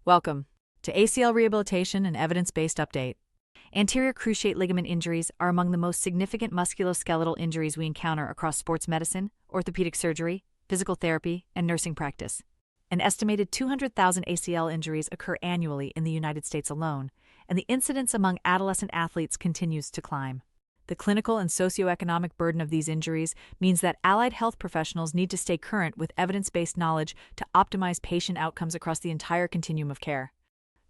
Welcome to ACL Rehabilitation and Evidence-Based Update. Anterior cruciate ligament injuries are among the most significant musculoskeletal injuries we encounter across sports medicine, orthopedic surgery, physical therapy, and nursing practice. An estimated 200,000 ACL injuries occur annually in the United States alone, and the incidence among adolescent athletes continues to climb. The clinical and socioeconomic burden of these injuries means that allied health professionals need to stay current with evidence-based knowledge to optimize patient outcomes across the entire continuum of care.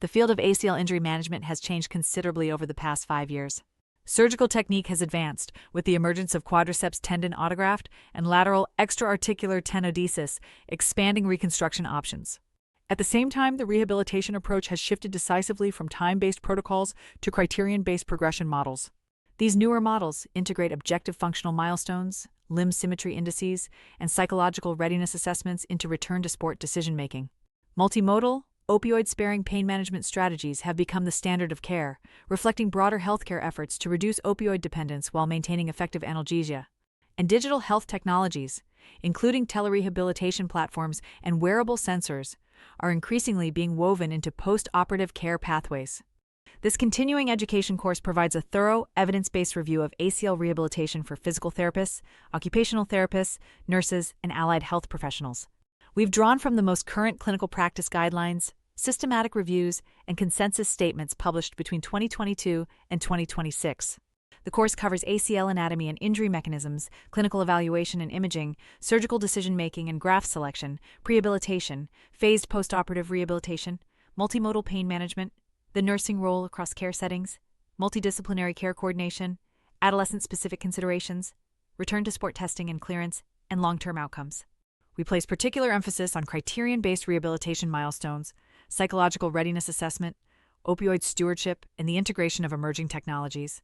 The field of ACL injury management has changed considerably over the past 5 years. Surgical technique has advanced, with the emergence of quadriceps tendon autograft and lateral extra-articular tenodesis, expanding reconstruction options. At the same time, the rehabilitation approach has shifted decisively from time-based protocols to criterion-based progression models. These newer models integrate objective functional milestones, limb symmetry indices, and psychological readiness assessments into return-to-sport decision-making. Multimodal, opioid-sparing pain management strategies have become the standard of care, reflecting broader healthcare efforts to reduce opioid dependence while maintaining effective analgesia. And digital health technologies, including telerehabilitation platforms and wearable sensors, are increasingly being woven into post-operative care pathways. This continuing education course provides a thorough, evidence-based review of ACL rehabilitation for physical therapists, occupational therapists, nurses, and allied health professionals. We've drawn from the most current clinical practice guidelines, systematic reviews, and consensus statements published between 2022 and 2026. The course covers ACL anatomy and injury mechanisms, clinical evaluation and imaging, surgical decision-making and graft selection, prehabilitation, phased postoperative rehabilitation, multimodal pain management, the nursing role across care settings, multidisciplinary care coordination, adolescent-specific considerations, return-to-sport testing and clearance, and long-term outcomes. We place particular emphasis on criterion-based rehabilitation milestones, psychological readiness assessment, opioid stewardship, and the integration of emerging technologies.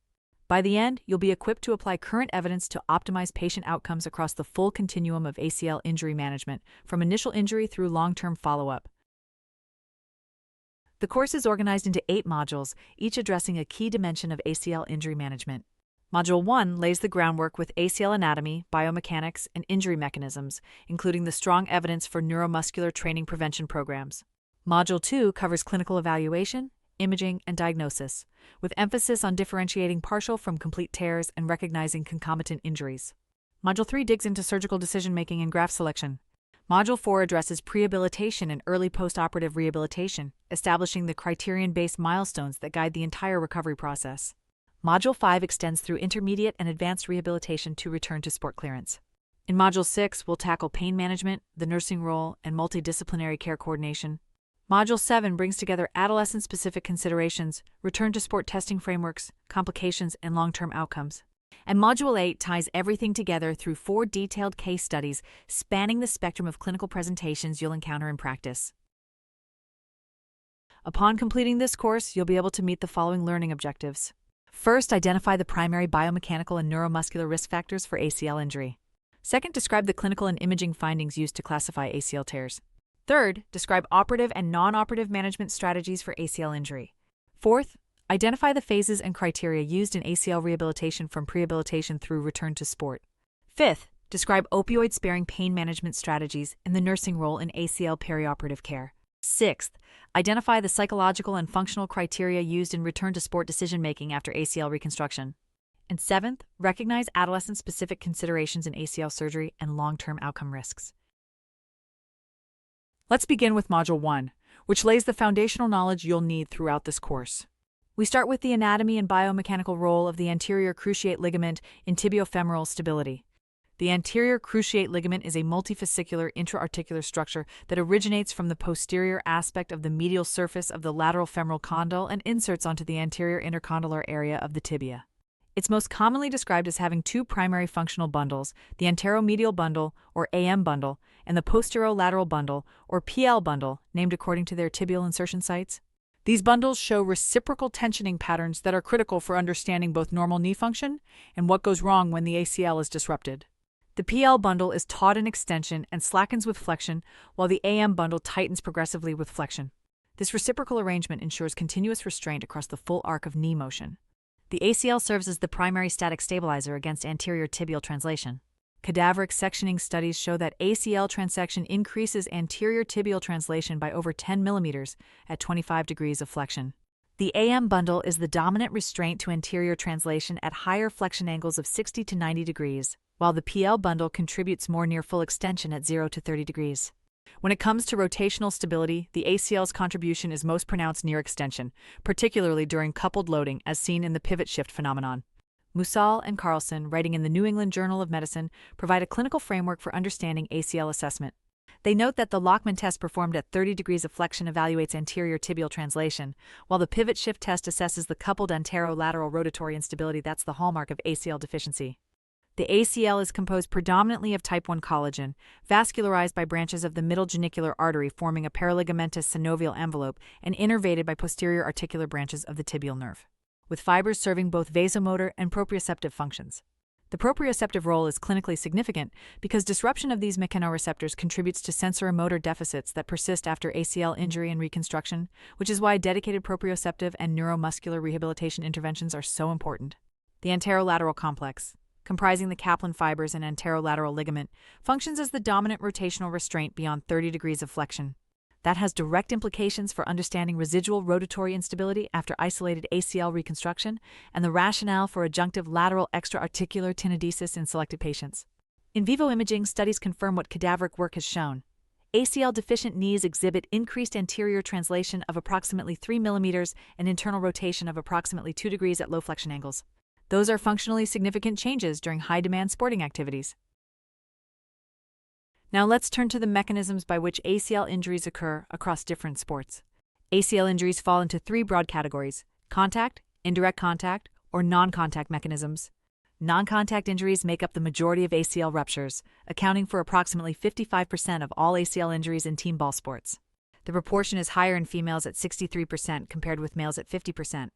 By the end, you'll be equipped to apply current evidence to optimize patient outcomes across the full continuum of ACL injury management, from initial injury through long-term follow-up. The course is organized into 8 modules, each addressing a key dimension of ACL injury management. Module 1 lays the groundwork with ACL anatomy, biomechanics, and injury mechanisms, including the strong evidence for neuromuscular training prevention programs. Module 2 covers clinical evaluation, imaging, and diagnosis, with emphasis on differentiating partial from complete tears and recognizing concomitant injuries. Module 3 digs into surgical decision-making and graft selection. Module 4 addresses prehabilitation and early postoperative rehabilitation, establishing the criterion-based milestones that guide the entire recovery process. Module 5 extends through intermediate and advanced rehabilitation to return to sport clearance. In Module 6, we'll tackle pain management, the nursing role, and multidisciplinary care coordination. Module 7 brings together adolescent-specific considerations, return-to-sport testing frameworks, complications, and long-term outcomes. And Module 8 ties everything together through 4 detailed case studies spanning the spectrum of clinical presentations you'll encounter in practice. Upon completing this course, you'll be able to meet the following learning objectives. First, identify the primary biomechanical and neuromuscular risk factors for ACL injury. Second, describe the clinical and imaging findings used to classify ACL tears. Third, describe operative and non-operative management strategies for ACL injury. Fourth, identify the phases and criteria used in ACL rehabilitation from prehabilitation through return to sport. Fifth, describe opioid-sparing pain management strategies and the nursing role in ACL perioperative care. Sixth, identify the psychological and functional criteria used in return to sport decision-making after ACL reconstruction. And seventh, recognize adolescent-specific considerations in ACL surgery and long-term outcome risks. Let's begin with Module 1, which lays the foundational knowledge you'll need throughout this course. We start with the anatomy and biomechanical role of the anterior cruciate ligament in tibiofemoral stability. The anterior cruciate ligament is a multifascicular intra-articular structure that originates from the posterior aspect of the medial surface of the lateral femoral condyle and inserts onto the anterior intercondylar area of the tibia. It's most commonly described as having 2 primary functional bundles, the anteromedial bundle, or AM bundle, and the posterolateral bundle, or PL bundle, named according to their tibial insertion sites. These bundles show reciprocal tensioning patterns that are critical for understanding both normal knee function and what goes wrong when the ACL is disrupted. The PL bundle is taut in extension and slackens with flexion, while the AM bundle tightens progressively with flexion. This reciprocal arrangement ensures continuous restraint across the full arc of knee motion. The ACL serves as the primary static stabilizer against anterior tibial translation. cadaveric sectioning studies show that ACL transection increases anterior tibial translation by over 10 millimeters at 25 degrees of flexion. The AM bundle is the dominant restraint to anterior translation at higher flexion angles of 60 to 90 degrees, while the PL bundle contributes more near full extension at 0 to 30 degrees. When it comes to rotational stability, the ACL's contribution is most pronounced near extension, particularly during coupled loading as seen in the pivot shift phenomenon. Musal and Carlson, writing in the New England Journal of Medicine, provide a clinical framework for understanding ACL assessment. They note that the Lockman test performed at 30 degrees of flexion evaluates anterior tibial translation, while the pivot shift test assesses the coupled anterolateral rotatory instability that's the hallmark of ACL deficiency. The ACL is composed predominantly of type 1 collagen, vascularized by branches of the middle genicular artery forming a paraligamentous synovial envelope and innervated by posterior articular branches of the tibial nerve, with fibers serving both vasomotor and proprioceptive functions. The proprioceptive role is clinically significant because disruption of these mechanoreceptors contributes to sensoromotor deficits that persist after ACL injury and reconstruction, which is why dedicated proprioceptive and neuromuscular rehabilitation interventions are so important. The anterolateral complex, comprising the Kaplan fibers and anterolateral ligament, functions as the dominant rotational restraint beyond 30 degrees of flexion. That has direct implications for understanding residual rotatory instability after isolated ACL reconstruction and the rationale for adjunctive lateral extra-articular tenodesis in selected patients. In vivo imaging studies confirm what cadaveric work has shown. ACL-deficient knees exhibit increased anterior translation of approximately 3 millimeters and internal rotation of approximately 2 degrees at low flexion angles. Those are functionally significant changes during high-demand sporting activities. Now let's turn to the mechanisms by which ACL injuries occur across different sports. ACL injuries fall into three broad categories: contact, indirect contact, or non-contact mechanisms. Non-contact injuries make up the majority of ACL ruptures, accounting for approximately 55% of all ACL injuries in team ball sports. The proportion is higher in females at 63% compared with males at 50%.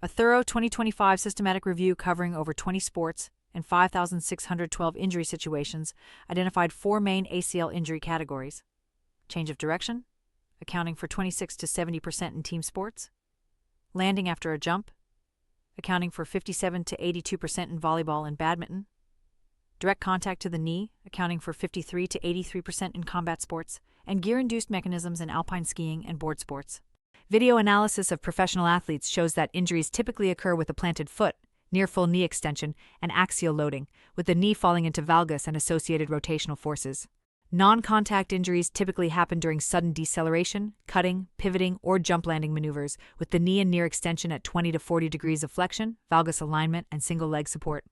A thorough 2025 systematic review covering over 20 sports and 5,612 injury situations identified four main ACL injury categories: change of direction, accounting for 26 to 70% in team sports; landing after a jump, accounting for 57 to 82% in volleyball and badminton; direct contact to the knee, accounting for 53 to 83% in combat sports; and gear-induced mechanisms in alpine skiing and board sports. Video analysis of professional athletes shows that injuries typically occur with a planted foot, near full knee extension, and axial loading, with the knee falling into valgus and associated rotational forces. Non-contact injuries typically happen during sudden deceleration, cutting, pivoting, or jump landing maneuvers, with the knee and near extension at 20 to 40 degrees of flexion, valgus alignment, and single leg support.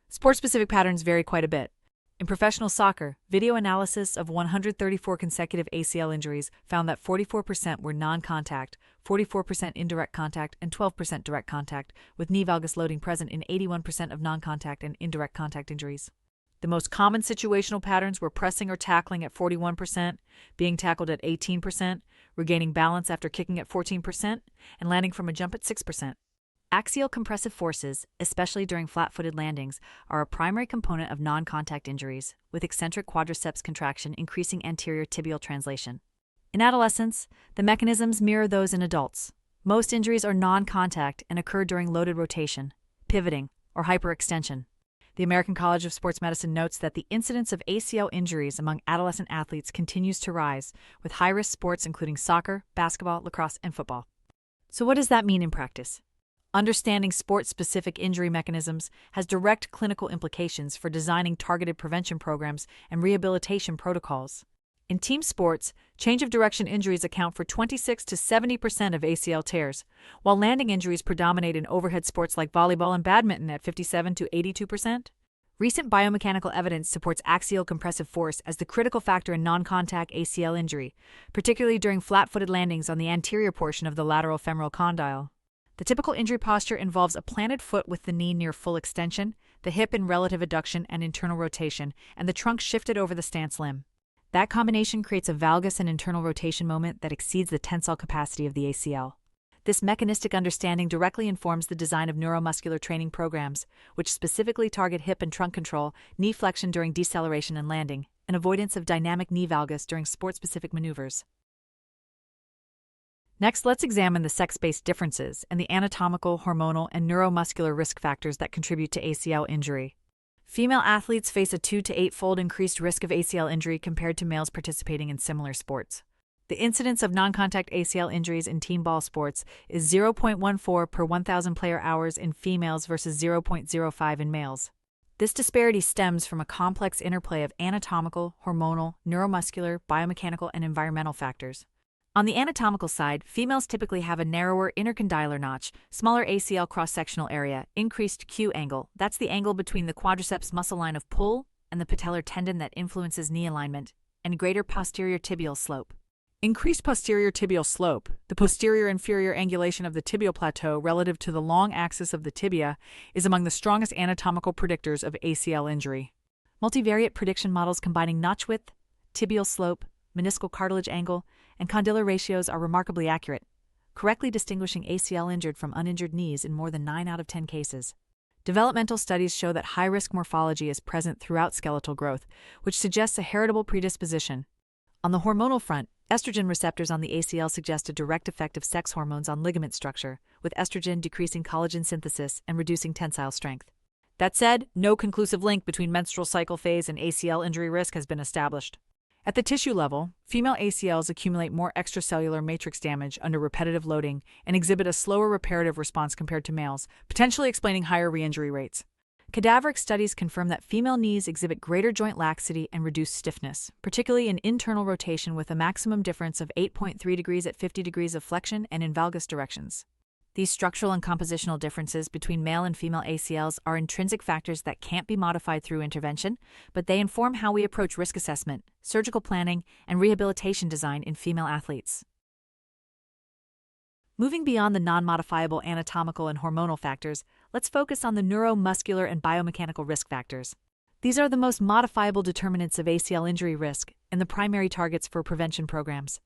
Sport-specific patterns vary quite a bit. In professional soccer, video analysis of 134 consecutive ACL injuries found that 44% were non-contact, 44% indirect contact, and 12% direct contact, with knee valgus loading present in 81% of non-contact and indirect contact injuries. The most common situational patterns were pressing or tackling at 41%, being tackled at 18%, regaining balance after kicking at 14%, and landing from a jump at 6%. Axial compressive forces, especially during flat-footed landings, are a primary component of non-contact injuries, with eccentric quadriceps contraction increasing anterior tibial translation. In adolescents, the mechanisms mirror those in adults. Most injuries are non-contact and occur during loaded rotation, pivoting, or hyperextension. The American College of Sports Medicine notes that the incidence of ACL injuries among adolescent athletes continues to rise, with high-risk sports including soccer, basketball, lacrosse, and football. So what does that mean in practice? Understanding sport-specific injury mechanisms has direct clinical implications for designing targeted prevention programs and rehabilitation protocols. In team sports, change of direction injuries account for 26 to 70% of ACL tears, while landing injuries predominate in overhead sports like volleyball and badminton at 57 to 82%. Recent biomechanical evidence supports axial compressive force as the critical factor in non-contact ACL injury, particularly during flat-footed landings on the anterior portion of the lateral femoral condyle. The typical injury posture involves a planted foot with the knee near full extension, the hip in relative adduction and internal rotation, and the trunk shifted over the stance limb. That combination creates a valgus and internal rotation moment that exceeds the tensile capacity of the ACL. This mechanistic understanding directly informs the design of neuromuscular training programs, which specifically target hip and trunk control, knee flexion during deceleration and landing, and avoidance of dynamic knee valgus during sport-specific maneuvers. Next, let's examine the sex-based differences and the anatomical, hormonal, and neuromuscular risk factors that contribute to ACL injury. Female athletes face a 2 to 8-fold increased risk of ACL injury compared to males participating in similar sports. The incidence of non-contact ACL injuries in team ball sports is 0.14 per 1,000 player hours in females versus 0.05 in males. This disparity stems from a complex interplay of anatomical, hormonal, neuromuscular, biomechanical, and environmental factors. On the anatomical side, females typically have a narrower intercondylar notch, smaller ACL cross-sectional area, increased Q angle, that's the angle between the quadriceps muscle line of pull and the patellar tendon that influences knee alignment, and greater posterior tibial slope. Increased posterior tibial slope, the posterior inferior angulation of the tibial plateau relative to the long axis of the tibia, is among the strongest anatomical predictors of ACL injury. Multivariate prediction models combining notch width, tibial slope, meniscal cartilage angle, and condylar ratios are remarkably accurate, correctly distinguishing ACL injured from uninjured knees in more than 9 out of 10 cases. Developmental studies show that high-risk morphology is present throughout skeletal growth, which suggests a heritable predisposition. On the hormonal front, estrogen receptors on the ACL suggest a direct effect of sex hormones on ligament structure, with estrogen decreasing collagen synthesis and reducing tensile strength. That said, no conclusive link between menstrual cycle phase and ACL injury risk has been established. At the tissue level, female ACLs accumulate more extracellular matrix damage under repetitive loading and exhibit a slower reparative response compared to males, potentially explaining higher re-injury rates. Cadaveric studies confirm that female knees exhibit greater joint laxity and reduced stiffness, particularly in internal rotation with a maximum difference of 8.3 degrees at 50 degrees of flexion and in valgus directions. These structural and compositional differences between male and female ACLs are intrinsic factors that can't be modified through intervention, but they inform how we approach risk assessment, surgical planning, and rehabilitation design in female athletes. Moving beyond the non-modifiable anatomical and hormonal factors, let's focus on the neuromuscular and biomechanical risk factors. These are the most modifiable determinants of ACL injury risk and the primary targets for prevention programs.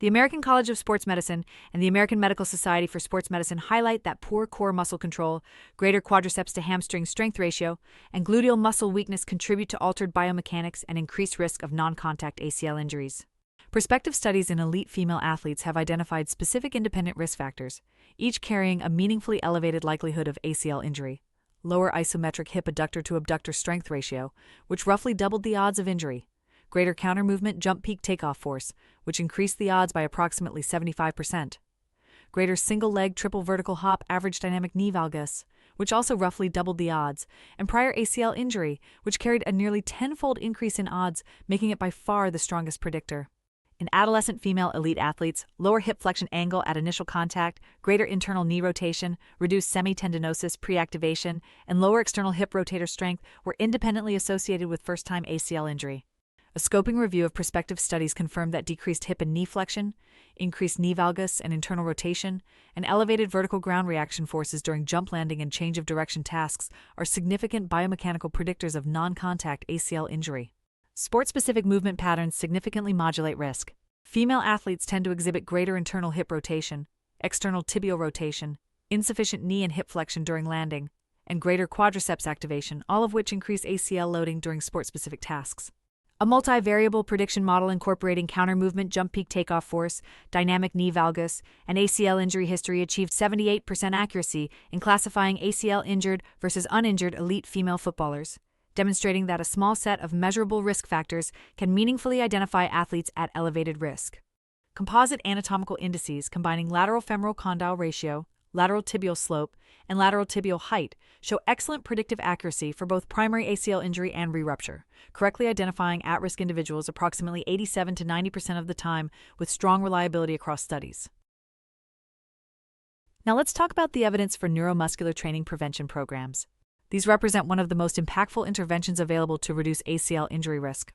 The American College of Sports Medicine and the American Medical Society for Sports Medicine highlight that poor core muscle control, greater quadriceps to hamstring strength ratio, and gluteal muscle weakness contribute to altered biomechanics and increased risk of non-contact ACL injuries. Prospective studies in elite female athletes have identified specific independent risk factors, each carrying a meaningfully elevated likelihood of ACL injury. Lower isometric hip adductor to abductor strength ratio, which roughly doubled the odds of injury. Greater counter-movement jump peak takeoff force, which increased the odds by approximately 75%. Greater single-leg triple vertical hop average dynamic knee valgus, which also roughly doubled the odds, and prior ACL injury, which carried a nearly 10-fold increase in odds, making it by far the strongest predictor. In adolescent female elite athletes, lower hip flexion angle at initial contact, greater internal knee rotation, reduced semitendinosis pre-activation, and lower external hip rotator strength were independently associated with first-time ACL injury. A scoping review of prospective studies confirmed that decreased hip and knee flexion, increased knee valgus and internal rotation, and elevated vertical ground reaction forces during jump landing and change of direction tasks are significant biomechanical predictors of non-contact ACL injury. Sport-specific movement patterns significantly modulate risk. Female athletes tend to exhibit greater internal hip rotation, external tibial rotation, insufficient knee and hip flexion during landing, and greater quadriceps activation, all of which increase ACL loading during sport-specific tasks. A multivariable prediction model incorporating counter-movement jump peak takeoff force, dynamic knee valgus, and ACL injury history achieved 78% accuracy in classifying ACL injured versus uninjured elite female footballers, demonstrating that a small set of measurable risk factors can meaningfully identify athletes at elevated risk. Composite anatomical indices combining lateral femoral condyle ratio, lateral tibial slope, and lateral tibial height show excellent predictive accuracy for both primary ACL injury and re-rupture, correctly identifying at-risk individuals approximately 87 to 90% of the time with strong reliability across studies. Now let's talk about the evidence for neuromuscular training prevention programs. These represent one of the most impactful interventions available to reduce ACL injury risk.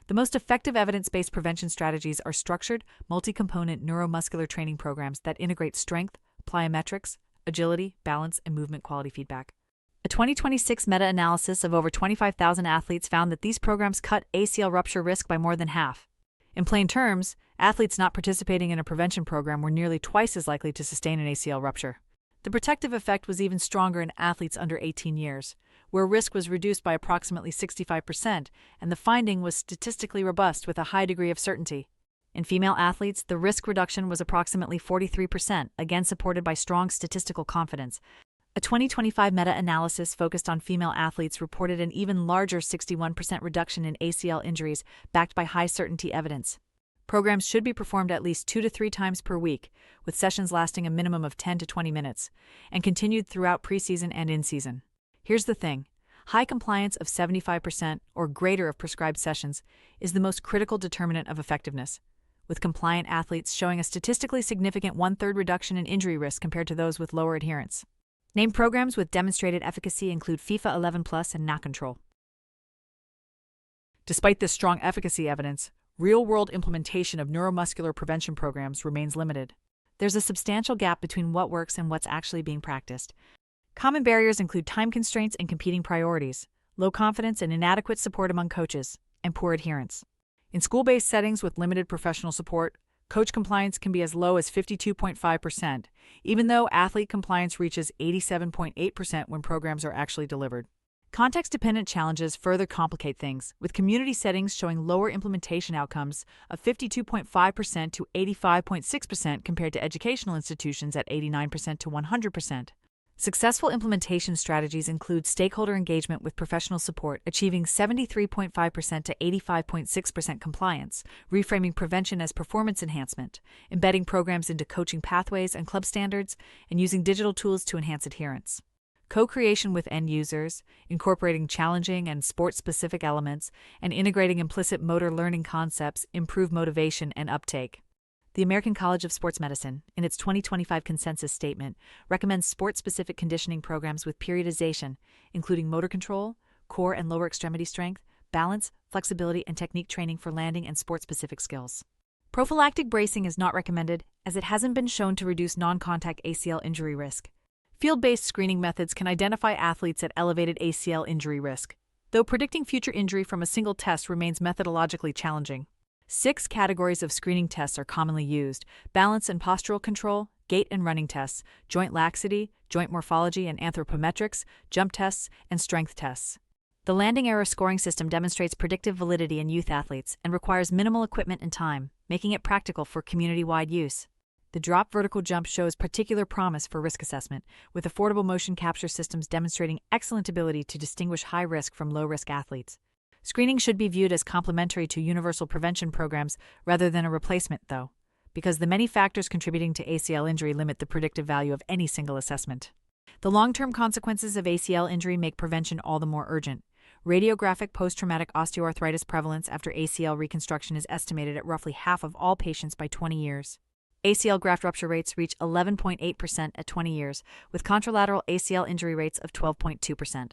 The most effective evidence-based prevention strategies are structured, multi-component neuromuscular training programs that integrate strength, plyometrics, agility, balance, and movement quality feedback. A 2026 meta-analysis of over 25,000 athletes found that these programs cut ACL rupture risk by more than half. In plain terms, athletes not participating in a prevention program were nearly twice as likely to sustain an ACL rupture. The protective effect was even stronger in athletes under 18 years, where risk was reduced by approximately 65%, and the finding was statistically robust with a high degree of certainty. In female athletes, the risk reduction was approximately 43%, again supported by strong statistical confidence. A 2025 meta-analysis focused on female athletes reported an even larger 61% reduction in ACL injuries, backed by high-certainty evidence. Programs should be performed at least 2 to 3 times per week, with sessions lasting a minimum of 10 to 20 minutes, and continued throughout preseason and in-season. Here's the thing. High compliance of 75% or greater of prescribed sessions is the most critical determinant of effectiveness, with compliant athletes showing a statistically significant 1/3 reduction in injury risk compared to those with lower adherence. Named programs with demonstrated efficacy include FIFA 11+ and Knot Control. Despite this strong efficacy evidence, real-world implementation of neuromuscular prevention programs remains limited. There's a substantial gap between what works and what's actually being practiced. Common barriers include time constraints and competing priorities, low confidence and inadequate support among coaches, and poor adherence. In school-based settings with limited professional support, coach compliance can be as low as 52.5%, even though athlete compliance reaches 87.8% when programs are actually delivered. Context-dependent challenges further complicate things, with community settings showing lower implementation outcomes of 52.5% to 85.6% compared to educational institutions at 89% to 100%. Successful implementation strategies include stakeholder engagement with professional support, achieving 73.5% to 85.6% compliance, reframing prevention as performance enhancement, embedding programs into coaching pathways and club standards, and using digital tools to enhance adherence. Co-creation with end users, incorporating challenging and sport-specific elements, and integrating implicit motor learning concepts improve motivation and uptake. The American College of Sports Medicine, in its 2025 consensus statement, recommends sport-specific conditioning programs with periodization, including motor control, core and lower extremity strength, balance, flexibility, and technique training for landing and sport-specific skills. Prophylactic bracing is not recommended, as it hasn't been shown to reduce non-contact ACL injury risk. Field-based screening methods can identify athletes at elevated ACL injury risk, though predicting future injury from a single test remains methodologically challenging. 6 categories of screening tests are commonly used: balance and postural control, gait and running tests, joint laxity, joint morphology and anthropometrics, jump tests, and strength tests. The landing error scoring system demonstrates predictive validity in youth athletes and requires minimal equipment and time, making it practical for community-wide use. The drop vertical jump shows particular promise for risk assessment, with affordable motion capture systems demonstrating excellent ability to distinguish high-risk from low-risk athletes. Screening should be viewed as complementary to universal prevention programs rather than a replacement, though, because the many factors contributing to ACL injury limit the predictive value of any single assessment. The long-term consequences of ACL injury make prevention all the more urgent. Radiographic post-traumatic osteoarthritis prevalence after ACL reconstruction is estimated at roughly half of all patients by 20 years. ACL graft rupture rates reach 11.8% at 20 years, with contralateral ACL injury rates of 12.2%.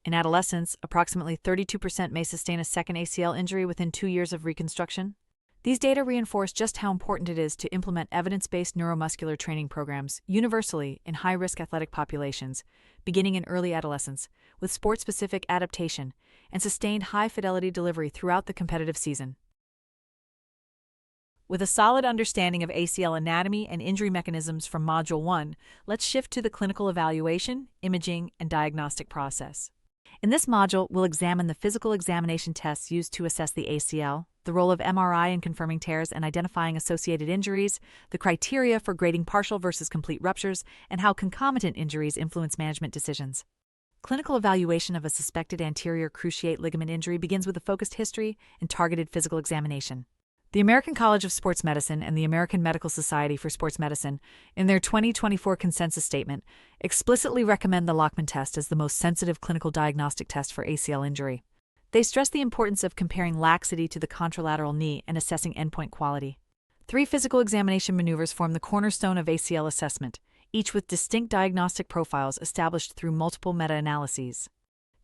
In adolescents, approximately 32% may sustain a second ACL injury within 2 years of reconstruction. These data reinforce just how important it is to implement evidence-based neuromuscular training programs universally in high-risk athletic populations, beginning in early adolescence, with sport-specific adaptation and sustained high-fidelity delivery throughout the competitive season. With a solid understanding of ACL anatomy and injury mechanisms from Module 1, let's shift to the clinical evaluation, imaging, and diagnostic process. In this module, we'll examine the physical examination tests used to assess the ACL, the role of MRI in confirming tears and identifying associated injuries, the criteria for grading partial versus complete ruptures, and how concomitant injuries influence management decisions. Clinical evaluation of a suspected anterior cruciate ligament injury begins with a focused history and targeted physical examination. The American College of Sports Medicine and the American Medical Society for Sports Medicine, in their 2024 consensus statement, explicitly recommend the Lachman test as the most sensitive clinical diagnostic test for ACL injury. They stress the importance of comparing laxity to the contralateral knee and assessing endpoint quality. 3 physical examination maneuvers form the cornerstone of ACL assessment, each with distinct diagnostic profiles established through multiple meta-analyses.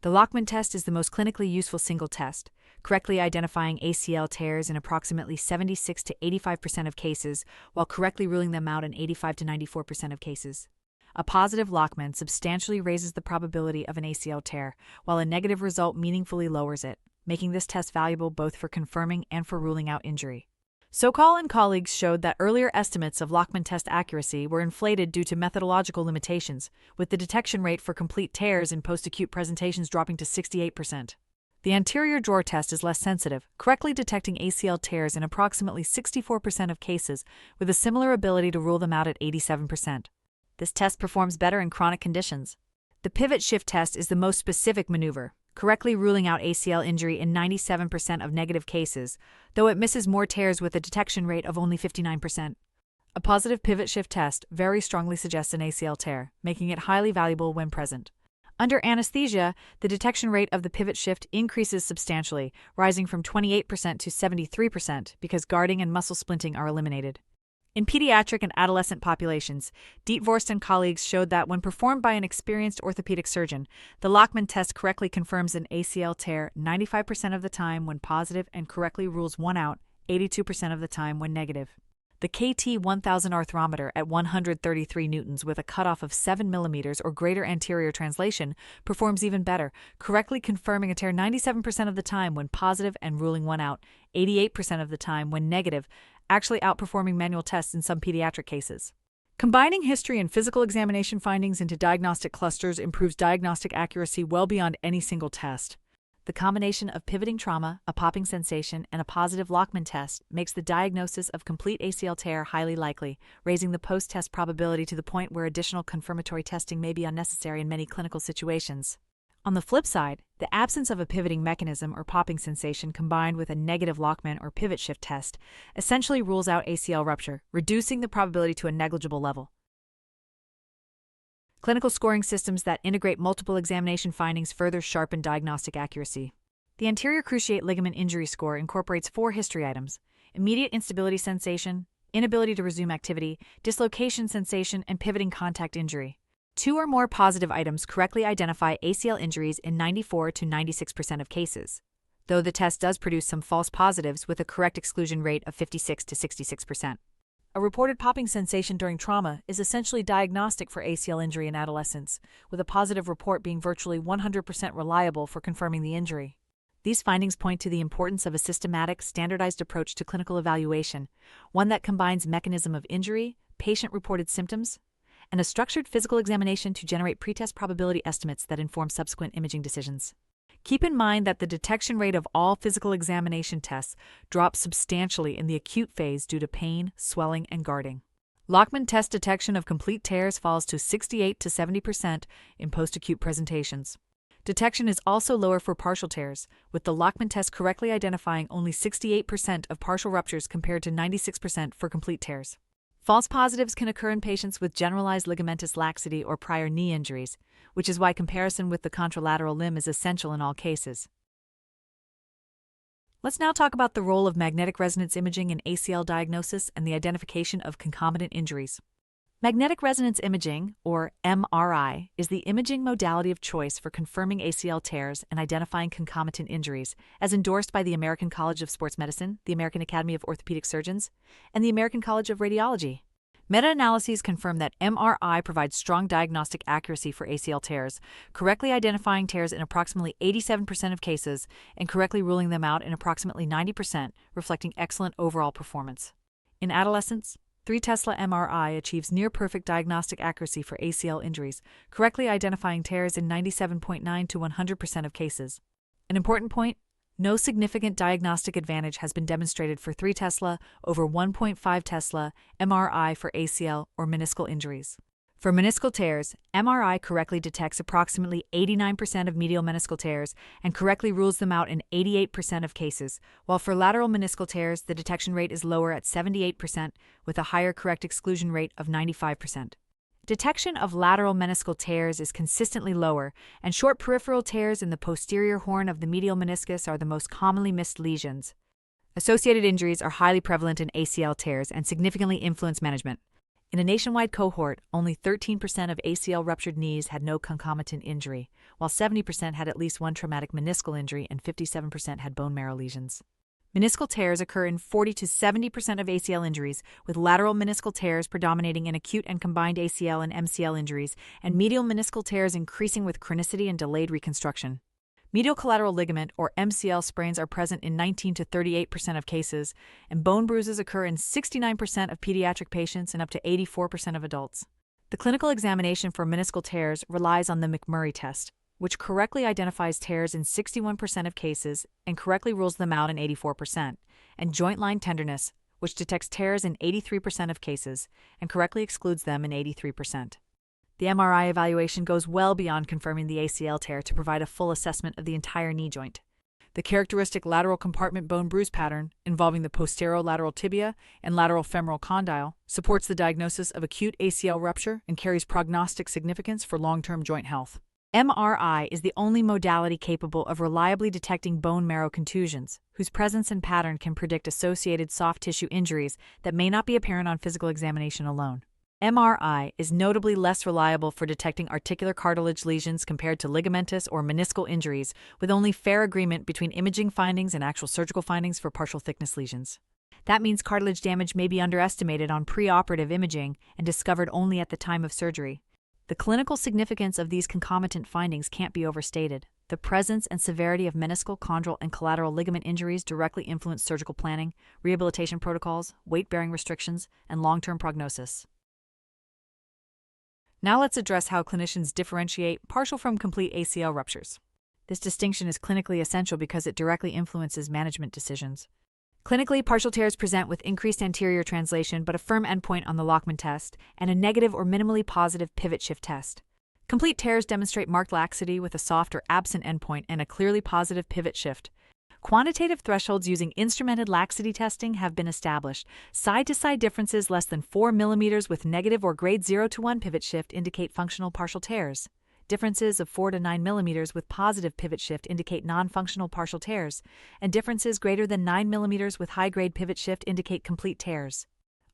The Lachman test is the most clinically useful single test, correctly identifying ACL tears in approximately 76 to 85% of cases, while correctly ruling them out in 85 to 94% of cases. A positive Lachman substantially raises the probability of an ACL tear, while a negative result meaningfully lowers it, making this test valuable both for confirming and for ruling out injury. Sokal and colleagues showed that earlier estimates of Lachman test accuracy were inflated due to methodological limitations, with the detection rate for complete tears in post-acute presentations dropping to 68%. The anterior drawer test is less sensitive, correctly detecting ACL tears in approximately 64% of cases, with a similar ability to rule them out at 87%. This test performs better in chronic conditions, The pivot shift test is the most specific maneuver, correctly ruling out ACL injury in 97% of negative cases, though it misses more tears with a detection rate of only 59%. A positive pivot shift test very strongly suggests an ACL tear, making it highly valuable when present. Under anesthesia, the detection rate of the pivot shift increases substantially, rising from 28% to 73% because guarding and muscle splinting are eliminated. In pediatric and adolescent populations, Dietvorst and colleagues showed that when performed by an experienced orthopedic surgeon, the Lachman test correctly confirms an ACL tear 95% of the time when positive and correctly rules one out 82% of the time when negative. The KT 1000 arthrometer at 133 newtons with a cutoff of 7 mm or greater anterior translation performs even better, correctly confirming a tear 97% of the time when positive and ruling one out 88% of the time when negative, actually outperforming manual tests in some pediatric cases. Combining history and physical examination findings into diagnostic clusters improves diagnostic accuracy well beyond any single test. The combination of pivoting trauma, a popping sensation, and a positive Lachman test makes the diagnosis of complete ACL tear highly likely, raising the post-test probability to the point where additional confirmatory testing may be unnecessary in many clinical situations. On the flip side, the absence of a pivoting mechanism or popping sensation combined with a negative Lachman or pivot shift test essentially rules out ACL rupture, reducing the probability to a negligible level. Clinical scoring systems that integrate multiple examination findings further sharpen diagnostic accuracy. The anterior cruciate ligament injury score incorporates 4 history items: immediate instability sensation, inability to resume activity, dislocation sensation, and pivoting contact injury. 2 or more positive items correctly identify ACL injuries in 94 to 96% of cases, though the test does produce some false positives with a correct exclusion rate of 56 to 66%. A reported popping sensation during trauma is essentially diagnostic for ACL injury in adolescents, with a positive report being virtually 100% reliable for confirming the injury. These findings point to the importance of a systematic, standardized approach to clinical evaluation, one that combines mechanism of injury, patient-reported symptoms, and a structured physical examination to generate pretest probability estimates that inform subsequent imaging decisions. Keep in mind that the detection rate of all physical examination tests drops substantially in the acute phase due to pain, swelling, and guarding. Lachman test detection of complete tears falls to 68 to 70% in post-acute presentations. Detection is also lower for partial tears, with the Lachman test correctly identifying only 68% of partial ruptures compared to 96% for complete tears. False positives can occur in patients with generalized ligamentous laxity or prior knee injuries, which is why comparison with the contralateral limb is essential in all cases. Let's now talk about the role of magnetic resonance imaging in ACL diagnosis and the identification of concomitant injuries. Magnetic resonance imaging, or MRI, is the imaging modality of choice for confirming ACL tears and identifying concomitant injuries, as endorsed by the American College of Sports Medicine, the American Academy of Orthopedic Surgeons, and the American College of Radiology. Meta-analyses confirm that MRI provides strong diagnostic accuracy for ACL tears, correctly identifying tears in approximately 87% of cases and correctly ruling them out in approximately 90%, reflecting excellent overall performance. In adolescents, 3 Tesla MRI achieves near-perfect diagnostic accuracy for ACL injuries, correctly identifying tears in 97.9 to 100% of cases. An important point: no significant diagnostic advantage has been demonstrated for 3 Tesla over 1.5 Tesla MRI for ACL or meniscal injuries. For meniscal tears, MRI correctly detects approximately 89% of medial meniscal tears and correctly rules them out in 88% of cases, while for lateral meniscal tears, the detection rate is lower at 78% with a higher correct exclusion rate of 95%. Detection of lateral meniscal tears is consistently lower, and short peripheral tears in the posterior horn of the medial meniscus are the most commonly missed lesions. Associated injuries are highly prevalent in ACL tears and significantly influence management. In a nationwide cohort, only 13% of ACL ruptured knees had no concomitant injury, while 70% had at least one traumatic meniscal injury and 57% had bone marrow lesions. Meniscal tears occur in 40 to 70% of ACL injuries, with lateral meniscal tears predominating in acute and combined ACL and MCL injuries, and medial meniscal tears increasing with chronicity and delayed reconstruction. Medial collateral ligament, or MCL sprains, are present in 19 to 38% of cases, and bone bruises occur in 69% of pediatric patients and up to 84% of adults. The clinical examination for meniscal tears relies on the McMurray test, which correctly identifies tears in 61% of cases and correctly rules them out in 84%, and joint line tenderness, which detects tears in 83% of cases and correctly excludes them in 83%. The MRI evaluation goes well beyond confirming the ACL tear to provide a full assessment of the entire knee joint. The characteristic lateral compartment bone bruise pattern, involving the posterolateral tibia and lateral femoral condyle, supports the diagnosis of acute ACL rupture and carries prognostic significance for long-term joint health. MRI is the only modality capable of reliably detecting bone marrow contusions, whose presence and pattern can predict associated soft tissue injuries that may not be apparent on physical examination alone. MRI is notably less reliable for detecting articular cartilage lesions compared to ligamentous or meniscal injuries, with only fair agreement between imaging findings and actual surgical findings for partial thickness lesions. That means cartilage damage may be underestimated on preoperative imaging and discovered only at the time of surgery. The clinical significance of these concomitant findings can't be overstated. The presence and severity of meniscal, chondral, and collateral ligament injuries directly influence surgical planning, rehabilitation protocols, weight-bearing restrictions, and long-term prognosis. Now let's address how clinicians differentiate partial from complete ACL ruptures. This distinction is clinically essential because it directly influences management decisions. Clinically, partial tears present with increased anterior translation but a firm endpoint on the Lachman test and a negative or minimally positive pivot shift test. Complete tears demonstrate marked laxity with a soft or absent endpoint and a clearly positive pivot shift. Quantitative thresholds using instrumented laxity testing have been established. Side-to-side differences less than 4 mm with negative or grade 0 to 1 pivot shift indicate functional partial tears. Differences of 4 to 9 mm with positive pivot shift indicate non-functional partial tears, and differences greater than 9 mm with high-grade pivot shift indicate complete tears.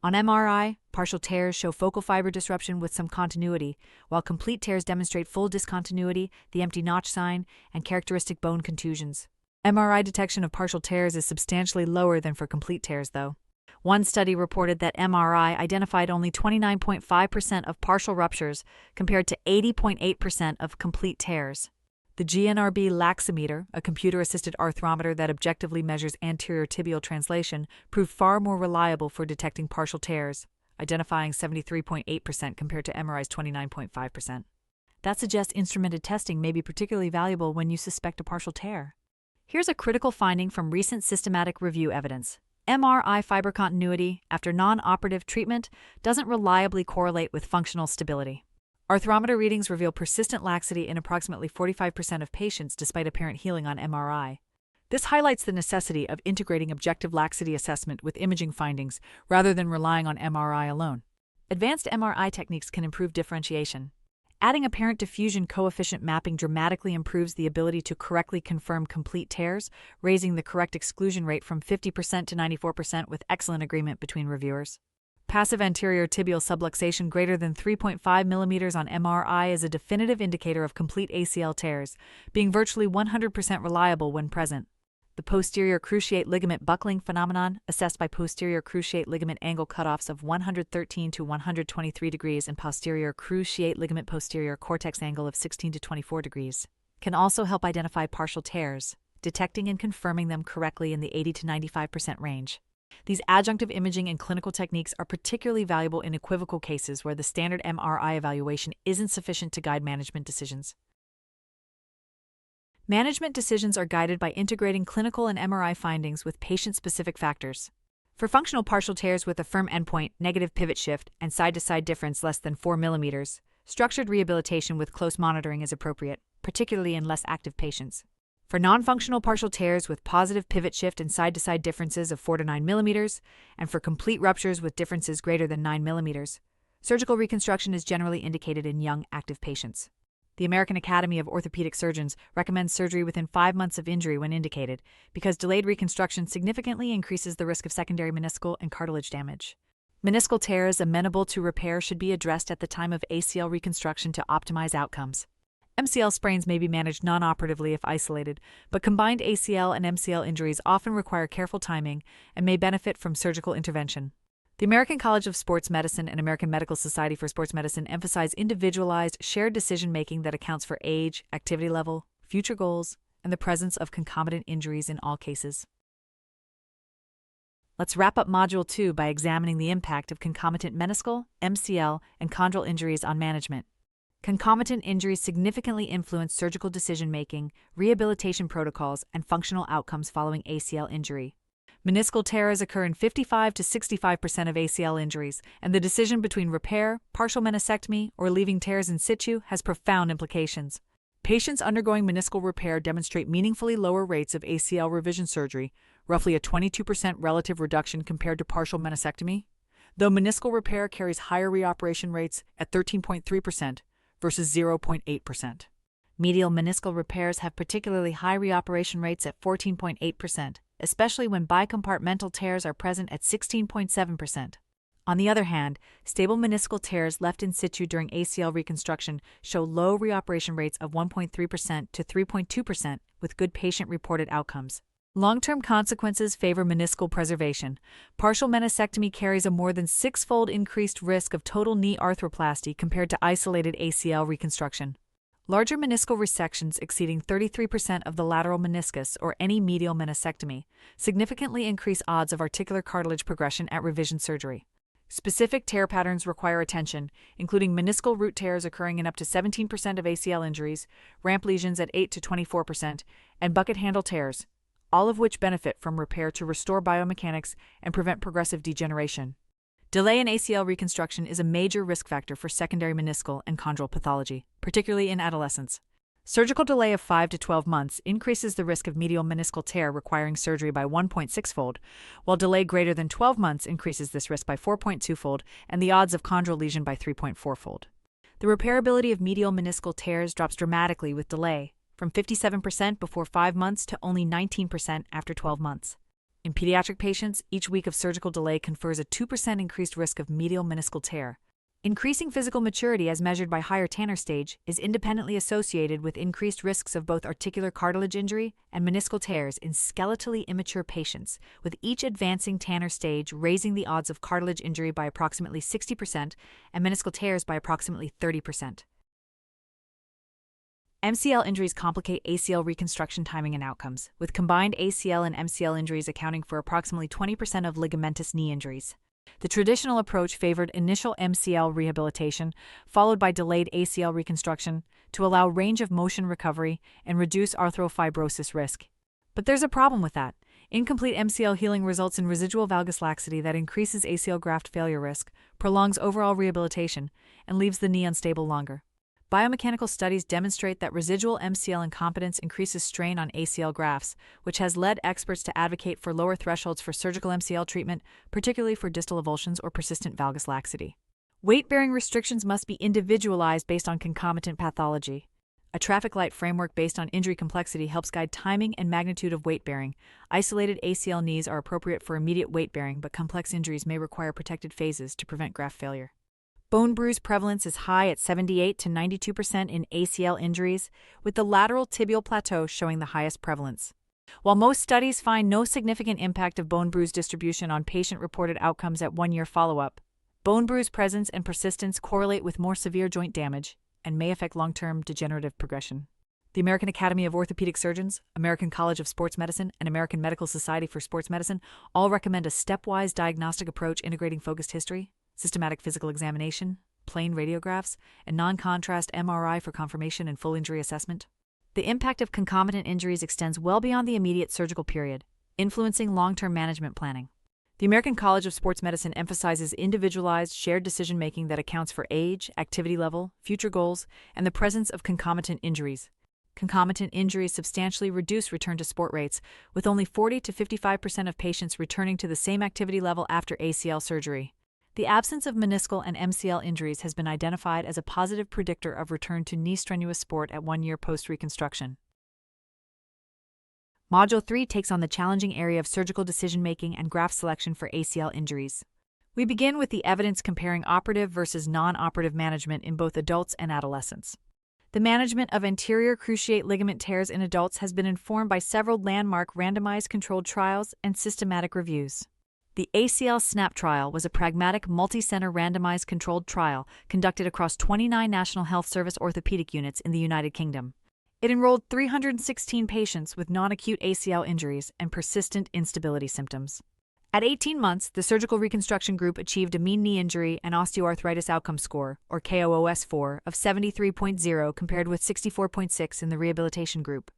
On MRI, partial tears show focal fiber disruption with some continuity, while complete tears demonstrate full discontinuity, the empty notch sign, and characteristic bone contusions. MRI detection of partial tears is substantially lower than for complete tears, though. One study reported that MRI identified only 29.5% of partial ruptures compared to 80.8% of complete tears. The GNRB laximeter, a computer-assisted arthrometer that objectively measures anterior tibial translation, proved far more reliable for detecting partial tears, identifying 73.8% compared to MRI's 29.5%. That suggests instrumented testing may be particularly valuable when you suspect a partial tear. Here's a critical finding from recent systematic review evidence. MRI fiber continuity after non-operative treatment doesn't reliably correlate with functional stability. Arthrometer readings reveal persistent laxity in approximately 45% of patients despite apparent healing on MRI. This highlights the necessity of integrating objective laxity assessment with imaging findings rather than relying on MRI alone. Advanced MRI techniques can improve differentiation. Adding apparent diffusion coefficient mapping dramatically improves the ability to correctly confirm complete tears, raising the correct exclusion rate from 50% to 94% with excellent agreement between reviewers. Passive anterior tibial subluxation greater than 3.5 mm on MRI is a definitive indicator of complete ACL tears, being virtually 100% reliable when present. The posterior cruciate ligament buckling phenomenon, assessed by posterior cruciate ligament angle cutoffs of 113 to 123 degrees and posterior cruciate ligament posterior cortex angle of 16 to 24 degrees, can also help identify partial tears, detecting and confirming them correctly in the 80 to 95% range. These adjunctive imaging and clinical techniques are particularly valuable in equivocal cases where the standard MRI evaluation isn't sufficient to guide management decisions. Management decisions are guided by integrating clinical and MRI findings with patient-specific factors. For functional partial tears with a firm endpoint, negative pivot shift, and side-to-side difference less than 4 mm, structured rehabilitation with close monitoring is appropriate, particularly in less active patients. For non-functional partial tears with positive pivot shift and side-to-side differences of 4 to 9 mm, and for complete ruptures with differences greater than 9 mm, surgical reconstruction is generally indicated in young, active patients. The American Academy of Orthopedic Surgeons recommends surgery within 5 months of injury when indicated, because delayed reconstruction significantly increases the risk of secondary meniscal and cartilage damage. Meniscal tears amenable to repair should be addressed at the time of ACL reconstruction to optimize outcomes. MCL sprains may be managed non-operatively if isolated, but combined ACL and MCL injuries often require careful timing and may benefit from surgical intervention. The American College of Sports Medicine and American Medical Society for Sports Medicine emphasize individualized, shared decision-making that accounts for age, activity level, future goals, and the presence of concomitant injuries in all cases. Let's wrap up Module 2 by examining the impact of concomitant meniscal, MCL, and chondral injuries on management. Concomitant injuries significantly influence surgical decision-making, rehabilitation protocols, and functional outcomes following ACL injury. Meniscal tears occur in 55 to 65% of ACL injuries, and the decision between repair, partial meniscectomy, or leaving tears in situ has profound implications. Patients undergoing meniscal repair demonstrate meaningfully lower rates of ACL revision surgery, roughly a 22% relative reduction compared to partial meniscectomy, though meniscal repair carries higher reoperation rates at 13.3% versus 0.8%. Medial meniscal repairs have particularly high reoperation rates at 14.8%, especially when bicompartmental tears are present at 16.7%. On the other hand, stable meniscal tears left in situ during ACL reconstruction show low reoperation rates of 1.3% to 3.2% with good patient-reported outcomes. Long-term consequences favor meniscal preservation. Partial meniscectomy carries a more than six-fold increased risk of total knee arthroplasty compared to isolated ACL reconstruction. Larger meniscal resections exceeding 33% of the lateral meniscus or any medial meniscectomy significantly increase odds of articular cartilage progression at revision surgery. Specific tear patterns require attention, including meniscal root tears occurring in up to 17% of ACL injuries, ramp lesions at 8 to 24%, and bucket handle tears, all of which benefit from repair to restore biomechanics and prevent progressive degeneration. Delay in ACL reconstruction is a major risk factor for secondary meniscal and chondral pathology, particularly in adolescents. Surgical delay of 5 to 12 months increases the risk of medial meniscal tear requiring surgery by 1.6-fold, while delay greater than 12 months increases this risk by 4.2-fold and the odds of chondral lesion by 3.4-fold. The repairability of medial meniscal tears drops dramatically with delay, from 57% before 5 months to only 19% after 12 months. In pediatric patients, each week of surgical delay confers a 2% increased risk of medial meniscal tear. Increasing physical maturity as measured by higher Tanner stage is independently associated with increased risks of both articular cartilage injury and meniscal tears in skeletally immature patients, with each advancing Tanner stage raising the odds of cartilage injury by approximately 60% and meniscal tears by approximately 30%. MCL injuries complicate ACL reconstruction timing and outcomes, with combined ACL and MCL injuries accounting for approximately 20% of ligamentous knee injuries. The traditional approach favored initial MCL rehabilitation, followed by delayed ACL reconstruction, to allow range of motion recovery and reduce arthrofibrosis risk. But there's a problem with that. Incomplete MCL healing results in residual valgus laxity that increases ACL graft failure risk, prolongs overall rehabilitation, and leaves the knee unstable longer. Biomechanical studies demonstrate that residual MCL incompetence increases strain on ACL grafts, which has led experts to advocate for lower thresholds for surgical MCL treatment, particularly for distal avulsions or persistent valgus laxity. Weight-bearing restrictions must be individualized based on concomitant pathology. A traffic light framework based on injury complexity helps guide timing and magnitude of weight-bearing. Isolated ACL knees are appropriate for immediate weight-bearing, but complex injuries may require protected phases to prevent graft failure. Bone bruise prevalence is high at 78 to 92% in ACL injuries, with the lateral tibial plateau showing the highest prevalence. While most studies find no significant impact of bone bruise distribution on patient-reported outcomes at 1-year follow-up, bone bruise presence and persistence correlate with more severe joint damage and may affect long-term degenerative progression. The American Academy of Orthopedic Surgeons, American College of Sports Medicine, and American Medical Society for Sports Medicine all recommend a stepwise diagnostic approach integrating focused history, systematic physical examination, plain radiographs, and non-contrast MRI for confirmation and full injury assessment. The impact of concomitant injuries extends well beyond the immediate surgical period, influencing long-term management planning. The American College of Sports Medicine emphasizes individualized, shared decision-making that accounts for age, activity level, future goals, and the presence of concomitant injuries. Concomitant injuries substantially reduce return to sport rates, with only 40 to 55% of patients returning to the same activity level after ACL surgery. The absence of meniscal and MCL injuries has been identified as a positive predictor of return to knee strenuous sport at 1 year post-reconstruction. Module 3 takes on the challenging area of surgical decision-making and graft selection for ACL injuries. We begin with the evidence comparing operative versus non-operative management in both adults and adolescents. The management of anterior cruciate ligament tears in adults has been informed by several landmark randomized controlled trials and systematic reviews. The ACL SNAP trial was a pragmatic, multi-center randomized controlled trial conducted across 29 National Health Service orthopedic units in the United Kingdom. It enrolled 316 patients with non-acute ACL injuries and persistent instability symptoms. At 18 months, the surgical reconstruction group achieved a mean knee injury and osteoarthritis outcome score, or KOOS-4, of 73.0 compared with 64.6 in the rehabilitation group.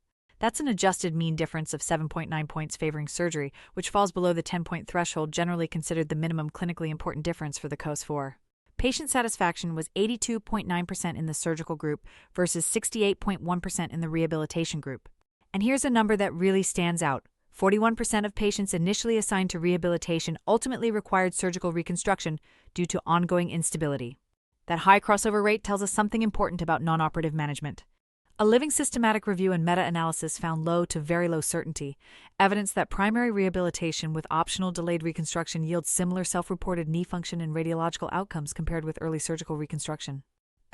That's an adjusted mean difference of 7.9 points favoring surgery, which falls below the 10-point threshold generally considered the minimum clinically important difference for the COS-4. Patient satisfaction was 82.9% in the surgical group versus 68.1% in the rehabilitation group. And here's a number that really stands out. 41% of patients initially assigned to rehabilitation ultimately required surgical reconstruction due to ongoing instability. That high crossover rate tells us something important about non-operative management. A living systematic review and meta-analysis found low to very low certainty, evidence that primary rehabilitation with optional delayed reconstruction yields similar self-reported knee function and radiological outcomes compared with early surgical reconstruction.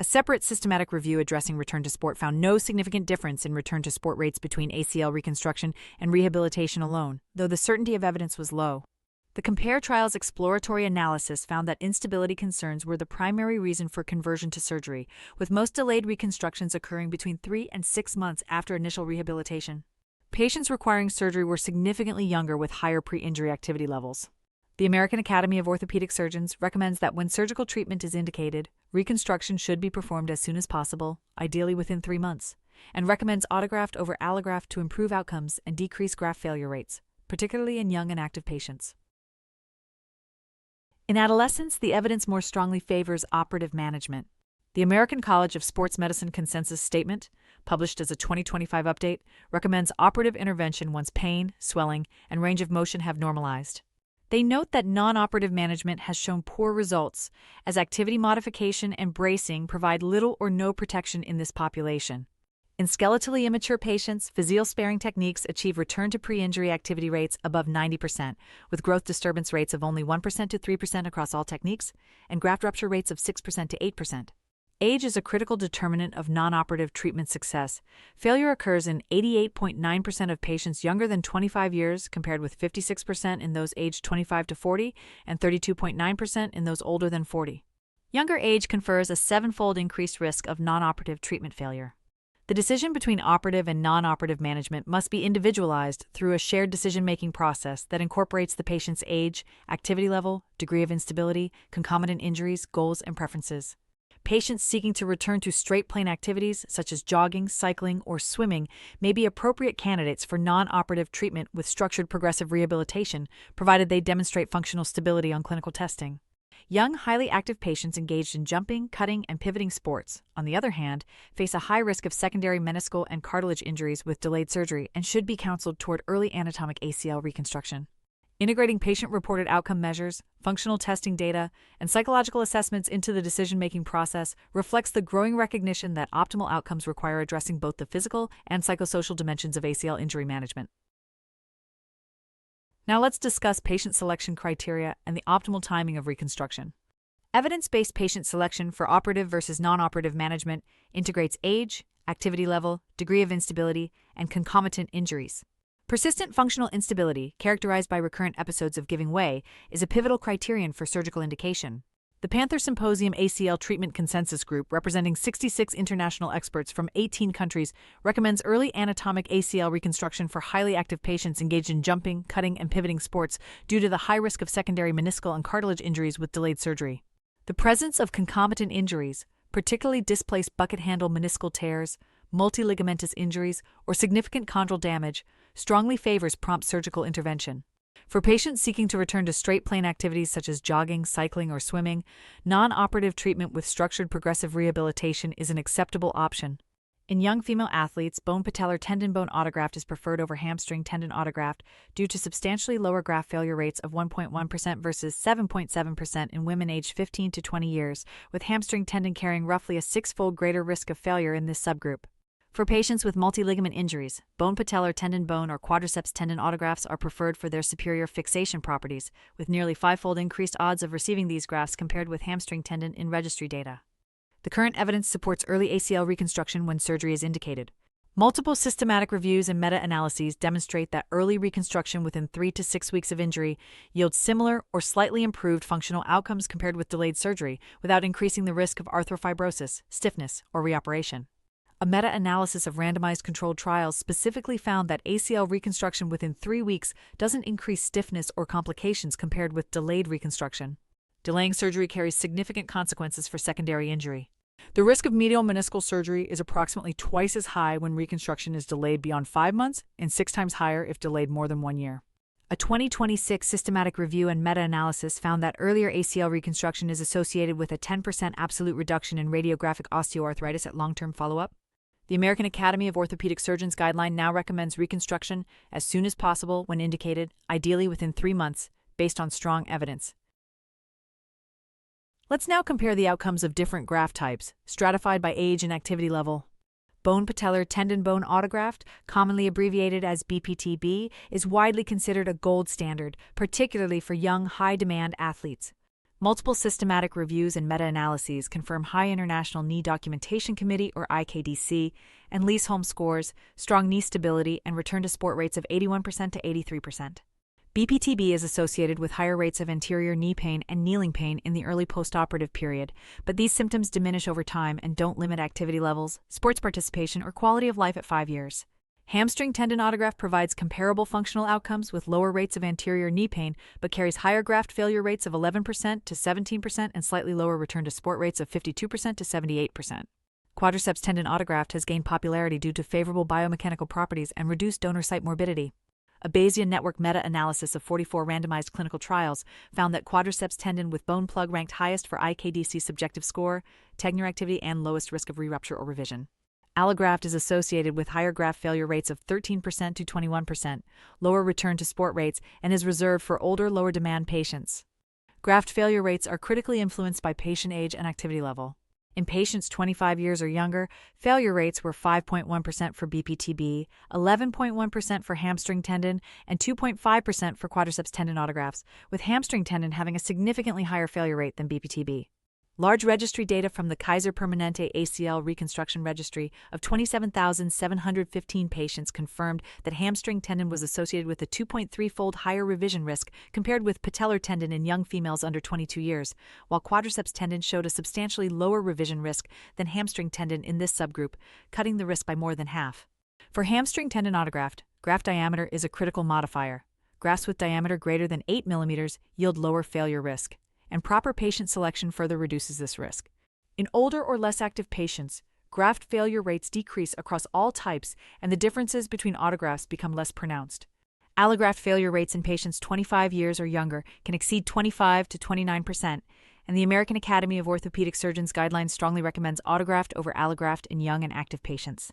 A separate systematic review addressing return to sport found no significant difference in return to sport rates between ACL reconstruction and rehabilitation alone, though the certainty of evidence was low. The COMPARE trial's exploratory analysis found that instability concerns were the primary reason for conversion to surgery, with most delayed reconstructions occurring between 3 and 6 months after initial rehabilitation. Patients requiring surgery were significantly younger with higher pre-injury activity levels. The American Academy of Orthopedic Surgeons recommends that when surgical treatment is indicated, reconstruction should be performed as soon as possible, ideally within 3 months, and recommends autograft over allograft to improve outcomes and decrease graft failure rates, particularly in young and active patients. In adolescents, the evidence more strongly favors operative management. The American College of Sports Medicine Consensus Statement, published as a 2025 update, recommends operative intervention once pain, swelling, and range of motion have normalized. They note that non-operative management has shown poor results, as activity modification and bracing provide little or no protection in this population. In skeletally immature patients, physiol-sparing techniques achieve return to pre-injury activity rates above 90%, with growth disturbance rates of only 1% to 3% across all techniques, and graft rupture rates of 6% to 8%. Age is a critical determinant of non-operative treatment success. Failure occurs in 88.9% of patients younger than 25 years, compared with 56% in those aged 25 to 40 and 32.9% in those older than 40. Younger age confers a 7-fold increased risk of non-operative treatment failure. The decision between operative and non-operative management must be individualized through a shared decision-making process that incorporates the patient's age, activity level, degree of instability, concomitant injuries, goals, and preferences. Patients seeking to return to straight plane activities, such as jogging, cycling, or swimming, may be appropriate candidates for non-operative treatment with structured progressive rehabilitation, provided they demonstrate functional stability on clinical testing. Young, highly active patients engaged in jumping, cutting, and pivoting sports, on the other hand, face a high risk of secondary meniscal and cartilage injuries with delayed surgery and should be counseled toward early anatomic ACL reconstruction. Integrating patient-reported outcome measures, functional testing data, and psychological assessments into the decision-making process reflects the growing recognition that optimal outcomes require addressing both the physical and psychosocial dimensions of ACL injury management. Now let's discuss patient selection criteria and the optimal timing of reconstruction. Evidence-based patient selection for operative versus non-operative management integrates age, activity level, degree of instability, and concomitant injuries. Persistent functional instability, characterized by recurrent episodes of giving way, is a pivotal criterion for surgical indication. The Panther Symposium ACL Treatment Consensus Group, representing 66 international experts from 18 countries, recommends early anatomic ACL reconstruction for highly active patients engaged in jumping, cutting, and pivoting sports due to the high risk of secondary meniscal and cartilage injuries with delayed surgery. The presence of concomitant injuries, particularly displaced bucket handle meniscal tears, multiligamentous injuries, or significant chondral damage, strongly favors prompt surgical intervention. For patients seeking to return to straight plane activities such as jogging, cycling, or swimming, non-operative treatment with structured progressive rehabilitation is an acceptable option. In young female athletes, bone patellar tendon bone autograft is preferred over hamstring tendon autograft due to substantially lower graft failure rates of 1.1% versus 7.7% in women aged 15 to 20 years, with hamstring tendon carrying roughly a 6-fold greater risk of failure in this subgroup. For patients with multi-ligament injuries, bone patellar tendon bone or quadriceps tendon autografts are preferred for their superior fixation properties, with nearly 5-fold increased odds of receiving these grafts compared with hamstring tendon in registry data. The current evidence supports early ACL reconstruction when surgery is indicated. Multiple systematic reviews and meta-analyses demonstrate that early reconstruction within 3 to 6 weeks of injury yields similar or slightly improved functional outcomes compared with delayed surgery without increasing the risk of arthrofibrosis, stiffness, or reoperation. A meta-analysis of randomized controlled trials specifically found that ACL reconstruction within 3 weeks doesn't increase stiffness or complications compared with delayed reconstruction. Delaying surgery carries significant consequences for secondary injury. The risk of medial meniscal surgery is approximately twice as high when reconstruction is delayed beyond 5 months and 6 times higher if delayed more than 1 year. A 2026 systematic review and meta-analysis found that earlier ACL reconstruction is associated with a 10% absolute reduction in radiographic osteoarthritis at long-term follow-up. The American Academy of Orthopedic Surgeons guideline now recommends reconstruction as soon as possible when indicated, ideally within 3 months, based on strong evidence. Let's now compare the outcomes of different graft types, stratified by age and activity level. Bone patellar tendon bone autograft, commonly abbreviated as BPTB, is widely considered a gold standard, particularly for young, high-demand athletes. Multiple systematic reviews and meta-analyses confirm high International Knee Documentation Committee or IKDC and Leesholm scores, strong knee stability, and return-to-sport rates of 81% to 83%. BPTB is associated with higher rates of anterior knee pain and kneeling pain in the early postoperative period, but these symptoms diminish over time and don't limit activity levels, sports participation, or quality of life at 5 years. Hamstring tendon autograft provides comparable functional outcomes with lower rates of anterior knee pain, but carries higher graft failure rates of 11% to 17% and slightly lower return-to-sport rates of 52% to 78%. Quadriceps tendon autograft has gained popularity due to favorable biomechanical properties and reduced donor site morbidity. A Bayesian network meta-analysis of 44 randomized clinical trials found that quadriceps tendon with bone plug ranked highest for IKDC subjective score, Tegner activity, and lowest risk of re-rupture or revision. Allograft is associated with higher graft failure rates of 13% to 21%, lower return-to-sport rates, and is reserved for older, lower-demand patients. Graft failure rates are critically influenced by patient age and activity level. In patients 25 years or younger, failure rates were 5.1% for BPTB, 11.1% for hamstring tendon, and 2.5% for quadriceps tendon autografts, with hamstring tendon having a significantly higher failure rate than BPTB. Large registry data from the Kaiser Permanente ACL Reconstruction Registry of 27,715 patients confirmed that hamstring tendon was associated with a 2.3-fold higher revision risk compared with patellar tendon in young females under 22 years, while quadriceps tendon showed a substantially lower revision risk than hamstring tendon in this subgroup, cutting the risk by more than half. For hamstring tendon autograft, graft diameter is a critical modifier. Grafts with diameter greater than 8 mm yield lower failure risk, and proper patient selection further reduces this risk. In older or less active patients, graft failure rates decrease across all types and the differences between autografts become less pronounced. Allograft failure rates in patients 25 years or younger can exceed 25 to 29%, and the American Academy of Orthopedic Surgeons guidelines strongly recommends autograft over allograft in young and active patients.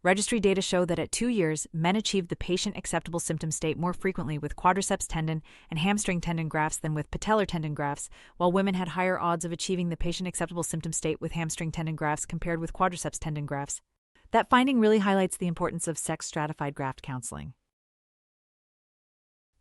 Registry data show that at 2 years, men achieved the patient-acceptable symptom state more frequently with quadriceps tendon and hamstring tendon grafts than with patellar tendon grafts, while women had higher odds of achieving the patient-acceptable symptom state with hamstring tendon grafts compared with quadriceps tendon grafts. That finding really highlights the importance of sex-stratified graft counseling.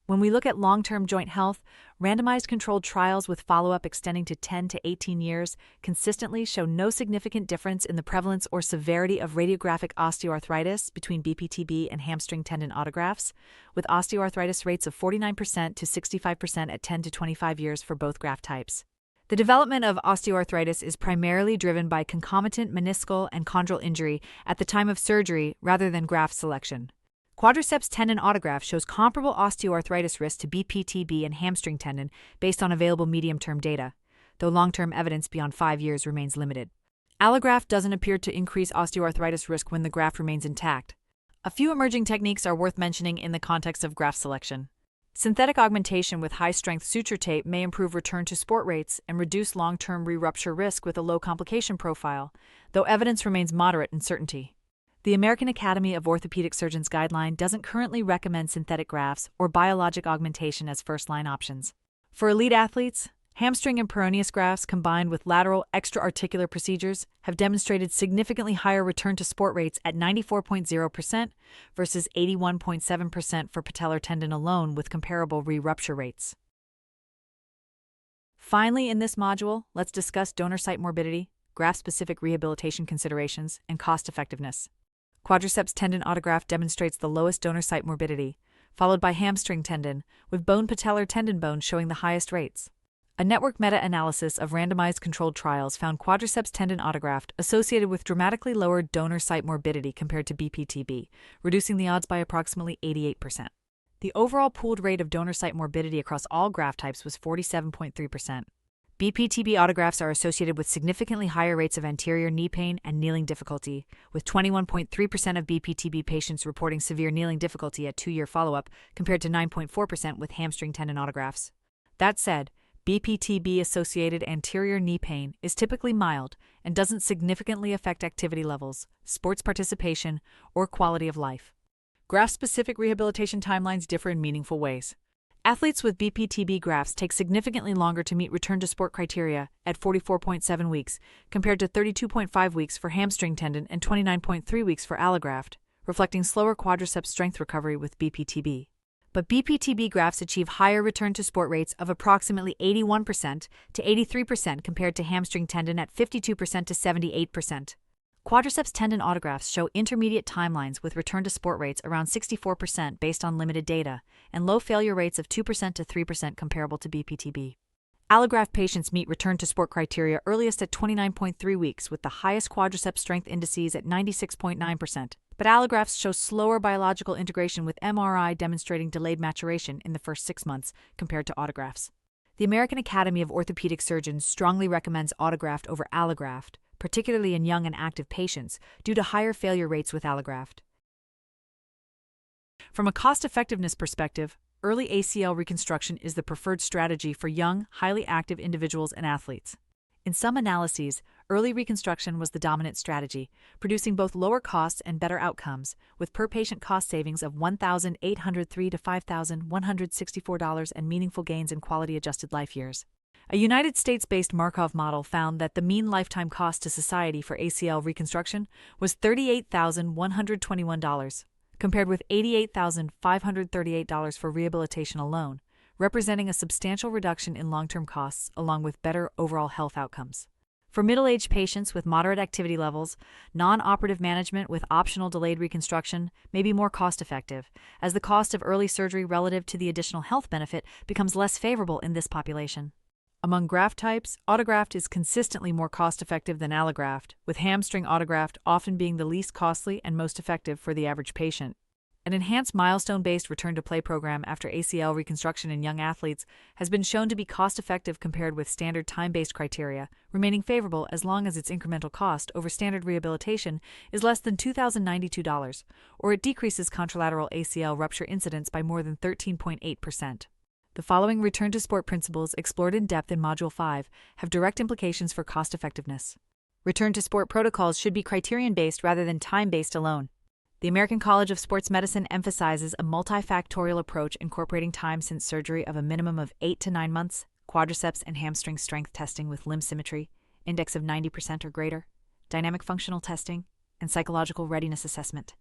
When we look at long-term joint health, randomized controlled trials with follow-up extending to 10 to 18 years consistently show no significant difference in the prevalence or severity of radiographic osteoarthritis between BPTB and hamstring tendon autografts, with osteoarthritis rates of 49% to 65% at 10 to 25 years for both graft types. The development of osteoarthritis is primarily driven by concomitant meniscal and chondral injury at the time of surgery rather than graft selection. Quadriceps tendon autograft shows comparable osteoarthritis risk to BPTB and hamstring tendon based on available medium-term data, though long-term evidence beyond 5 years remains limited. Allograft doesn't appear to increase osteoarthritis risk when the graft remains intact. A few emerging techniques are worth mentioning in the context of graft selection. Synthetic augmentation with high-strength suture tape may improve return-to-sport rates and reduce long-term re-rupture risk with a low complication profile, though evidence remains moderate in certainty. The American Academy of Orthopedic Surgeons guideline doesn't currently recommend synthetic grafts or biologic augmentation as first-line options. For elite athletes, hamstring and peroneus grafts combined with lateral extra-articular procedures have demonstrated significantly higher return-to-sport rates at 94.0% versus 81.7% for patellar tendon alone with comparable re-rupture rates. Finally, in this module, let's discuss donor site morbidity, graft-specific rehabilitation considerations, and cost-effectiveness. Quadriceps tendon autograft demonstrates the lowest donor site morbidity, followed by hamstring tendon, with bone patellar tendon bone showing the highest rates. A network meta-analysis of randomized controlled trials found quadriceps tendon autograft associated with dramatically lower donor site morbidity compared to BPTB, reducing the odds by approximately 88%. The overall pooled rate of donor site morbidity across all graft types was 47.3%. BPTB autografts are associated with significantly higher rates of anterior knee pain and kneeling difficulty, with 21.3% of BPTB patients reporting severe kneeling difficulty at 2-year follow-up, compared to 9.4% with hamstring tendon autografts. That said, BPTB-associated anterior knee pain is typically mild and doesn't significantly affect activity levels, sports participation, or quality of life. Graft-specific rehabilitation timelines differ in meaningful ways. Athletes with BPTB grafts take significantly longer to meet return-to-sport criteria at 44.7 weeks, compared to 32.5 weeks for hamstring tendon and 29.3 weeks for allograft, reflecting slower quadriceps strength recovery with BPTB. But BPTB grafts achieve higher return-to-sport rates of approximately 81% to 83% compared to hamstring tendon at 52% to 78%. Quadriceps tendon autografts show intermediate timelines with return-to-sport rates around 64% based on limited data, and low failure rates of 2% to 3% comparable to BPTB. Allograft patients meet return-to-sport criteria earliest at 29.3 weeks with the highest quadriceps strength indices at 96.9%, but allografts show slower biological integration with MRI demonstrating delayed maturation in the first 6 months compared to autografts. The American Academy of Orthopedic Surgeons strongly recommends autograft over allograft, particularly in young and active patients, due to higher failure rates with allograft. From a cost-effectiveness perspective, early ACL reconstruction is the preferred strategy for young, highly active individuals and athletes. In some analyses, early reconstruction was the dominant strategy, producing both lower costs and better outcomes, with per-patient cost savings of $1,803 to $5,164 and meaningful gains in quality-adjusted life years. A United States-based Markov model found that the mean lifetime cost to society for ACL reconstruction was $38,121, compared with $88,538 for rehabilitation alone, representing a substantial reduction in long-term costs along with better overall health outcomes. For middle-aged patients with moderate activity levels, non-operative management with optional delayed reconstruction may be more cost-effective, as the cost of early surgery relative to the additional health benefit becomes less favorable in this population. Among graft types, autograft is consistently more cost-effective than allograft, with hamstring autograft often being the least costly and most effective for the average patient. An enhanced milestone-based return-to-play program after ACL reconstruction in young athletes has been shown to be cost-effective compared with standard time-based criteria, remaining favorable as long as its incremental cost over standard rehabilitation is less than $2,092, or it decreases contralateral ACL rupture incidence by more than 13.8%. The following return-to-sport principles explored in depth in Module 5 have direct implications for cost-effectiveness. Return-to-sport protocols should be criterion-based rather than time-based alone. The American College of Sports Medicine emphasizes a multifactorial approach incorporating time since surgery of a minimum of 8 to 9 months, quadriceps and hamstring strength testing with limb symmetry, index of 90% or greater, dynamic functional testing, and psychological readiness assessment.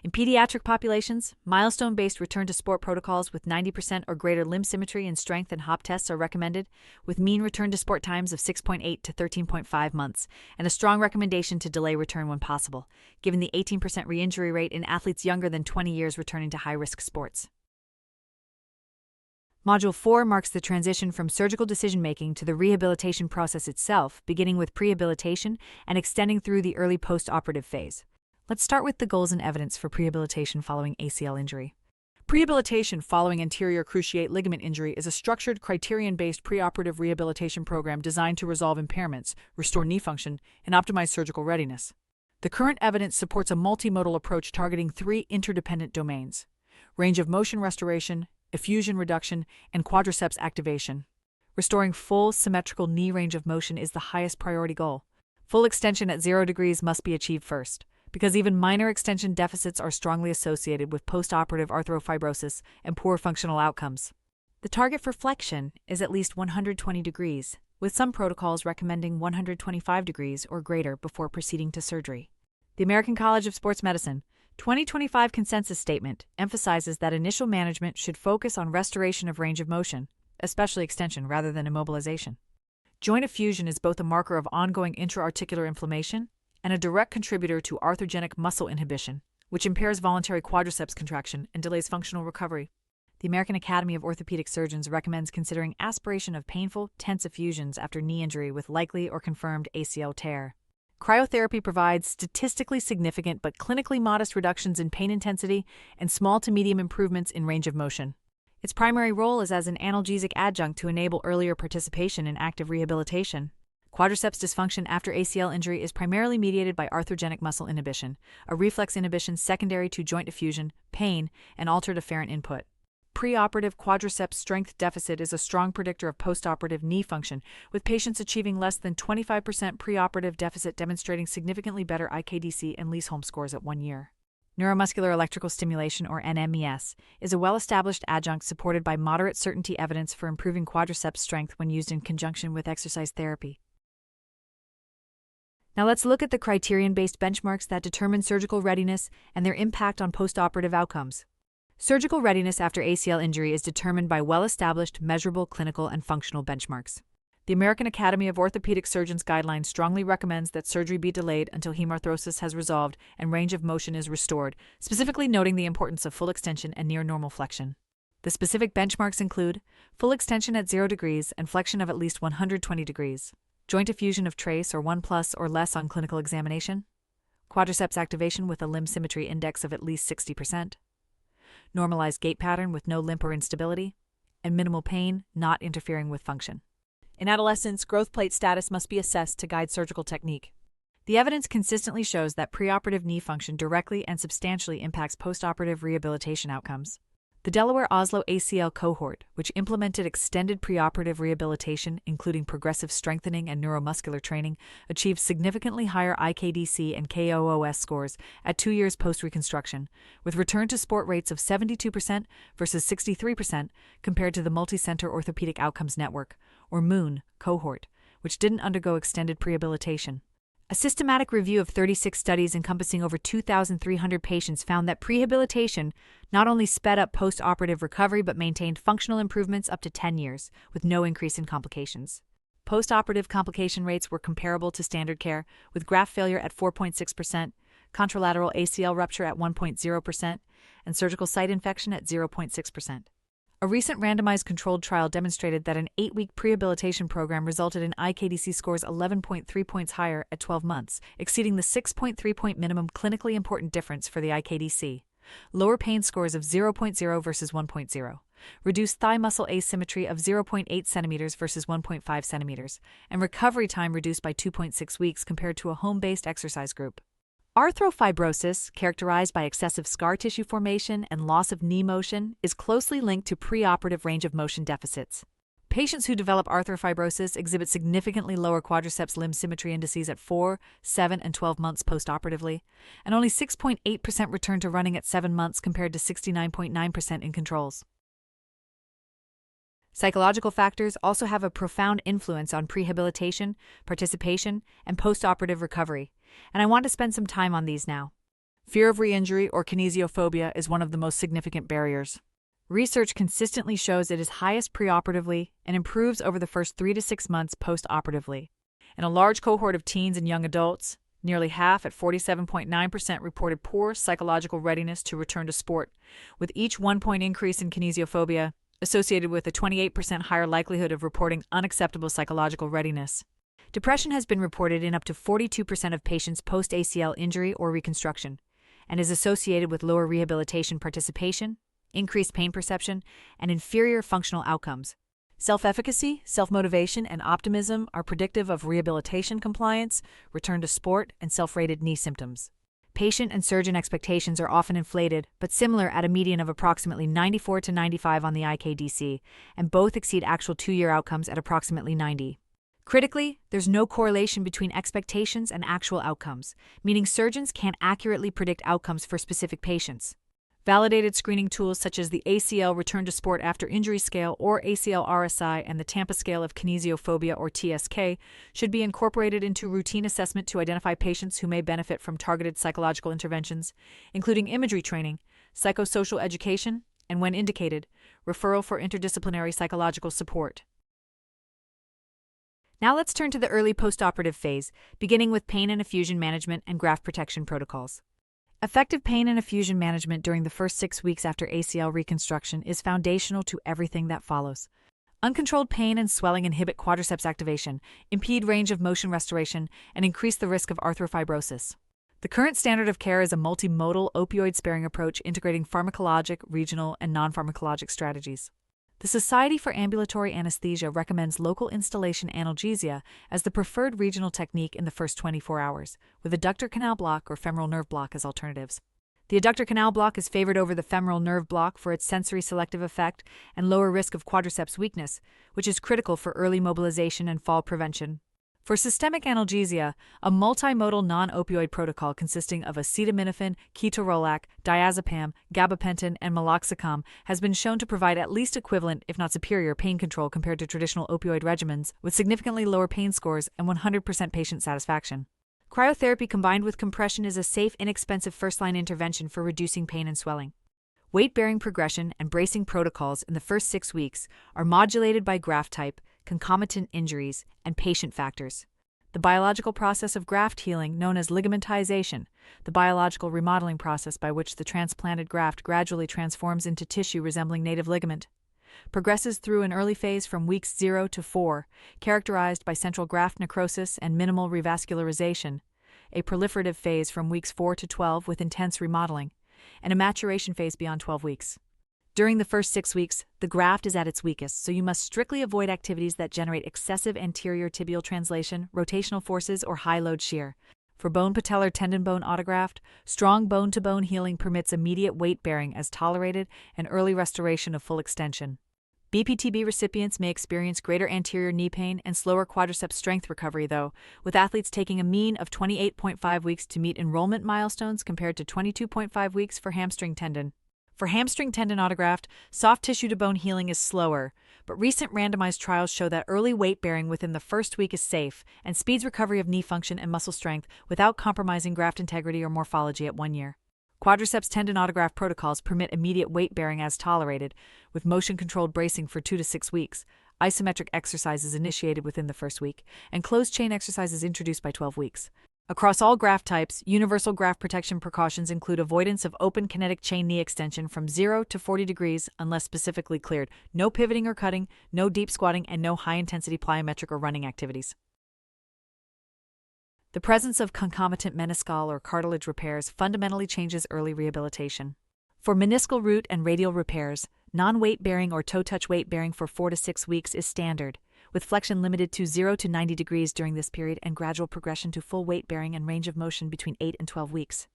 In pediatric populations, milestone-based return-to-sport protocols with 90% or greater limb symmetry and strength and hop tests are recommended, with mean return-to-sport times of 6.8 to 13.5 months, and a strong recommendation to delay return when possible, given the 18% re-injury rate in athletes younger than 20 years returning to high-risk sports. Module 4 marks the transition from surgical decision-making to the rehabilitation process itself, beginning with prehabilitation and extending through the early post-operative phase. Let's start with the goals and evidence for prehabilitation following ACL injury. Prehabilitation following anterior cruciate ligament injury is a structured, criterion-based preoperative rehabilitation program designed to resolve impairments, restore knee function, and optimize surgical readiness. The current evidence supports a multimodal approach targeting 3 interdependent domains: range of motion restoration, effusion reduction, and quadriceps activation. Restoring full, symmetrical knee range of motion is the highest priority goal. Full extension at 0 degrees must be achieved first, because even minor extension deficits are strongly associated with postoperative arthroplasty and poor functional outcomes. The target for flexion is at least 120 degrees, with some protocols recommending 125 degrees or greater before proceeding to surgery. The American College of Sports Medicine 2025 Consensus Statement emphasizes that initial management should focus on restoration of range of motion, especially extension rather than immobilization. Joint effusion is both a marker of ongoing intra-articular inflammation and a direct contributor to arthrogenic muscle inhibition, which impairs voluntary quadriceps contraction and delays functional recovery. The American Academy of Orthopedic Surgeons recommends considering aspiration of painful, tense effusions after knee injury with likely or confirmed ACL tear. Cryotherapy provides statistically significant but clinically modest reductions in pain intensity and small to medium improvements in range of motion. Its primary role is as an analgesic adjunct to enable earlier participation in active rehabilitation. Quadriceps dysfunction after ACL injury is primarily mediated by arthrogenic muscle inhibition, a reflex inhibition secondary to joint effusion, pain, and altered afferent input. Preoperative quadriceps strength deficit is a strong predictor of postoperative knee function, with patients achieving less than 25% preoperative deficit demonstrating significantly better IKDC and Leesholm scores at 1 year. Neuromuscular electrical stimulation, or NMES, is a well-established adjunct supported by moderate certainty evidence for improving quadriceps strength when used in conjunction with exercise therapy. Now let's look at the criterion-based benchmarks that determine surgical readiness and their impact on postoperative outcomes. Surgical readiness after ACL injury is determined by well-established, measurable clinical and functional benchmarks. The American Academy of Orthopedic Surgeons guidelines strongly recommends that surgery be delayed until hemarthrosis has resolved and range of motion is restored, specifically noting the importance of full extension and near normal flexion. The specific benchmarks include full extension at 0 degrees and flexion of at least 120 degrees, joint effusion of trace or 1+ or less on clinical examination, quadriceps activation with a limb symmetry index of at least 60%, normalized gait pattern with no limp or instability, and minimal pain not interfering with function. In adolescents, growth plate status must be assessed to guide surgical technique. The evidence consistently shows that preoperative knee function directly and substantially impacts postoperative rehabilitation outcomes. The Delaware Oslo ACL cohort, which implemented extended preoperative rehabilitation, including progressive strengthening and neuromuscular training, achieved significantly higher IKDC and KOOS scores at 2 years post-reconstruction, with return-to-sport rates of 72% versus 63% compared to the Multicenter Orthopedic Outcomes Network, or MOON, cohort, which didn't undergo extended prehabilitation. A systematic review of 36 studies encompassing over 2,300 patients found that prehabilitation not only sped up post-operative recovery but maintained functional improvements up to 10 years, with no increase in complications. Post-operative complication rates were comparable to standard care, with graft failure at 4.6%, contralateral ACL rupture at 1.0%, and surgical site infection at 0.6%. A recent randomized controlled trial demonstrated that an 8-week prehabilitation program resulted in IKDC scores 11.3 points higher at 12 months, exceeding the 6.3-point minimum clinically important difference for the IKDC. Lower pain scores of 0.0 versus 1.0, reduced thigh muscle asymmetry of 0.8 centimeters versus 1.5 centimeters, and recovery time reduced by 2.6 weeks compared to a home-based exercise group. Arthrofibrosis, characterized by excessive scar tissue formation and loss of knee motion, is closely linked to preoperative range of motion deficits. Patients who develop arthrofibrosis exhibit significantly lower quadriceps limb symmetry indices at 4, 7, and 12 months postoperatively, and only 6.8% return to running at 7 months compared to 69.9% in controls. Psychological factors also have a profound influence on prehabilitation, participation, and postoperative recovery, and I want to spend some time on these now. Fear of re-injury or kinesiophobia is one of the most significant barriers. Research consistently shows it is highest preoperatively and improves over the first 3 to 6 months postoperatively. In a large cohort of teens and young adults, nearly half at 47.9% reported poor psychological readiness to return to sport, with each 1-point increase in kinesiophobia associated with a 28% higher likelihood of reporting unacceptable psychological readiness. Depression has been reported in up to 42% of patients post-ACL injury or reconstruction, and is associated with lower rehabilitation participation, increased pain perception, and inferior functional outcomes. Self-efficacy, self-motivation, and optimism are predictive of rehabilitation compliance, return to sport, and self-rated knee symptoms. Patient and surgeon expectations are often inflated, but similar at a median of approximately 94 to 95 on the IKDC, and both exceed actual 2-year outcomes at approximately 90. Critically, there's no correlation between expectations and actual outcomes, meaning surgeons can't accurately predict outcomes for specific patients. Validated screening tools such as the ACL Return to Sport After Injury Scale or ACL RSI and the Tampa Scale of Kinesiophobia or TSK should be incorporated into routine assessment to identify patients who may benefit from targeted psychological interventions, including imagery training, psychosocial education, and when indicated, referral for interdisciplinary psychological support. Now let's turn to the early postoperative phase, beginning with pain and effusion management and graft protection protocols. Effective pain and effusion management during the first 6 weeks after ACL reconstruction is foundational to everything that follows. Uncontrolled pain and swelling inhibit quadriceps activation, impede range of motion restoration, and increase the risk of arthrofibrosis. The current standard of care is a multimodal opioid-sparing approach integrating pharmacologic, regional, and non-pharmacologic strategies. The Society for Ambulatory Anesthesia recommends local instillation analgesia as the preferred regional technique in the first 24 hours, with adductor canal block or femoral nerve block as alternatives. The adductor canal block is favored over the femoral nerve block for its sensory selective effect and lower risk of quadriceps weakness, which is critical for early mobilization and fall prevention. For systemic analgesia, a multimodal non-opioid protocol consisting of acetaminophen, ketorolac, diazepam, gabapentin, and meloxicam has been shown to provide at least equivalent, if not superior, pain control compared to traditional opioid regimens, with significantly lower pain scores and 100% patient satisfaction. Cryotherapy combined with compression is a safe, inexpensive first-line intervention for reducing pain and swelling. Weight-bearing progression and bracing protocols in the first 6 weeks are modulated by graft type, concomitant injuries, and patient factors. The biological process of graft healing, known as ligamentization, the biological remodeling process by which the transplanted graft gradually transforms into tissue resembling native ligament, progresses through an early phase from weeks 0 to 4, characterized by central graft necrosis and minimal revascularization, a proliferative phase from weeks 4 to 12 with intense remodeling, and a maturation phase beyond 12 weeks. During the first 6 weeks, the graft is at its weakest, so you must strictly avoid activities that generate excessive anterior tibial translation, rotational forces, or high-load shear. For bone patellar tendon bone autograft, strong bone-to-bone healing permits immediate weight bearing as tolerated and early restoration of full extension. BPTB recipients may experience greater anterior knee pain and slower quadriceps strength recovery, though, with athletes taking a mean of 28.5 weeks to meet enrollment milestones compared to 22.5 weeks for hamstring tendon. For hamstring tendon autograft, soft tissue to bone healing is slower, but recent randomized trials show that early weight bearing within the first week is safe and speeds recovery of knee function and muscle strength without compromising graft integrity or morphology at 1 year. Quadriceps tendon autograft protocols permit immediate weight bearing as tolerated, with motion-controlled bracing for 2 to 6 weeks, isometric exercises initiated within the first week, and closed-chain exercises introduced by 12 weeks. Across all graft types, universal graft protection precautions include avoidance of open kinetic chain knee extension from 0 to 40 degrees unless specifically cleared, no pivoting or cutting, no deep squatting, and no high-intensity plyometric or running activities. The presence of concomitant meniscal or cartilage repairs fundamentally changes early rehabilitation. For meniscal root and radial repairs, non-weight-bearing or toe-touch weight-bearing for 4 to 6 weeks is standard, with flexion limited to 0 to 90 degrees during this period and gradual progression to full weight-bearing and range of motion between 8 and 12 weeks.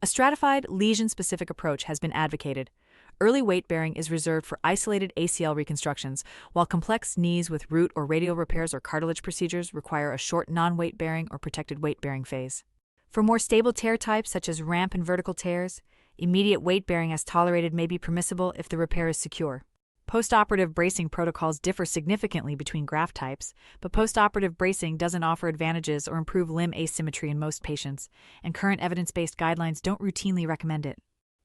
A stratified, lesion-specific approach has been advocated. Early weight-bearing is reserved for isolated ACL reconstructions, while complex knees with root or radial repairs or cartilage procedures require a short non-weight-bearing or protected weight-bearing phase. For more stable tear types such as ramp and vertical tears, immediate weight-bearing as tolerated may be permissible if the repair is secure. Post-operative bracing protocols differ significantly between graft types, but post-operative bracing doesn't offer advantages or improve limb asymmetry in most patients, and current evidence-based guidelines don't routinely recommend it.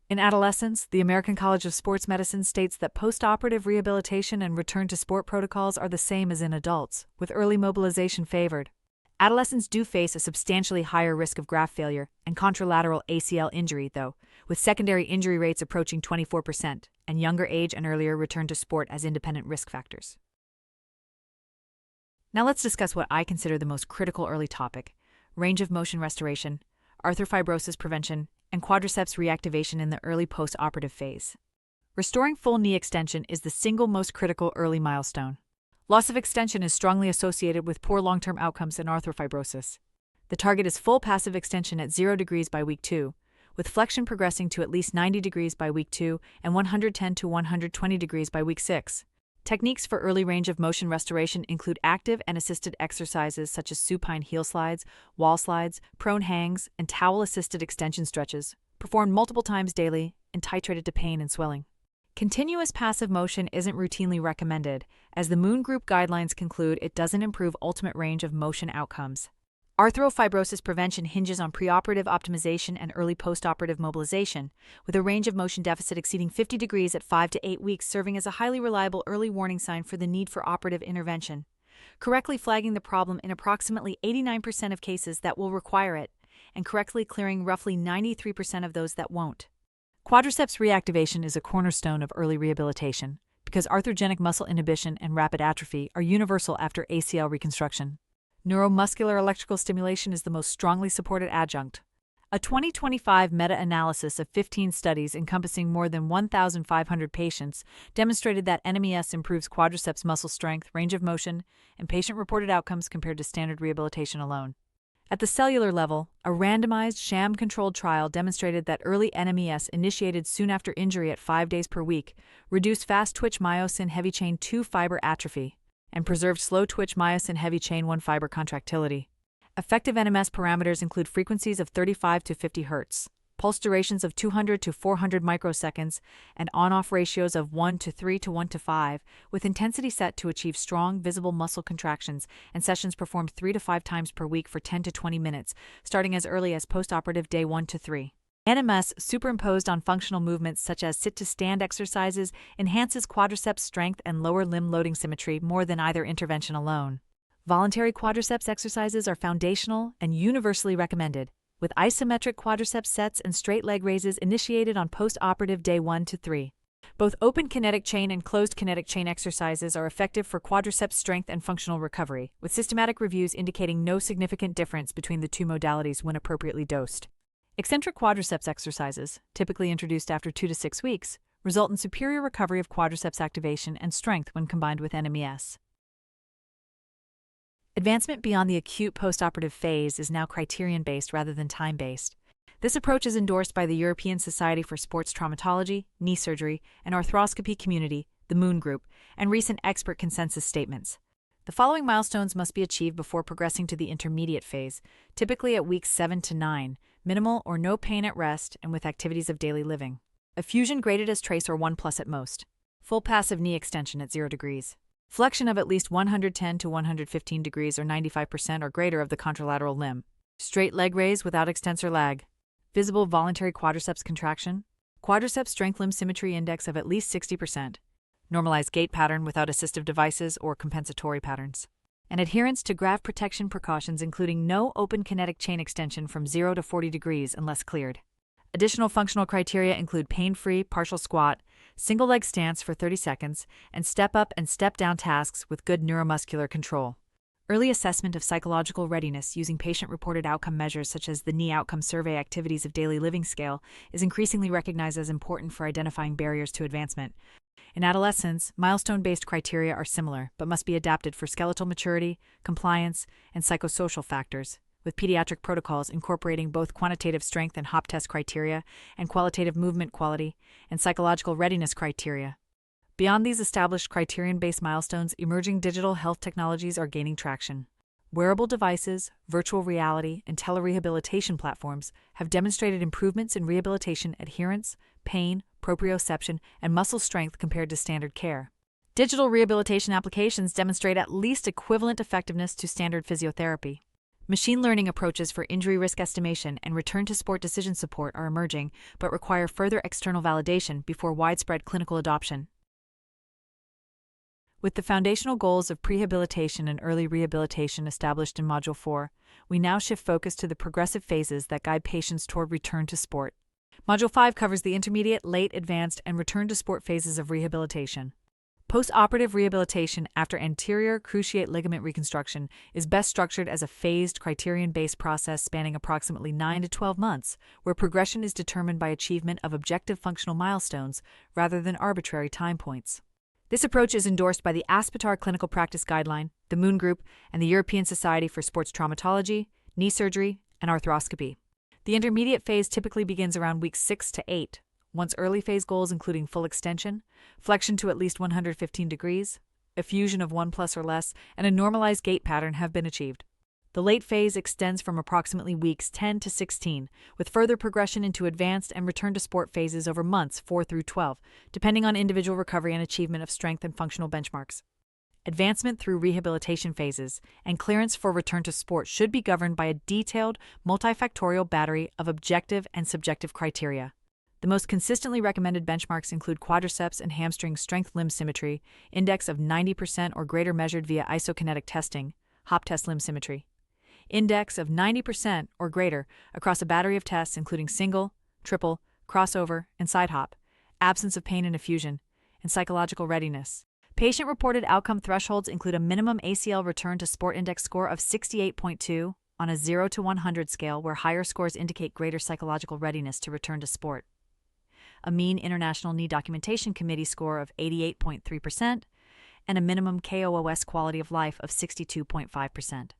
In adolescents, the American College of Sports Medicine states that post-operative rehabilitation and return to sport protocols are the same as in adults, with early mobilization favored. Adolescents do face a substantially higher risk of graft failure and contralateral ACL injury, though, with secondary injury rates approaching 24%, and younger age and earlier return to sport as independent risk factors. Now let's discuss what I consider the most critical early topic: range of motion restoration, arthrofibrosis prevention, and quadriceps reactivation in the early post-operative phase. Restoring full knee extension is the single most critical early milestone. Loss of extension is strongly associated with poor long-term outcomes in arthrofibrosis. The target is full passive extension at 0 degrees by week 2, with flexion progressing to at least 90 degrees by week 2 and 110 to 120 degrees by week 6. Techniques for early range of motion restoration include active and assisted exercises such as supine heel slides, wall slides, prone hangs, and towel-assisted extension stretches, performed multiple times daily and titrated to pain and swelling. Continuous passive motion isn't routinely recommended, as the Moon Group guidelines conclude it doesn't improve ultimate range of motion outcomes. Arthrofibrosis prevention hinges on preoperative optimization and early postoperative mobilization, with a range of motion deficit exceeding 50 degrees at 5 to 8 weeks serving as a highly reliable early warning sign for the need for operative intervention, correctly flagging the problem in approximately 89% of cases that will require it, and correctly clearing roughly 93% of those that won't. Quadriceps reactivation is a cornerstone of early rehabilitation, because arthrogenic muscle inhibition and rapid atrophy are universal after ACL reconstruction. Neuromuscular electrical stimulation is the most strongly supported adjunct. A 2025 meta-analysis of 15 studies encompassing more than 1,500 patients demonstrated that NMES improves quadriceps muscle strength, range of motion, and patient-reported outcomes compared to standard rehabilitation alone. At the cellular level, a randomized, sham-controlled trial demonstrated that early NMES initiated soon after injury at 5 days per week reduced fast-twitch myosin heavy chain 2 fiber atrophy and preserved slow-twitch myosin heavy chain 1 fiber contractility. Effective NMS parameters include frequencies of 35 to 50 Hz, pulse durations of 200 to 400 microseconds, and on-off ratios of 1 to 3 to 1 to 5, with intensity set to achieve strong, visible muscle contractions and sessions performed 3 to 5 times per week for 10 to 20 minutes, starting as early as post-operative day 1 to 3. NMS superimposed on functional movements such as sit-to-stand exercises enhances quadriceps strength and lower limb loading symmetry more than either intervention alone. Voluntary quadriceps exercises are foundational and universally recommended, with isometric quadriceps sets and straight leg raises initiated on post-operative day 1 to 3. Both open kinetic chain and closed kinetic chain exercises are effective for quadriceps strength and functional recovery, with systematic reviews indicating no significant difference between the two modalities when appropriately dosed. Eccentric quadriceps exercises, typically introduced after 2 to 6 weeks, result in superior recovery of quadriceps activation and strength when combined with NMES. Advancement beyond the acute postoperative phase is now criterion-based rather than time-based. This approach is endorsed by the European Society for Sports Traumatology, Knee Surgery, and Arthroscopy Community, the Moon Group, and recent expert consensus statements. The following milestones must be achieved before progressing to the intermediate phase, typically at weeks 7 to 9, minimal or no pain at rest and with activities of daily living. A fusion graded as trace or 1+ at most. Full passive knee extension at 0 degrees. Flexion of at least 110 to 115 degrees or 95% or greater of the contralateral limb. Straight leg raise without extensor lag. Visible voluntary quadriceps contraction. Quadriceps strength limb symmetry index of at least 60%. Normalized gait pattern without assistive devices or compensatory patterns. And adherence to graft protection precautions including no open kinetic chain extension from 0 to 40 degrees unless cleared. Additional functional criteria include pain-free partial squat, single leg stance for 30 seconds, and step-up and step-down tasks with good neuromuscular control. Early assessment of psychological readiness using patient-reported outcome measures such as the Knee Outcome Survey Activities of Daily Living Scale is increasingly recognized as important for identifying barriers to advancement. In adolescents, milestone-based criteria are similar but must be adapted for skeletal maturity, compliance, and psychosocial factors, with pediatric protocols incorporating both quantitative strength and HOP test criteria and qualitative movement quality and psychological readiness criteria. Beyond these established criterion-based milestones, emerging digital health technologies are gaining traction. Wearable devices, virtual reality, and telerehabilitation platforms have demonstrated improvements in rehabilitation adherence, pain, proprioception, and muscle strength compared to standard care. Digital rehabilitation applications demonstrate at least equivalent effectiveness to standard physiotherapy. Machine learning approaches for injury risk estimation and return-to-sport decision support are emerging, but require further external validation before widespread clinical adoption. With the foundational goals of prehabilitation and early rehabilitation established in Module 4, we now shift focus to the progressive phases that guide patients toward return to sport. Module 5 covers the intermediate, late, advanced, and return-to-sport phases of rehabilitation. Post-operative rehabilitation after anterior cruciate ligament reconstruction is best structured as a phased, criterion-based process spanning approximately 9 to 12 months, where progression is determined by achievement of objective functional milestones rather than arbitrary time points. This approach is endorsed by the ASPITAR Clinical Practice Guideline, the Moon Group, and the European Society for Sports Traumatology, Knee Surgery, and Arthroscopy. The intermediate phase typically begins around weeks 6 to 8, once early phase goals including full extension, flexion to at least 115 degrees, a fusion of 1+ or less, and a normalized gait pattern have been achieved. The late phase extends from approximately weeks 10 to 16, with further progression into advanced and return-to-sport phases over months 4 through 12, depending on individual recovery and achievement of strength and functional benchmarks. Advancement through rehabilitation phases and clearance for return to sport should be governed by a detailed, multifactorial battery of objective and subjective criteria. The most consistently recommended benchmarks include quadriceps and hamstring strength limb symmetry, index of 90% or greater measured via isokinetic testing, HOP test limb symmetry, index of 90% or greater across a battery of tests including single, triple, crossover, and side hop, absence of pain and effusion, and psychological readiness. Patient-reported outcome thresholds include a minimum ACL return to sport index score of 68.2, on a 0 to 100 scale, where higher scores indicate greater psychological readiness to return to sport. A mean International Knee Documentation Committee score of 88.3%, and a minimum KOOS quality of life of 62.5%.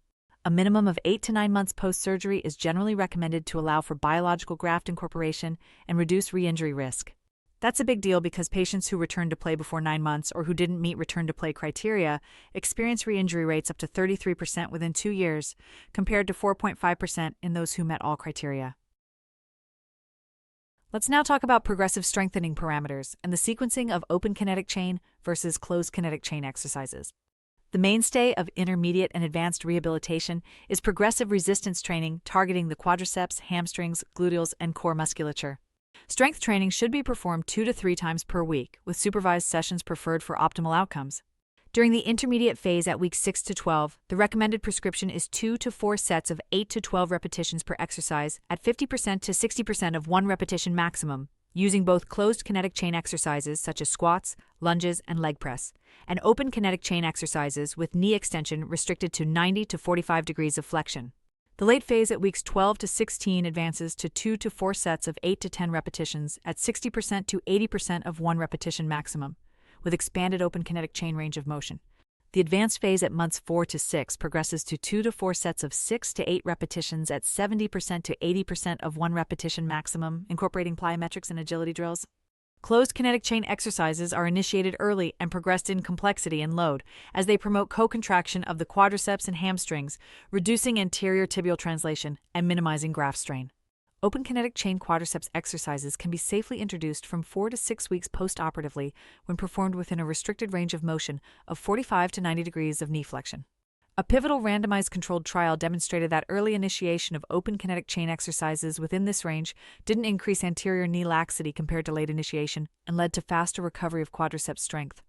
A minimum of 8 to 9 months post-surgery is generally recommended to allow for biological graft incorporation and reduce re-injury risk. That's a big deal because patients who return to play before 9 months or who didn't meet return-to-play criteria experience re-injury rates up to 33% within 2 years, compared to 4.5% in those who met all criteria. Let's now talk about progressive strengthening parameters and the sequencing of open kinetic chain versus closed kinetic chain exercises. The mainstay of intermediate and advanced rehabilitation is progressive resistance training targeting the quadriceps, hamstrings, gluteals, and core musculature. Strength training should be performed 2 to 3 times per week, with supervised sessions preferred for optimal outcomes. During the intermediate phase at weeks 6 to 12, the recommended prescription is 2 to 4 sets of 8 to 12 repetitions per exercise at 50% to 60% of 1 repetition maximum, using both closed kinetic chain exercises such as squats, lunges, and leg press, and open kinetic chain exercises with knee extension restricted to 90 to 45 degrees of flexion. The late phase at weeks 12 to 16 advances to 2 to 4 sets of 8 to 10 repetitions at 60% to 80% of 1 repetition maximum, with expanded open kinetic chain range of motion. The advanced phase at months 4 to 6 progresses to 2 to 4 sets of 6 to 8 repetitions at 70% to 80% of 1 repetition maximum, incorporating plyometrics and agility drills. Closed kinetic chain exercises are initiated early and progressed in complexity and load, as they promote co-contraction of the quadriceps and hamstrings, reducing anterior tibial translation and minimizing graft strain. Open kinetic chain quadriceps exercises can be safely introduced from 4 to 6 weeks post-operatively when performed within a restricted range of motion of 45 to 90 degrees of knee flexion. A pivotal randomized controlled trial demonstrated that early initiation of open kinetic chain exercises within this range didn't increase anterior knee laxity compared to late initiation and led to faster recovery of quadriceps strength.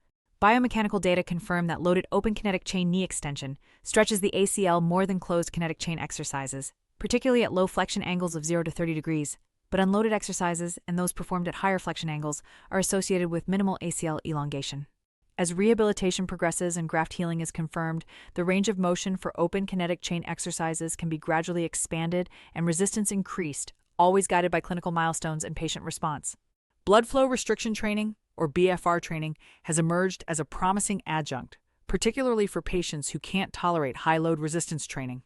Biomechanical data confirm that loaded open kinetic chain knee extension stretches the ACL more than closed kinetic chain exercises, particularly at low flexion angles of 0 to 30 degrees, but unloaded exercises and those performed at higher flexion angles are associated with minimal ACL elongation. As rehabilitation progresses and graft healing is confirmed, the range of motion for open kinetic chain exercises can be gradually expanded and resistance increased, always guided by clinical milestones and patient response. Blood flow restriction training, or BFR training, has emerged as a promising adjunct, particularly for patients who can't tolerate high-load resistance training.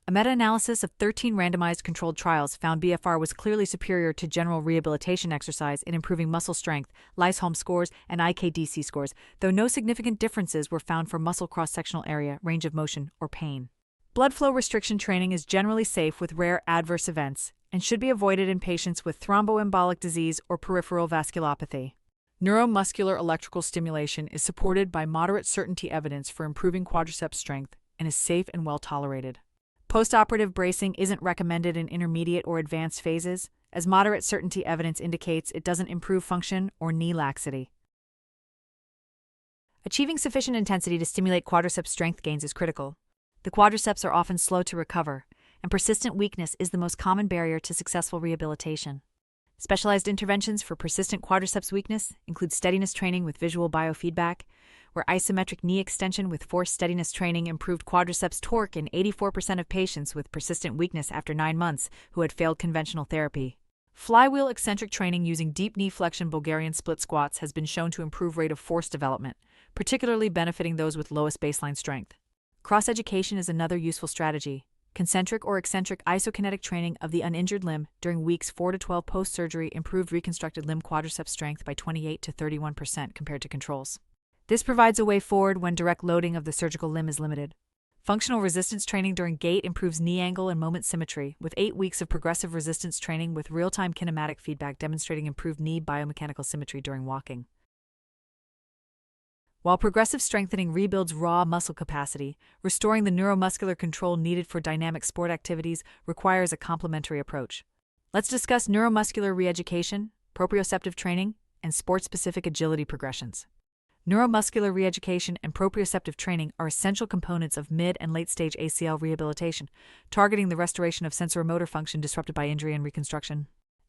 A meta-analysis of 13 randomized controlled trials found BFR was clearly superior to general rehabilitation exercise in improving muscle strength, Lysholm scores, and IKDC scores, though no significant differences were found for muscle cross-sectional area, range of motion, or pain. Blood flow restriction training is generally safe with rare adverse events and should be avoided in patients with thromboembolic disease or peripheral vasculopathy. Neuromuscular electrical stimulation is supported by moderate certainty evidence for improving quadriceps strength and is safe and well tolerated. Post-operative bracing isn't recommended in intermediate or advanced phases, as moderate certainty evidence indicates it doesn't improve function or knee laxity. Achieving sufficient intensity to stimulate quadriceps strength gains is critical. The quadriceps are often slow to recover, and persistent weakness is the most common barrier to successful rehabilitation. Specialized interventions for persistent quadriceps weakness include steadiness training with visual biofeedback, where isometric knee extension with force steadiness training improved quadriceps torque in 84% of patients with persistent weakness after 9 months who had failed conventional therapy. Flywheel eccentric training using deep knee flexion Bulgarian split squats has been shown to improve rate of force development, particularly benefiting those with lowest baseline strength. Cross-education is another useful strategy. Concentric or eccentric isokinetic training of the uninjured limb during weeks 4 to 12 post-surgery improved reconstructed limb quadriceps strength by 28 to 31% compared to controls. This provides a way forward when direct loading of the surgical limb is limited. Functional resistance training during gait improves knee angle and moment symmetry, with 8 weeks of progressive resistance training with real-time kinematic feedback demonstrating improved knee biomechanical symmetry during walking. While progressive strengthening rebuilds raw muscle capacity, restoring the neuromuscular control needed for dynamic sport activities requires a complementary approach. Let's discuss neuromuscular re-education, proprioceptive training, and sport-specific agility progressions. Neuromuscular re-education and proprioceptive training are essential components of mid- and late-stage ACL rehabilitation, targeting the restoration of sensory-motor function disrupted by injury and reconstruction.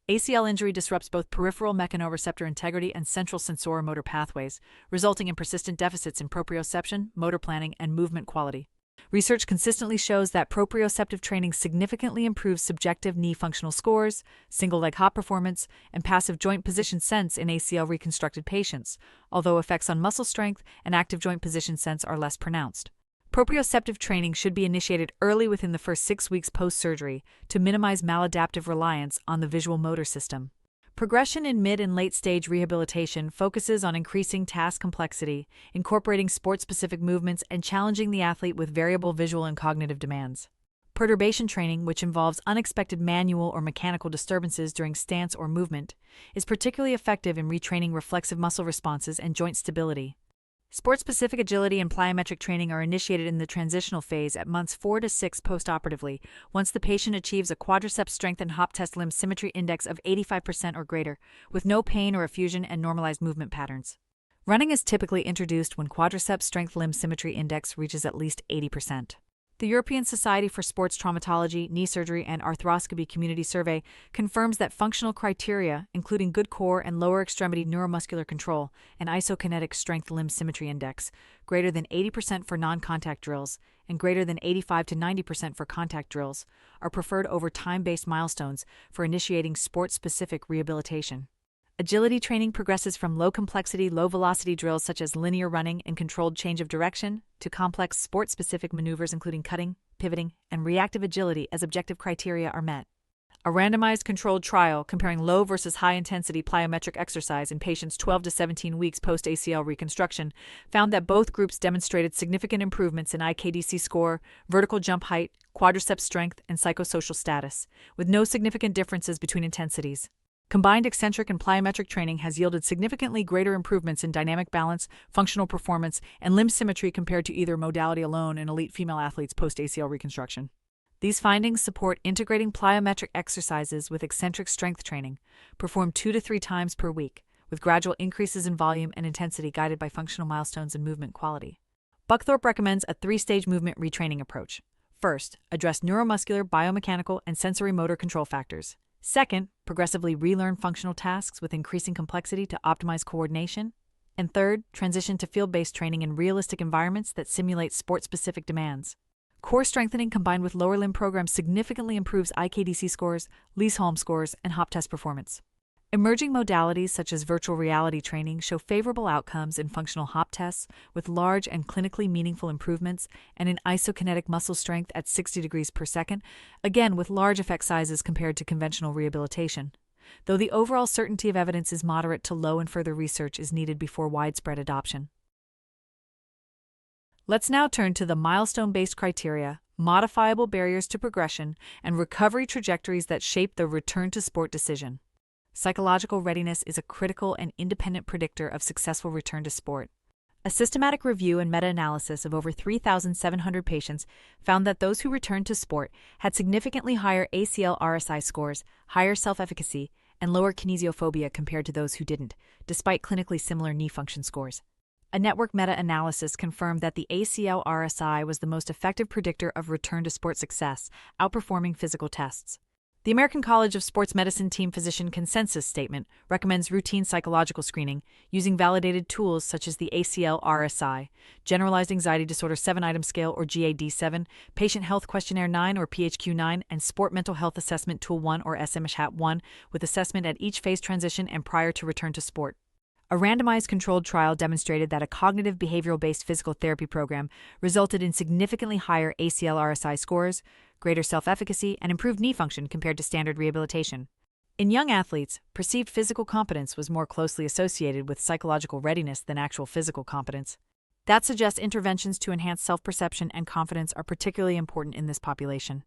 ACL injury disrupts both peripheral mechanoreceptor integrity and central sensoromotor pathways, resulting in persistent deficits in proprioception, motor planning, and movement quality. Research consistently shows that proprioceptive training significantly improves subjective knee functional scores, single-leg hop performance, and passive joint position sense in ACL reconstructed patients, although effects on muscle strength and active joint position sense are less pronounced. Proprioceptive training should be initiated early within the first 6 weeks post-surgery to minimize maladaptive reliance on the visual motor system. Progression in mid and late-stage rehabilitation focuses on increasing task complexity, incorporating sport-specific movements, and challenging the athlete with variable visual and cognitive demands. Perturbation training, which involves unexpected manual or mechanical disturbances during stance or movement, is particularly effective in retraining reflexive muscle responses and joint stability. Sport-specific agility and plyometric training are initiated in the transitional phase at months 4 to 6 postoperatively, once the patient achieves a quadriceps strength and hop test limb symmetry index of 85% or greater, with no pain or effusion and normalized movement patterns. Running is typically introduced when quadriceps strength limb symmetry index reaches at least 80%. The European Society for Sports Traumatology, Knee Surgery, and Arthroscopy Community Survey confirms that functional criteria, including good core and lower extremity neuromuscular control and isokinetic strength limb symmetry index, greater than 80% for non-contact drills and greater than 85 to 90% for contact drills, are preferred over time-based milestones for initiating sport-specific rehabilitation. Agility training progresses from low-complexity, low-velocity drills such as linear running and controlled change of direction to complex sport-specific maneuvers including cutting, pivoting, and reactive agility as objective criteria are met. A randomized controlled trial comparing low versus high-intensity plyometric exercise in patients 12 to 17 weeks post-ACL reconstruction found that both groups demonstrated significant improvements in IKDC score, vertical jump height, quadriceps strength, and psychosocial status, with no significant differences between intensities. Combined eccentric and plyometric training has yielded significantly greater improvements in dynamic balance, functional performance, and limb symmetry compared to either modality alone in elite female athletes post-ACL reconstruction. These findings support integrating plyometric exercises with eccentric strength training, performed 2 to 3 times per week, with gradual increases in volume and intensity guided by functional milestones and movement quality. Buckthorpe recommends a 3-stage movement retraining approach. First, address neuromuscular, biomechanical, and sensory motor control factors. Second, progressively relearn functional tasks with increasing complexity to optimize coordination. And third, transition to field-based training in realistic environments that simulate sport-specific demands. Core strengthening combined with lower limb programs significantly improves IKDC scores, Lees-Holm scores, and hop test performance. Emerging modalities such as virtual reality training show favorable outcomes in functional hop tests with large and clinically meaningful improvements and in isokinetic muscle strength at 60 degrees per second, again with large effect sizes compared to conventional rehabilitation. Though the overall certainty of evidence is moderate to low and further research is needed before widespread adoption. Let's now turn to the milestone-based criteria, modifiable barriers to progression, and recovery trajectories that shape the return-to-sport decision. Psychological readiness is a critical and independent predictor of successful return to sport. A systematic review and meta-analysis of over 3,700 patients found that those who returned to sport had significantly higher ACL RSI scores, higher self-efficacy, and lower kinesiophobia compared to those who didn't, despite clinically similar knee function scores. A network meta-analysis confirmed that the ACL RSI was the most effective predictor of return to sport success, outperforming physical tests. The American College of Sports Medicine Team Physician Consensus Statement recommends routine psychological screening using validated tools such as the ACL RSI, Generalized Anxiety Disorder 7-Item Scale or GAD-7, Patient Health Questionnaire 9 or PHQ-9, and Sport Mental Health Assessment Tool 1 or SMSHAT-1, with assessment at each phase transition and prior to return to sport. A randomized controlled trial demonstrated that a cognitive behavioral-based physical therapy program resulted in significantly higher ACL RSI scores, greater self-efficacy, and improved knee function compared to standard rehabilitation. In young athletes, perceived physical competence was more closely associated with psychological readiness than actual physical competence. That suggests interventions to enhance self-perception and confidence are particularly important in this population.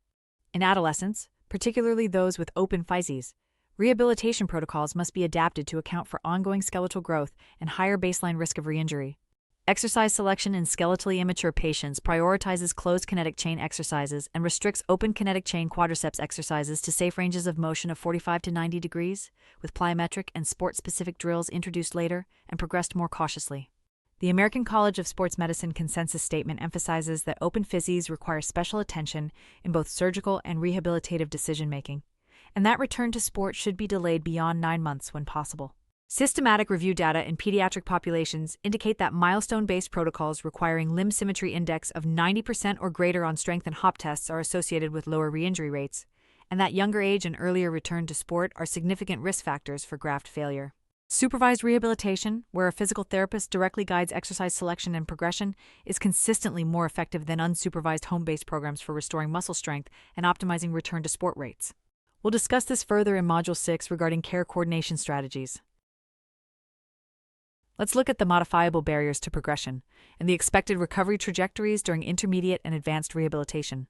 In adolescents, particularly those with open physes, rehabilitation protocols must be adapted to account for ongoing skeletal growth and higher baseline risk of re-injury. Exercise selection in skeletally immature patients prioritizes closed kinetic chain exercises and restricts open kinetic chain quadriceps exercises to safe ranges of motion of 45 to 90 degrees, with plyometric and sport-specific drills introduced later and progressed more cautiously. The American College of Sports Medicine Consensus Statement emphasizes that open physes require special attention in both surgical and rehabilitative decision-making, and that return to sport should be delayed beyond 9 months when possible. Systematic review data in pediatric populations indicate that milestone-based protocols requiring limb symmetry index of 90% or greater on strength and hop tests are associated with lower re-injury rates, and that younger age and earlier return to sport are significant risk factors for graft failure. Supervised rehabilitation, where a physical therapist directly guides exercise selection and progression, is consistently more effective than unsupervised home-based programs for restoring muscle strength and optimizing return to sport rates. We'll discuss this further in Module 6 regarding care coordination strategies. Let's look at the modifiable barriers to progression and the expected recovery trajectories during intermediate and advanced rehabilitation.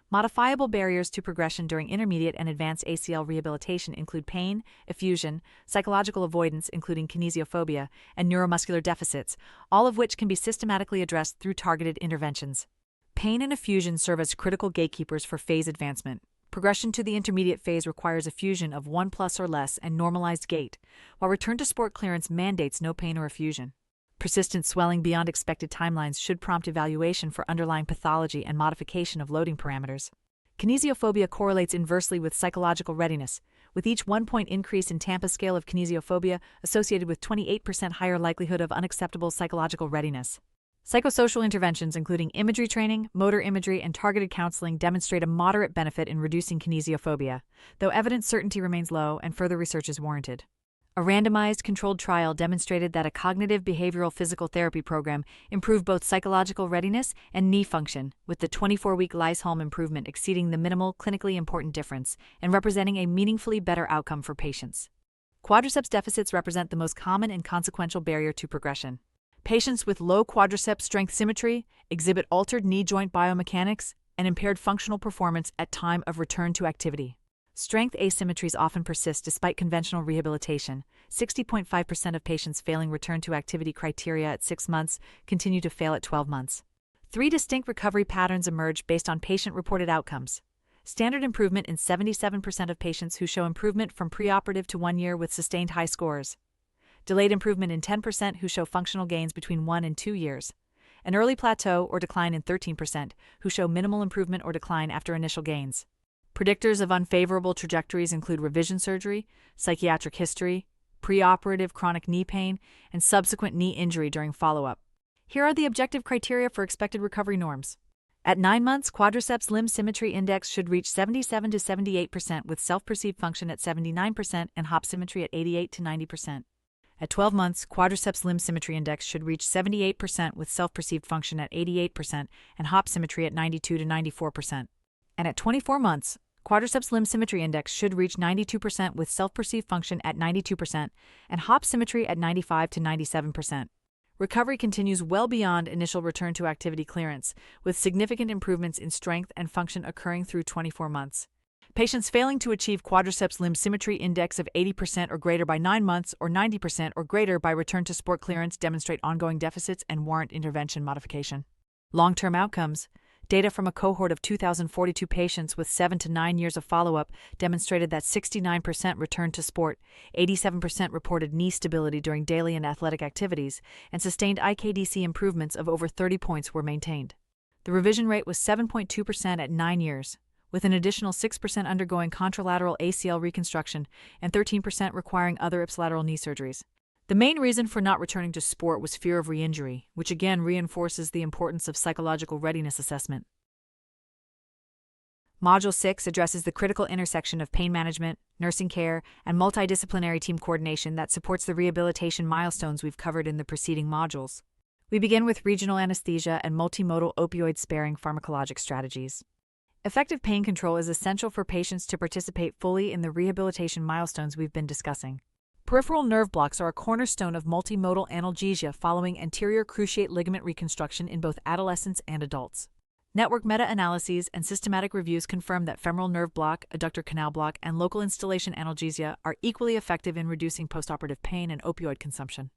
Modifiable barriers to progression during intermediate and advanced ACL rehabilitation include pain, effusion, psychological avoidance including kinesiophobia, and neuromuscular deficits, all of which can be systematically addressed through targeted interventions. Pain and effusion serve as critical gatekeepers for phase advancement. Progression to the intermediate phase requires effusion of 1+ or less and normalized gait, while return to sport clearance mandates no pain or effusion. Persistent swelling beyond expected timelines should prompt evaluation for underlying pathology and modification of loading parameters. Kinesiophobia correlates inversely with psychological readiness, with each 1-point increase in Tampa scale of kinesiophobia associated with 28% higher likelihood of unacceptable psychological readiness. Psychosocial interventions including imagery training, motor imagery, and targeted counseling demonstrate a moderate benefit in reducing kinesiophobia, though evidence certainty remains low and further research is warranted. A randomized, controlled trial demonstrated that a cognitive behavioral physical therapy program improved both psychological readiness and knee function, with the 24-week Leisholm improvement exceeding the minimal, clinically important difference and representing a meaningfully better outcome for patients. Quadriceps deficits represent the most common and consequential barrier to progression. Patients with low quadriceps strength symmetry exhibit altered knee joint biomechanics and impaired functional performance at time of return to activity. Strength asymmetries often persist despite conventional rehabilitation. 60.5% of patients failing return to activity criteria at 6 months continue to fail at 12 months. 3 distinct recovery patterns emerge based on patient-reported outcomes. Standard improvement in 77% of patients who show improvement from preoperative to 1 year with sustained high scores. Delayed improvement in 10% who show functional gains between 1 and 2 years. An early plateau or decline in 13% who show minimal improvement or decline after initial gains. Predictors of unfavorable trajectories include revision surgery, psychiatric history, preoperative chronic knee pain, and subsequent knee injury during follow-up. Here are the objective criteria for expected recovery norms. At 9 months, quadriceps limb symmetry index should reach 77 to 78% with self-perceived function at 79% and hop symmetry at 88 to 90%. At 12 months, quadriceps limb symmetry index should reach 78% with self-perceived function at 88% and hop symmetry at 92 to 94%. And at 24 months, quadriceps limb symmetry index should reach 92% with self-perceived function at 92% and hop symmetry at 95 to 97%. Recovery continues well beyond initial return to activity clearance, with significant improvements in strength and function occurring through 24 months. Patients failing to achieve quadriceps limb symmetry index of 80% or greater by 9 months or 90% or greater by return to sport clearance demonstrate ongoing deficits and warrant intervention modification. Long-term outcomes. Data from a cohort of 2,042 patients with 7 to 9 years of follow-up demonstrated that 69% returned to sport, 87% reported knee stability during daily and athletic activities, and sustained IKDC improvements of over 30 points were maintained. The revision rate was 7.2% at 9 years, with an additional 6% undergoing contralateral ACL reconstruction and 13% requiring other ipsilateral knee surgeries. The main reason for not returning to sport was fear of re-injury, which again reinforces the importance of psychological readiness assessment. Module 6 addresses the critical intersection of pain management, nursing care, and multidisciplinary team coordination that supports the rehabilitation milestones we've covered in the preceding modules. We begin with regional anesthesia and multimodal opioid-sparing pharmacologic strategies. Effective pain control is essential for patients to participate fully in the rehabilitation milestones we've been discussing. Peripheral nerve blocks are a cornerstone of multimodal analgesia following anterior cruciate ligament reconstruction in both adolescents and adults. Network meta-analyses and systematic reviews confirm that femoral nerve block, adductor canal block, and local installation analgesia are equally effective in reducing postoperative pain and opioid consumption.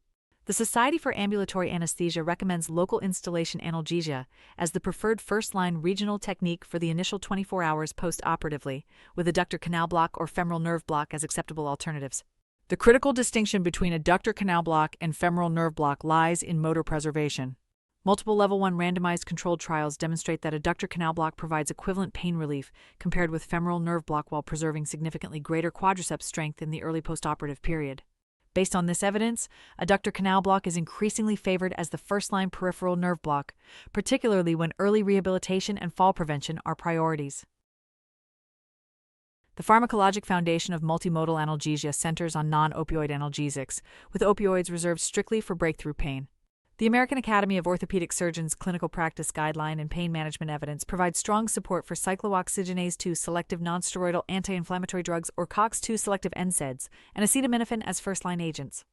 The Society for Ambulatory Anesthesia recommends local installation analgesia as the preferred first-line regional technique for the initial 24 hours post-operatively, with adductor canal block or femoral nerve block as acceptable alternatives. The critical distinction between adductor canal block and femoral nerve block lies in motor preservation. Multiple Level 1 randomized controlled trials demonstrate that adductor canal block provides equivalent pain relief compared with femoral nerve block while preserving significantly greater quadriceps strength in the early postoperative period. Based on this evidence, adductor canal block is increasingly favored as the first-line peripheral nerve block, particularly when early rehabilitation and fall prevention are priorities. The pharmacologic foundation of multimodal analgesia centers on non-opioid analgesics, with opioids reserved strictly for breakthrough pain. The American Academy of Orthopedic Surgeons Clinical Practice Guideline and Pain Management Evidence provides strong support for cyclooxygenase 2 selective nonsteroidal anti-inflammatory drugs or COX-2 selective NSAIDs and acetaminophen as first-line agents.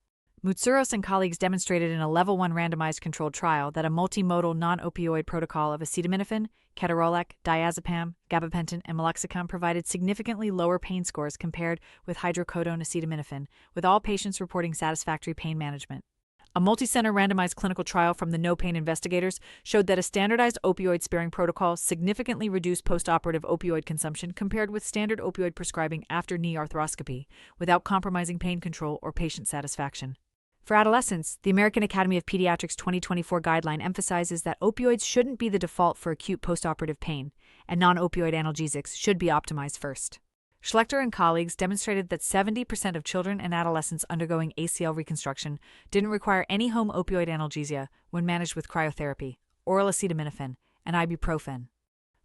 Moutouros and colleagues demonstrated in a Level 1 randomized controlled trial that a multimodal non-opioid protocol of acetaminophen, ketorolac, diazepam, gabapentin, and meloxicam provided significantly lower pain scores compared with hydrocodone acetaminophen, with all patients reporting satisfactory pain management. A multicenter randomized clinical trial from the No Pain investigators showed that a standardized opioid-sparing protocol significantly reduced postoperative opioid consumption compared with standard opioid prescribing after knee arthroscopy, without compromising pain control or patient satisfaction. For adolescents, the American Academy of Pediatrics 2024 guideline emphasizes that opioids shouldn't be the default for acute postoperative pain, and non-opioid analgesics should be optimized first. Schlechter and colleagues demonstrated that 70% of children and adolescents undergoing ACL reconstruction didn't require any home opioid analgesia when managed with cryotherapy, oral acetaminophen, and ibuprofen.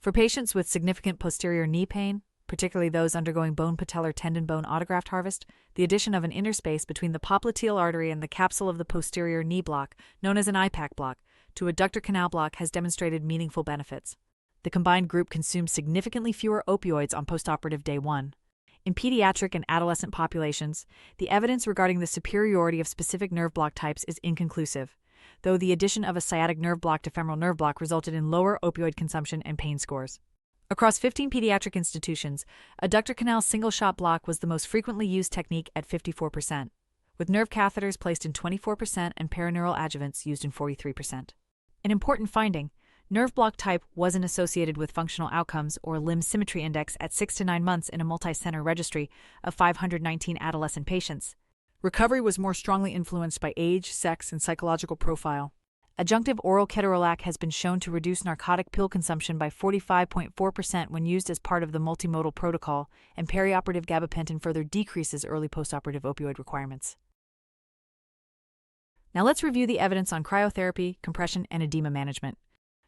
For patients with significant posterior knee pain, particularly those undergoing bone patellar tendon bone autograft harvest, the addition of an interspace between the popliteal artery and the capsule of the posterior knee block, known as an IPAC block, to adductor canal block has demonstrated meaningful benefits. The combined group consumed significantly fewer opioids on postoperative day 1. In pediatric and adolescent populations, the evidence regarding the superiority of specific nerve block types is inconclusive, though the addition of a sciatic nerve block to femoral nerve block resulted in lower opioid consumption and pain scores. Across 15 pediatric institutions, adductor canal single-shot block was the most frequently used technique at 54%, with nerve catheters placed in 24% and perineural adjuvants used in 43%. An important finding: nerve block type wasn't associated with functional outcomes or limb symmetry index at 6 to 9 months in a multi-center registry of 519 adolescent patients. Recovery was more strongly influenced by age, sex, and psychological profile. Adjunctive oral ketorolac has been shown to reduce narcotic pill consumption by 45.4% when used as part of the multimodal protocol, and perioperative gabapentin further decreases early postoperative opioid requirements. Now let's review the evidence on cryotherapy, compression, and edema management.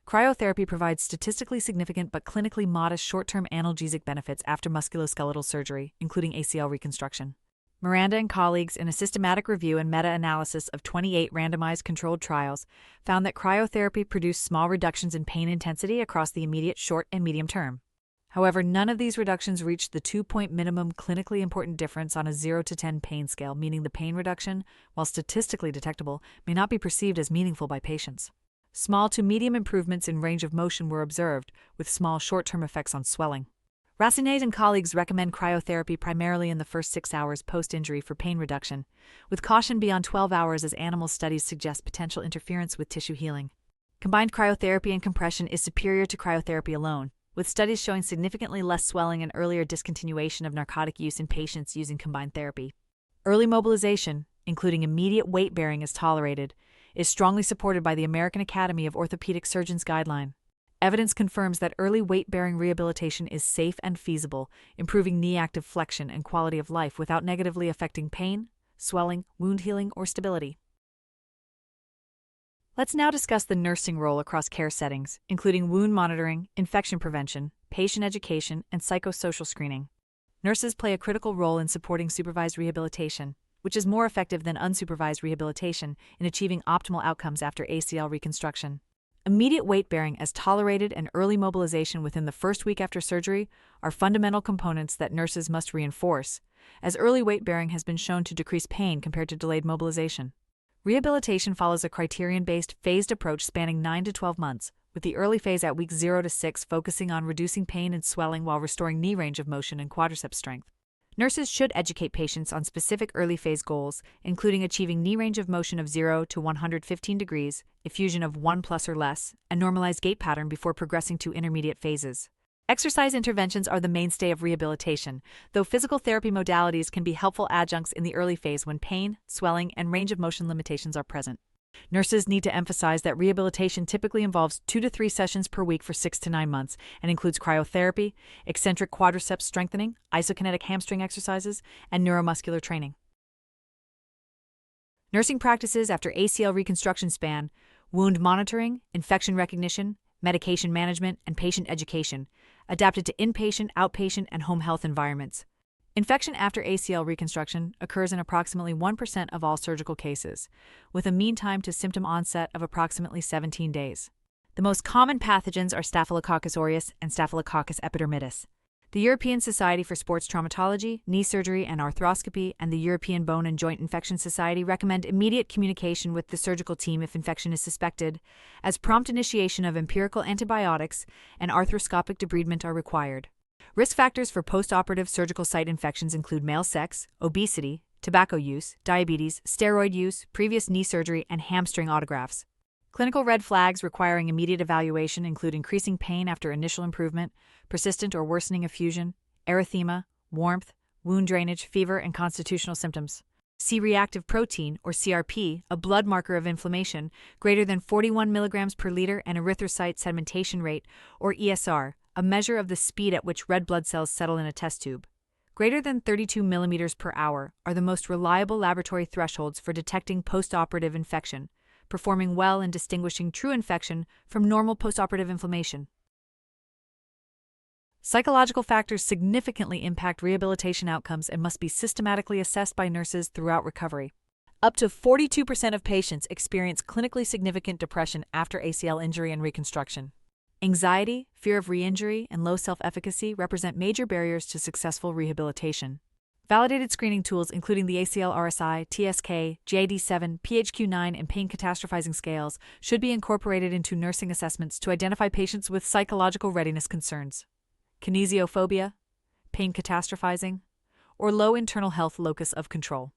Cryotherapy provides statistically significant but clinically modest short-term analgesic benefits after musculoskeletal surgery, including ACL reconstruction. Miranda and colleagues, in a systematic review and meta-analysis of 28 randomized controlled trials, found that cryotherapy produced small reductions in pain intensity across the immediate, short, and medium term. However, none of these reductions reached the 2-point minimum clinically important difference on a 0 to 10 pain scale, meaning the pain reduction, while statistically detectable, may not be perceived as meaningful by patients. Small to medium improvements in range of motion were observed, with small short-term effects on swelling. Racinet and colleagues recommend cryotherapy primarily in the first 6 hours post-injury for pain reduction, with caution beyond 12 hours as animal studies suggest potential interference with tissue healing. Combined cryotherapy and compression is superior to cryotherapy alone, with studies showing significantly less swelling and earlier discontinuation of narcotic use in patients using combined therapy. Early mobilization, including immediate weight bearing as tolerated, is strongly supported by the American Academy of Orthopedic Surgeons guideline. Evidence confirms that early weight-bearing rehabilitation is safe and feasible, improving knee active flexion and quality of life without negatively affecting pain, swelling, wound healing, or stability. Let's now discuss the nursing role across care settings, including wound monitoring, infection prevention, patient education, and psychosocial screening. Nurses play a critical role in supporting supervised rehabilitation, which is more effective than unsupervised rehabilitation in achieving optimal outcomes after ACL reconstruction. Immediate weight bearing as tolerated and early mobilization within the first week after surgery are fundamental components that nurses must reinforce, as early weight bearing has been shown to decrease pain compared to delayed mobilization. Rehabilitation follows a criterion-based, phased approach spanning 9 to 12 months, with the early phase at weeks 0 to 6 focusing on reducing pain and swelling while restoring knee range of motion and quadriceps strength. Nurses should educate patients on specific early phase goals, including achieving knee range of motion of 0 to 115 degrees, effusion of 1 plus or less, and normalized gait pattern before progressing to intermediate phases. Exercise interventions are the mainstay of rehabilitation, though physical therapy modalities can be helpful adjuncts in the early phase when pain, swelling, and range of motion limitations are present. Nurses need to emphasize that rehabilitation typically involves 2 to 3 sessions per week for 6 to 9 months and includes cryotherapy, eccentric quadriceps strengthening, isokinetic hamstring exercises, and neuromuscular training. Nursing practices after ACL reconstruction span wound monitoring, infection recognition, medication management, and patient education, adapted to inpatient, outpatient, and home health environments. Infection after ACL reconstruction occurs in approximately 1% of all surgical cases, with a mean time to symptom onset of approximately 17 days. The most common pathogens are Staphylococcus aureus and Staphylococcus epidermidis. The European Society for Sports Traumatology, Knee Surgery and Arthroscopy, and the European Bone and Joint Infection Society recommend immediate communication with the surgical team if infection is suspected, as prompt initiation of empirical antibiotics and arthroscopic debridement are required. Risk factors for postoperative surgical site infections include male sex, obesity, tobacco use, diabetes, steroid use, previous knee surgery, and hamstring autografts. Clinical red flags requiring immediate evaluation include increasing pain after initial improvement, persistent or worsening effusion, erythema, warmth, wound drainage, fever, and constitutional symptoms. C-reactive protein, or CRP, a blood marker of inflammation, greater than 41 mg per liter, and erythrocyte sedimentation rate, or ESR, a measure of the speed at which red blood cells settle in a test tube, greater than 32 mm per hour, are the most reliable laboratory thresholds for detecting postoperative infection, performing well in distinguishing true infection from normal postoperative inflammation. Psychological factors significantly impact rehabilitation outcomes and must be systematically assessed by nurses throughout recovery. Up to 42% of patients experience clinically significant depression after ACL injury and reconstruction. Anxiety, fear of re-injury, and low self-efficacy represent major barriers to successful rehabilitation. Validated screening tools including the ACL RSI, TSK, JD7, PHQ-9, and pain catastrophizing scales should be incorporated into nursing assessments to identify patients with psychological readiness concerns. Kinesiophobia, pain catastrophizing, or low internal health locus of control.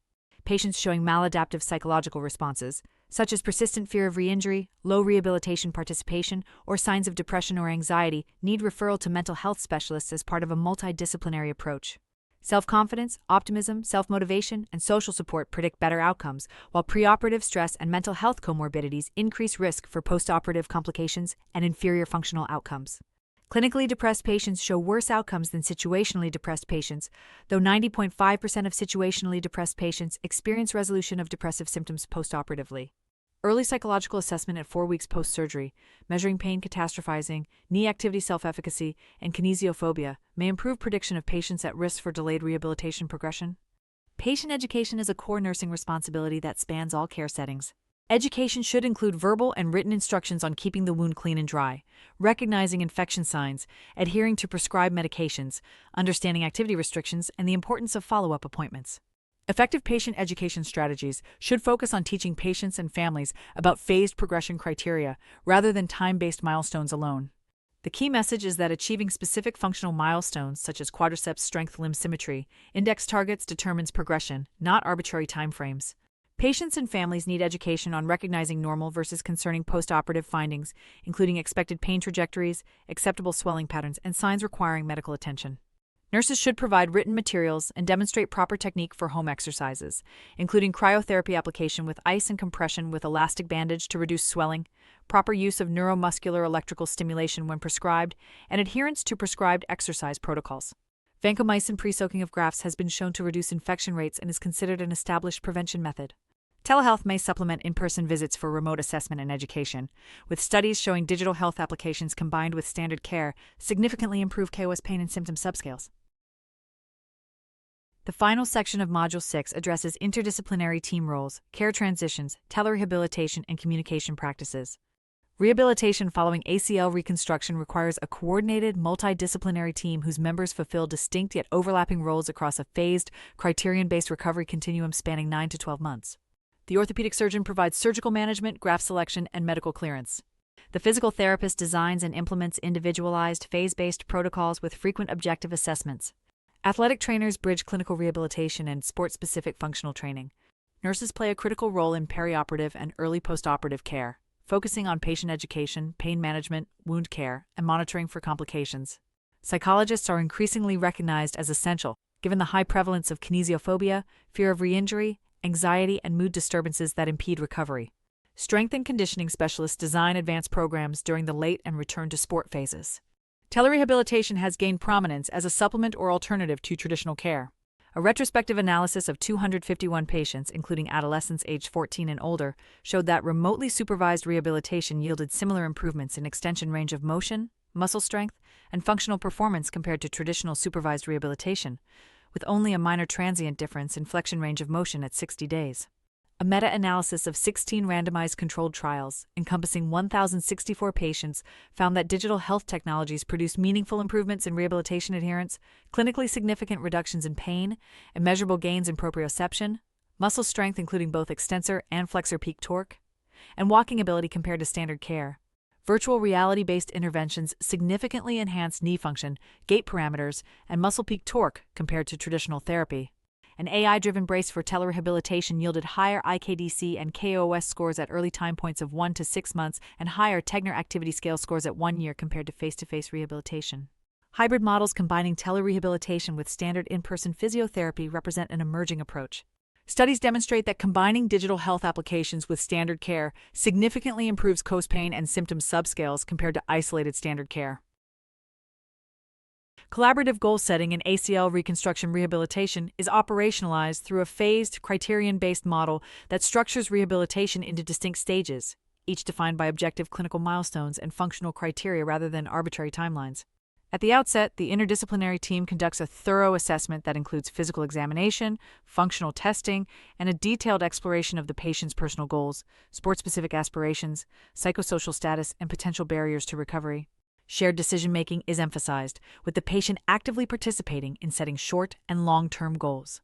Patients showing maladaptive psychological responses, such as persistent fear of re-injury, low rehabilitation participation, or signs of depression or anxiety, need referral to mental health specialists as part of a multidisciplinary approach. Self-confidence, optimism, self-motivation, and social support predict better outcomes, while preoperative stress and mental health comorbidities increase risk for postoperative complications and inferior functional outcomes. Clinically depressed patients show worse outcomes than situationally depressed patients, though 90.5% of situationally depressed patients experience resolution of depressive symptoms postoperatively. Early psychological assessment at 4 weeks post-surgery, measuring pain catastrophizing, knee activity self-efficacy, and kinesiophobia, may improve prediction of patients at risk for delayed rehabilitation progression. Patient education is a core nursing responsibility that spans all care settings. Education should include verbal and written instructions on keeping the wound clean and dry, recognizing infection signs, adhering to prescribed medications, understanding activity restrictions, and the importance of follow-up appointments. Effective patient education strategies should focus on teaching patients and families about phased progression criteria rather than time-based milestones alone. The key message is that achieving specific functional milestones such as quadriceps strength limb symmetry, index targets determines progression, not arbitrary timeframes. Patients and families need education on recognizing normal versus concerning postoperative findings, including expected pain trajectories, acceptable swelling patterns, and signs requiring medical attention. Nurses should provide written materials and demonstrate proper technique for home exercises, including cryotherapy application with ice and compression with elastic bandage to reduce swelling, proper use of neuromuscular electrical stimulation when prescribed, and adherence to prescribed exercise protocols. Vancomycin pre-soaking of grafts has been shown to reduce infection rates and is considered an established prevention method. Telehealth may supplement in-person visits for remote assessment and education, with studies showing digital health applications combined with standard care significantly improve KOS pain and symptom subscales. The final section of Module 6 addresses interdisciplinary team roles, care transitions, telerehabilitation, and communication practices. Rehabilitation following ACL reconstruction requires a coordinated, multidisciplinary team whose members fulfill distinct yet overlapping roles across a phased, criterion-based recovery continuum spanning 9 to 12 months. The orthopedic surgeon provides surgical management, graft selection, and medical clearance. The physical therapist designs and implements individualized, phase-based protocols with frequent objective assessments. Athletic trainers bridge clinical rehabilitation and sport-specific functional training. Nurses play a critical role in perioperative and early postoperative care, focusing on patient education, pain management, wound care, and monitoring for complications. Psychologists are increasingly recognized as essential, given the high prevalence of kinesiophobia, fear of re-injury, anxiety, and mood disturbances that impede recovery. Strength and conditioning specialists design advanced programs during the late and return to sport phases. Telerehabilitation has gained prominence as a supplement or alternative to traditional care. A retrospective analysis of 251 patients, including adolescents aged 14 and older, showed that remotely supervised rehabilitation yielded similar improvements in extension range of motion, muscle strength, and functional performance compared to traditional supervised rehabilitation, with only a minor transient difference in flexion range of motion at 60 days. A meta-analysis of 16 randomized controlled trials, encompassing 1,064 patients, found that digital health technologies produce meaningful improvements in rehabilitation adherence, clinically significant reductions in pain, and measurable gains in proprioception, muscle strength including both extensor and flexor peak torque, and walking ability compared to standard care. Virtual reality-based interventions significantly enhance knee function, gait parameters, and muscle peak torque compared to traditional therapy. An AI-driven brace for telerehabilitation yielded higher IKDC and KOS scores at early time points of 1 to 6 months and higher Tegner Activity Scale scores at 1 year compared to face-to-face rehabilitation. Hybrid models combining telerehabilitation with standard in-person physiotherapy represent an emerging approach. Studies demonstrate that combining digital health applications with standard care significantly improves coast pain and symptom subscales compared to isolated standard care. Collaborative goal setting in ACL reconstruction rehabilitation is operationalized through a phased, criterion-based model that structures rehabilitation into distinct stages, each defined by objective clinical milestones and functional criteria rather than arbitrary timelines. At the outset, the interdisciplinary team conducts a thorough assessment that includes physical examination, functional testing, and a detailed exploration of the patient's personal goals, sport-specific aspirations, psychosocial status, and potential barriers to recovery. Shared decision-making is emphasized, with the patient actively participating in setting short and long-term goals.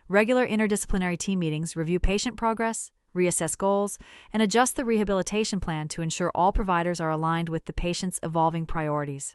Regular interdisciplinary team meetings review patient progress, reassess goals, and adjust the rehabilitation plan to ensure all providers are aligned with the patient's evolving priorities.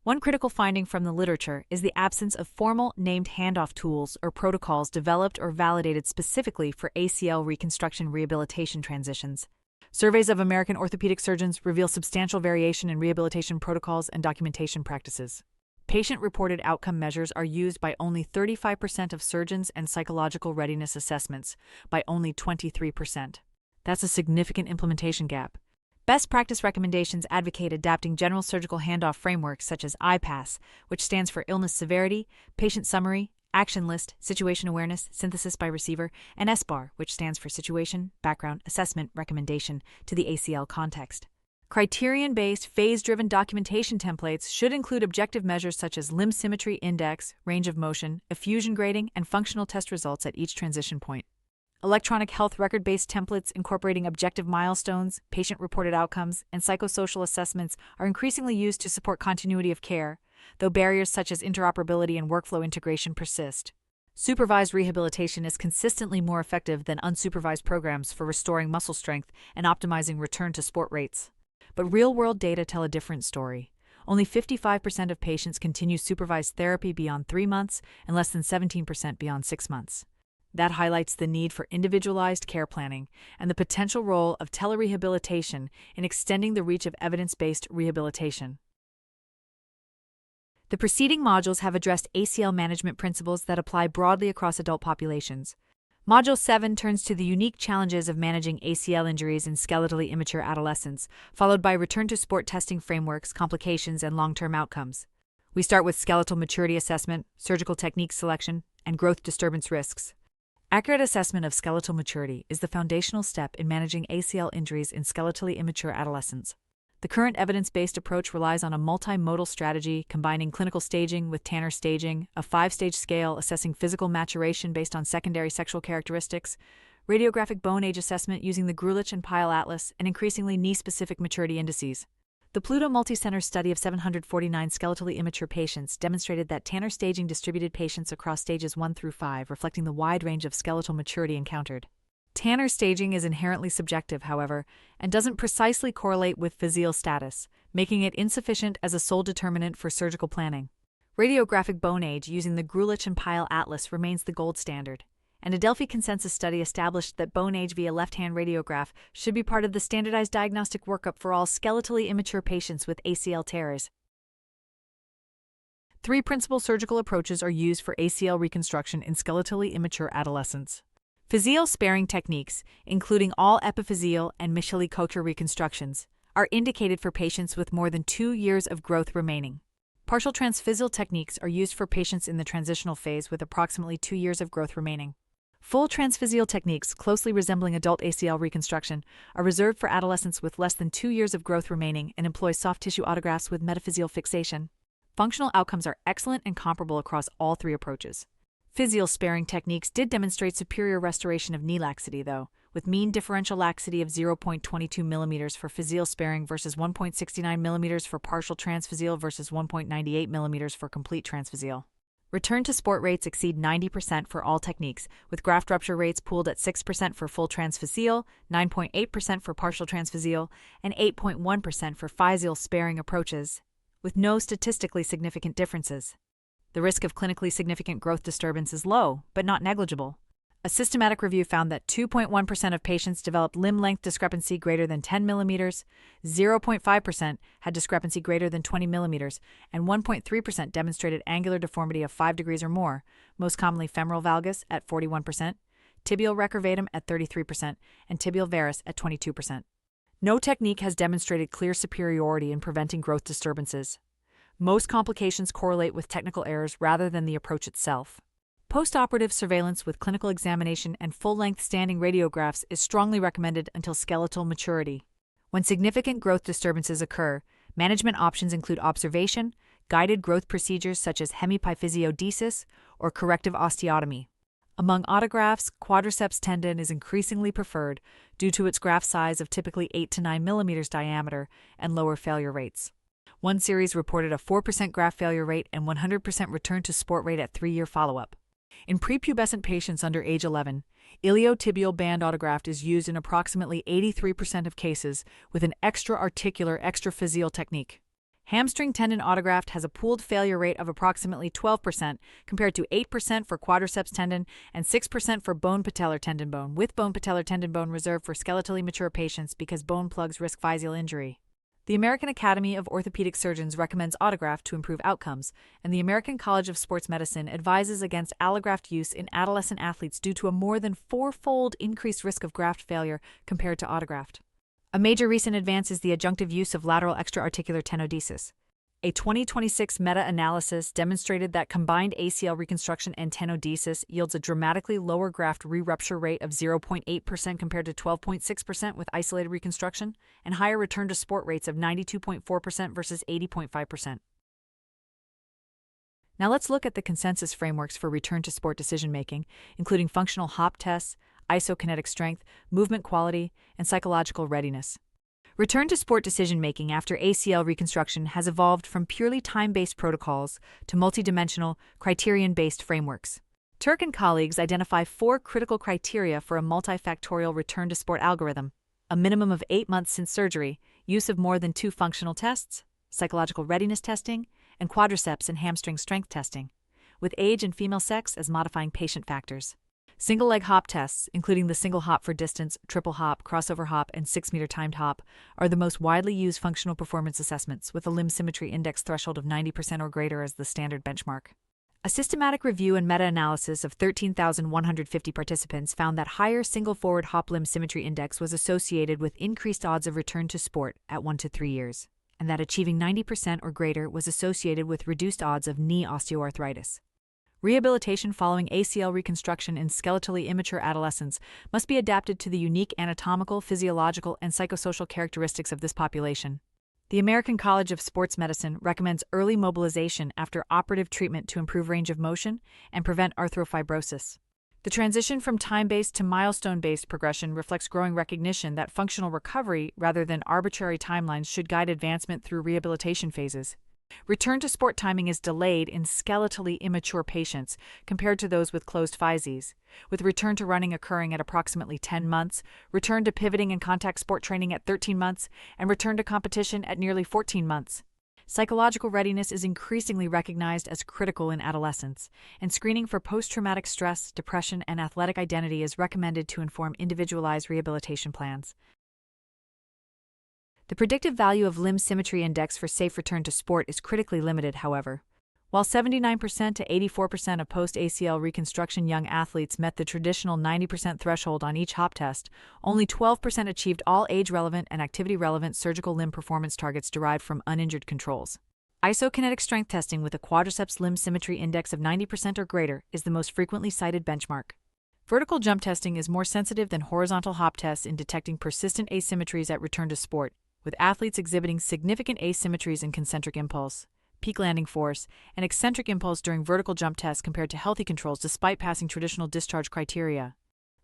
One critical finding from the literature is the absence of formal named handoff tools or protocols developed or validated specifically for ACL reconstruction rehabilitation transitions. Surveys of American orthopedic surgeons reveal substantial variation in rehabilitation protocols and documentation practices. Patient-reported outcome measures are used by only 35% of surgeons and psychological readiness assessments by only 23%. That's a significant implementation gap. Best practice recommendations advocate adapting general surgical handoff frameworks such as IPASS, which stands for Illness Severity, Patient Summary, Action List, Situation Awareness, Synthesis by Receiver, and SBAR, which stands for Situation, Background, Assessment, Recommendation to the ACL context. Criterion-based, phase-driven documentation templates should include objective measures such as limb symmetry index, range of motion, effusion grading, and functional test results at each transition point. Electronic health record-based templates incorporating objective milestones, patient-reported outcomes, and psychosocial assessments are increasingly used to support continuity of care, though barriers such as interoperability and workflow integration persist. Supervised rehabilitation is consistently more effective than unsupervised programs for restoring muscle strength and optimizing return to sport rates. But real-world data tell a different story. Only 55% of patients continue supervised therapy beyond 3 months and less than 17% beyond 6 months. That highlights the need for individualized care planning and the potential role of telerehabilitation in extending the reach of evidence-based rehabilitation. The preceding modules have addressed ACL management principles that apply broadly across adult populations. Module 7 turns to the unique challenges of managing ACL injuries in skeletally immature adolescents, followed by return-to-sport testing frameworks, complications, and long-term outcomes. We start with skeletal maturity assessment, surgical technique selection, and growth disturbance risks. Accurate assessment of skeletal maturity is the foundational step in managing ACL injuries in skeletally immature adolescents. The current evidence-based approach relies on a multimodal strategy combining clinical staging with Tanner staging, a 5-stage scale assessing physical maturation based on secondary sexual characteristics, radiographic bone age assessment using the Grulich and Pyle Atlas, and increasingly knee-specific maturity indices. The Pluto multicenter study of 749 skeletally immature patients demonstrated that Tanner staging distributed patients across stages 1 through 5, reflecting the wide range of skeletal maturity encountered. Tanner staging is inherently subjective, however, and doesn't precisely correlate with physeal status, making it insufficient as a sole determinant for surgical planning. Radiographic bone age using the Grulich and Pyle Atlas remains the gold standard, and a Delphi consensus study established that bone age via left-hand radiograph should be part of the standardized diagnostic workup for all skeletally immature patients with ACL tears. 3 principal surgical approaches are used for ACL reconstruction in skeletally immature adolescents. Physeal-sparing techniques, including all epiphyseal and Micheli-Kocher reconstructions, are indicated for patients with more than 2 years of growth remaining. Partial transphysial techniques are used for patients in the transitional phase with approximately 2 years of growth remaining. Full transphysial techniques, closely resembling adult ACL reconstruction, are reserved for adolescents with less than 2 years of growth remaining and employ soft tissue autografts with metaphyseal fixation. Functional outcomes are excellent and comparable across all 3 approaches. Physial sparing techniques did demonstrate superior restoration of knee laxity, though, with mean differential laxity of 0.22 mm for physial sparing versus 1.69 mm for partial transphysial versus 1.98 mm for complete transphysial. Return to sport rates exceed 90% for all techniques, with graft rupture rates pooled at 6% for full transphysial, 9.8% for partial transphysial, and 8.1% for physial sparing approaches, with no statistically significant differences. The risk of clinically significant growth disturbance is low, but not negligible. A systematic review found that 2.1% of patients developed limb length discrepancy greater than 10 mm, 0.5% had discrepancy greater than 20 mm, and 1.3% demonstrated angular deformity of 5 degrees or more, most commonly femoral valgus at 41%, tibial recurvatum at 33%, and tibial varus at 22%. No technique has demonstrated clear superiority in preventing growth disturbances. Most complications correlate with technical errors rather than the approach itself. Post-operative surveillance with clinical examination and full-length standing radiographs is strongly recommended until skeletal maturity. When significant growth disturbances occur, management options include observation, guided growth procedures such as hemiphysiodesis, or corrective osteotomy. Among autografts, quadriceps tendon is increasingly preferred due to its graft size of typically 8 to 9 mm diameter and lower failure rates. One series reported a 4% graft failure rate and 100% return to sport rate at 3-year follow-up. In prepubescent patients under age 11, iliotibial band autograft is used in approximately 83% of cases with an extra-articular extraphysial technique. Hamstring tendon autograft has a pooled failure rate of approximately 12% compared to 8% for quadriceps tendon and 6% for bone patellar tendon bone, with bone patellar tendon bone reserved for skeletally mature patients because bone plugs risk physial injury. The American Academy of Orthopedic Surgeons recommends autograft to improve outcomes, and the American College of Sports Medicine advises against allograft use in adolescent athletes due to a more than 4-fold increased risk of graft failure compared to autograft. A major recent advance is the adjunctive use of lateral extra-articular tenodesis. A 2026 meta-analysis demonstrated that combined ACL reconstruction and tenodesis yields a dramatically lower graft re-rupture rate of 0.8% compared to 12.6% with isolated reconstruction, and higher return to sport rates of 92.4% versus 80.5%. Now let's look at the consensus frameworks for return to sport decision-making, including functional hop tests, isokinetic strength, movement quality, and psychological readiness. Return to sport decision-making after ACL reconstruction has evolved from purely time-based protocols to multidimensional, criterion-based frameworks. Turk and colleagues identify 4 critical criteria for a multifactorial return to sport algorithm: a minimum of 8 months since surgery, use of more than 2 functional tests, psychological readiness testing, and quadriceps and hamstring strength testing, with age and female sex as modifying patient factors. Single-leg hop tests, including the single hop for distance, triple hop, crossover hop, and 6-meter timed hop, are the most widely used functional performance assessments, with a limb symmetry index threshold of 90% or greater as the standard benchmark. A systematic review and meta-analysis of 13,150 participants found that higher single-forward hop limb symmetry index was associated with increased odds of return to sport at 1 to 3 years, and that achieving 90% or greater was associated with reduced odds of knee osteoarthritis. Rehabilitation following ACL reconstruction in skeletally immature adolescents must be adapted to the unique anatomical, physiological, and psychosocial characteristics of this population. The American College of Sports Medicine recommends early mobilization after operative treatment to improve range of motion and prevent arthrofibrosis. The transition from time-based to milestone-based progression reflects growing recognition that functional recovery rather than arbitrary timelines should guide advancement through rehabilitation phases. Return to sport timing is delayed in skeletally immature patients compared to those with closed physes, with return to running occurring at approximately 10 months, return to pivoting and contact sport training at 13 months, and return to competition at nearly 14 months. Psychological readiness is increasingly recognized as critical in adolescence, and screening for post-traumatic stress, depression, and athletic identity is recommended to inform individualized rehabilitation plans. The predictive value of limb symmetry index for safe return to sport is critically limited, however. While 79% to 84% of post-ACL reconstruction young athletes met the traditional 90% threshold on each hop test, only 12% achieved all age-relevant and activity-relevant surgical limb performance targets derived from uninjured controls. Isokinetic strength testing with a quadriceps limb symmetry index of 90% or greater is the most frequently cited benchmark. Vertical jump testing is more sensitive than horizontal hop tests in detecting persistent asymmetries at return to sport, with athletes exhibiting significant asymmetries in concentric impulse, peak landing force, and eccentric impulse during vertical jump tests compared to healthy controls despite passing traditional discharge criteria.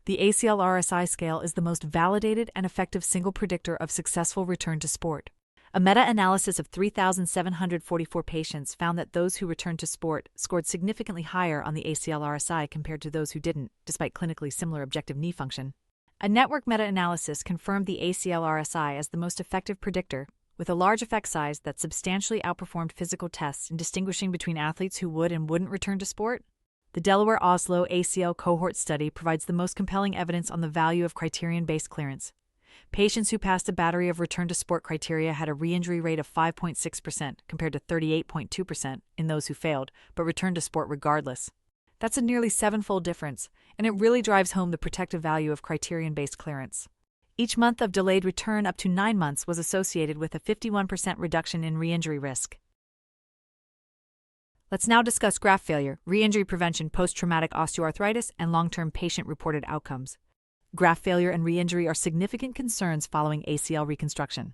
The ACL RSI scale is the most validated and effective single predictor of successful return to sport. A meta-analysis of 3,744 patients found that those who returned to sport scored significantly higher on the ACL RSI compared to those who didn't, despite clinically similar objective knee function. A network meta-analysis confirmed the ACL RSI as the most effective predictor, with a large effect size that substantially outperformed physical tests in distinguishing between athletes who would and wouldn't return to sport. The Delaware-Oslo ACL cohort study provides the most compelling evidence on the value of criterion-based clearance. Patients who passed a battery of return-to-sport criteria had a re-injury rate of 5.6% compared to 38.2% in those who failed, but returned to sport regardless. That's a nearly seven-fold difference, and it really drives home the protective value of criterion-based clearance. Each month of delayed return up to 9 months was associated with a 51% reduction in re-injury risk. Let's now discuss graft failure, re-injury prevention, post-traumatic osteoarthritis, and long-term patient-reported outcomes. Graft failure and re-injury are significant concerns following ACL reconstruction.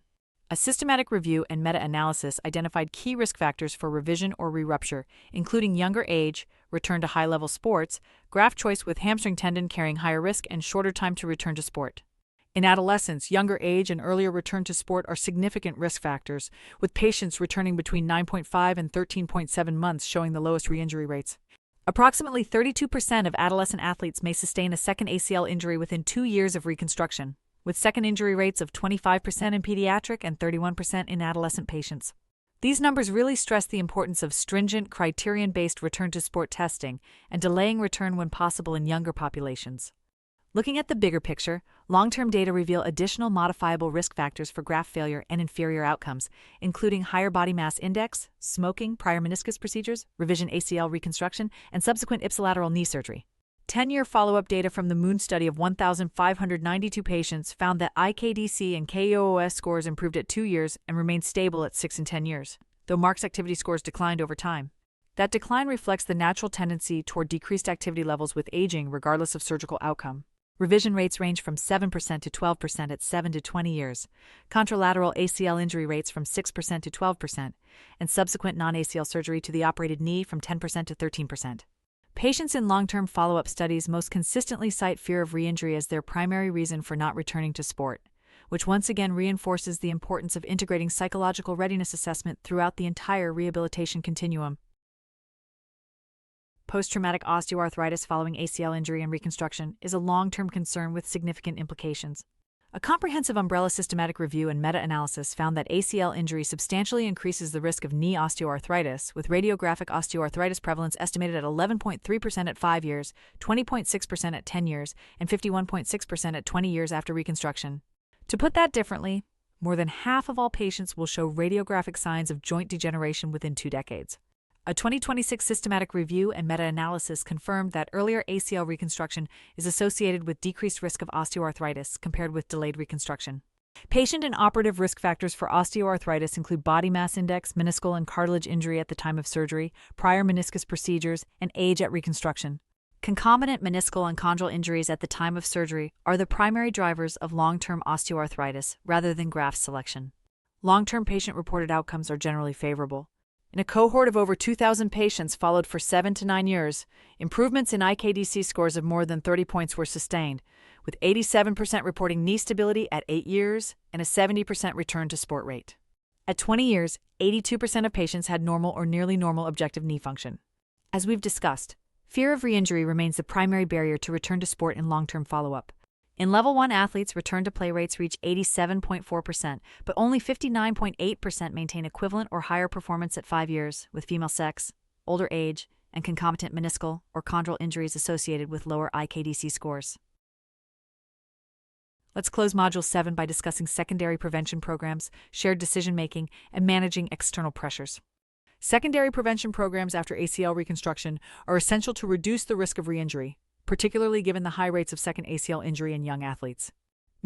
A systematic review and meta-analysis identified key risk factors for revision or re-rupture, including younger age, return to high-level sports, graft choice with hamstring tendon carrying higher risk, and shorter time to return to sport. In adolescents, younger age and earlier return to sport are significant risk factors, with patients returning between 9.5 and 13.7 months showing the lowest re-injury rates. Approximately 32% of adolescent athletes may sustain a second ACL injury within 2 years of reconstruction, with second injury rates of 25% in pediatric and 31% in adolescent patients. These numbers really stress the importance of stringent, criterion-based return-to-sport testing and delaying return when possible in younger populations. Looking at the bigger picture, long-term data reveal additional modifiable risk factors for graft failure and inferior outcomes, including higher body mass index, smoking, prior meniscus procedures, revision ACL reconstruction, and subsequent ipsilateral knee surgery. 10-year follow-up data from the MOON study of 1,592 patients found that IKDC and KOOS scores improved at 2 years and remained stable at 6 and 10 years, though Mark's activity scores declined over time. That decline reflects the natural tendency toward decreased activity levels with aging regardless of surgical outcome. Revision rates range from 7% to 12% at 7 to 20 years, contralateral ACL injury rates from 6% to 12%, and subsequent non-ACL surgery to the operated knee from 10% to 13%. Patients in long-term follow-up studies most consistently cite fear of re-injury as their primary reason for not returning to sport, which once again reinforces the importance of integrating psychological readiness assessment throughout the entire rehabilitation continuum. Post-traumatic osteoarthritis following ACL injury and reconstruction is a long-term concern with significant implications. A comprehensive umbrella systematic review and meta-analysis found that ACL injury substantially increases the risk of knee osteoarthritis, with radiographic osteoarthritis prevalence estimated at 11.3% at 5 years, 20.6% at 10 years, and 51.6% at 20 years after reconstruction. To put that differently, more than half of all patients will show radiographic signs of joint degeneration within 2 decades. A 2026 systematic review and meta-analysis confirmed that earlier ACL reconstruction is associated with decreased risk of osteoarthritis compared with delayed reconstruction. Patient and operative risk factors for osteoarthritis include body mass index, meniscal and cartilage injury at the time of surgery, prior meniscus procedures, and age at reconstruction. Concomitant meniscal and chondral injuries at the time of surgery are the primary drivers of long-term osteoarthritis rather than graft selection. Long-term patient-reported outcomes are generally favorable. In a cohort of over 2,000 patients followed for 7 to 9 years, improvements in IKDC scores of more than 30 points were sustained, with 87% reporting knee stability at 8 years and a 70% return to sport rate. At 20 years, 82% of patients had normal or nearly normal objective knee function. As we've discussed, fear of re-injury remains the primary barrier to return to sport in long-term follow-up. In Level 1 athletes, return-to-play rates reach 87.4%, but only 59.8% maintain equivalent or higher performance at 5 years, with female sex, older age, and concomitant meniscal or chondral injuries associated with lower IKDC scores. Let's close Module 7 by discussing secondary prevention programs, shared decision-making, and managing external pressures. Secondary prevention programs after ACL reconstruction are essential to reduce the risk of re-injury, particularly given the high rates of second ACL injury in young athletes.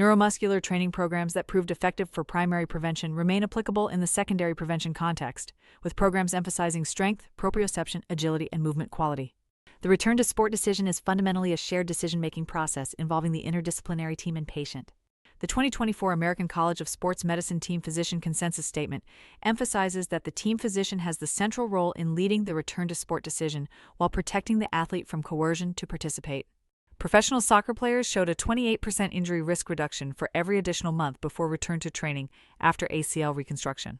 Neuromuscular training programs that proved effective for primary prevention remain applicable in the secondary prevention context, with programs emphasizing strength, proprioception, agility, and movement quality. The return to sport decision is fundamentally a shared decision-making process involving the interdisciplinary team and patient. The 2024 American College of Sports Medicine Team Physician Consensus Statement emphasizes that the team physician has the central role in leading the return to sport decision while protecting the athlete from coercion to participate. Professional soccer players showed a 28% injury risk reduction for every additional month before return to training after ACL reconstruction.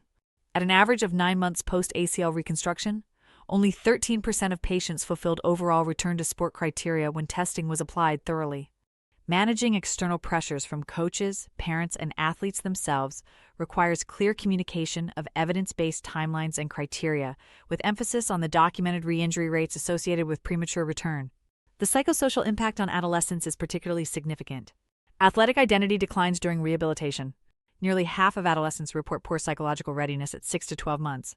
At an average of 9 months post-ACL reconstruction, only 13% of patients fulfilled overall return to sport criteria when testing was applied thoroughly. Managing external pressures from coaches, parents, and athletes themselves requires clear communication of evidence-based timelines and criteria, with emphasis on the documented re-injury rates associated with premature return. The psychosocial impact on adolescents is particularly significant. Athletic identity declines during rehabilitation. Nearly half of adolescents report poor psychological readiness at 6 to 12 months.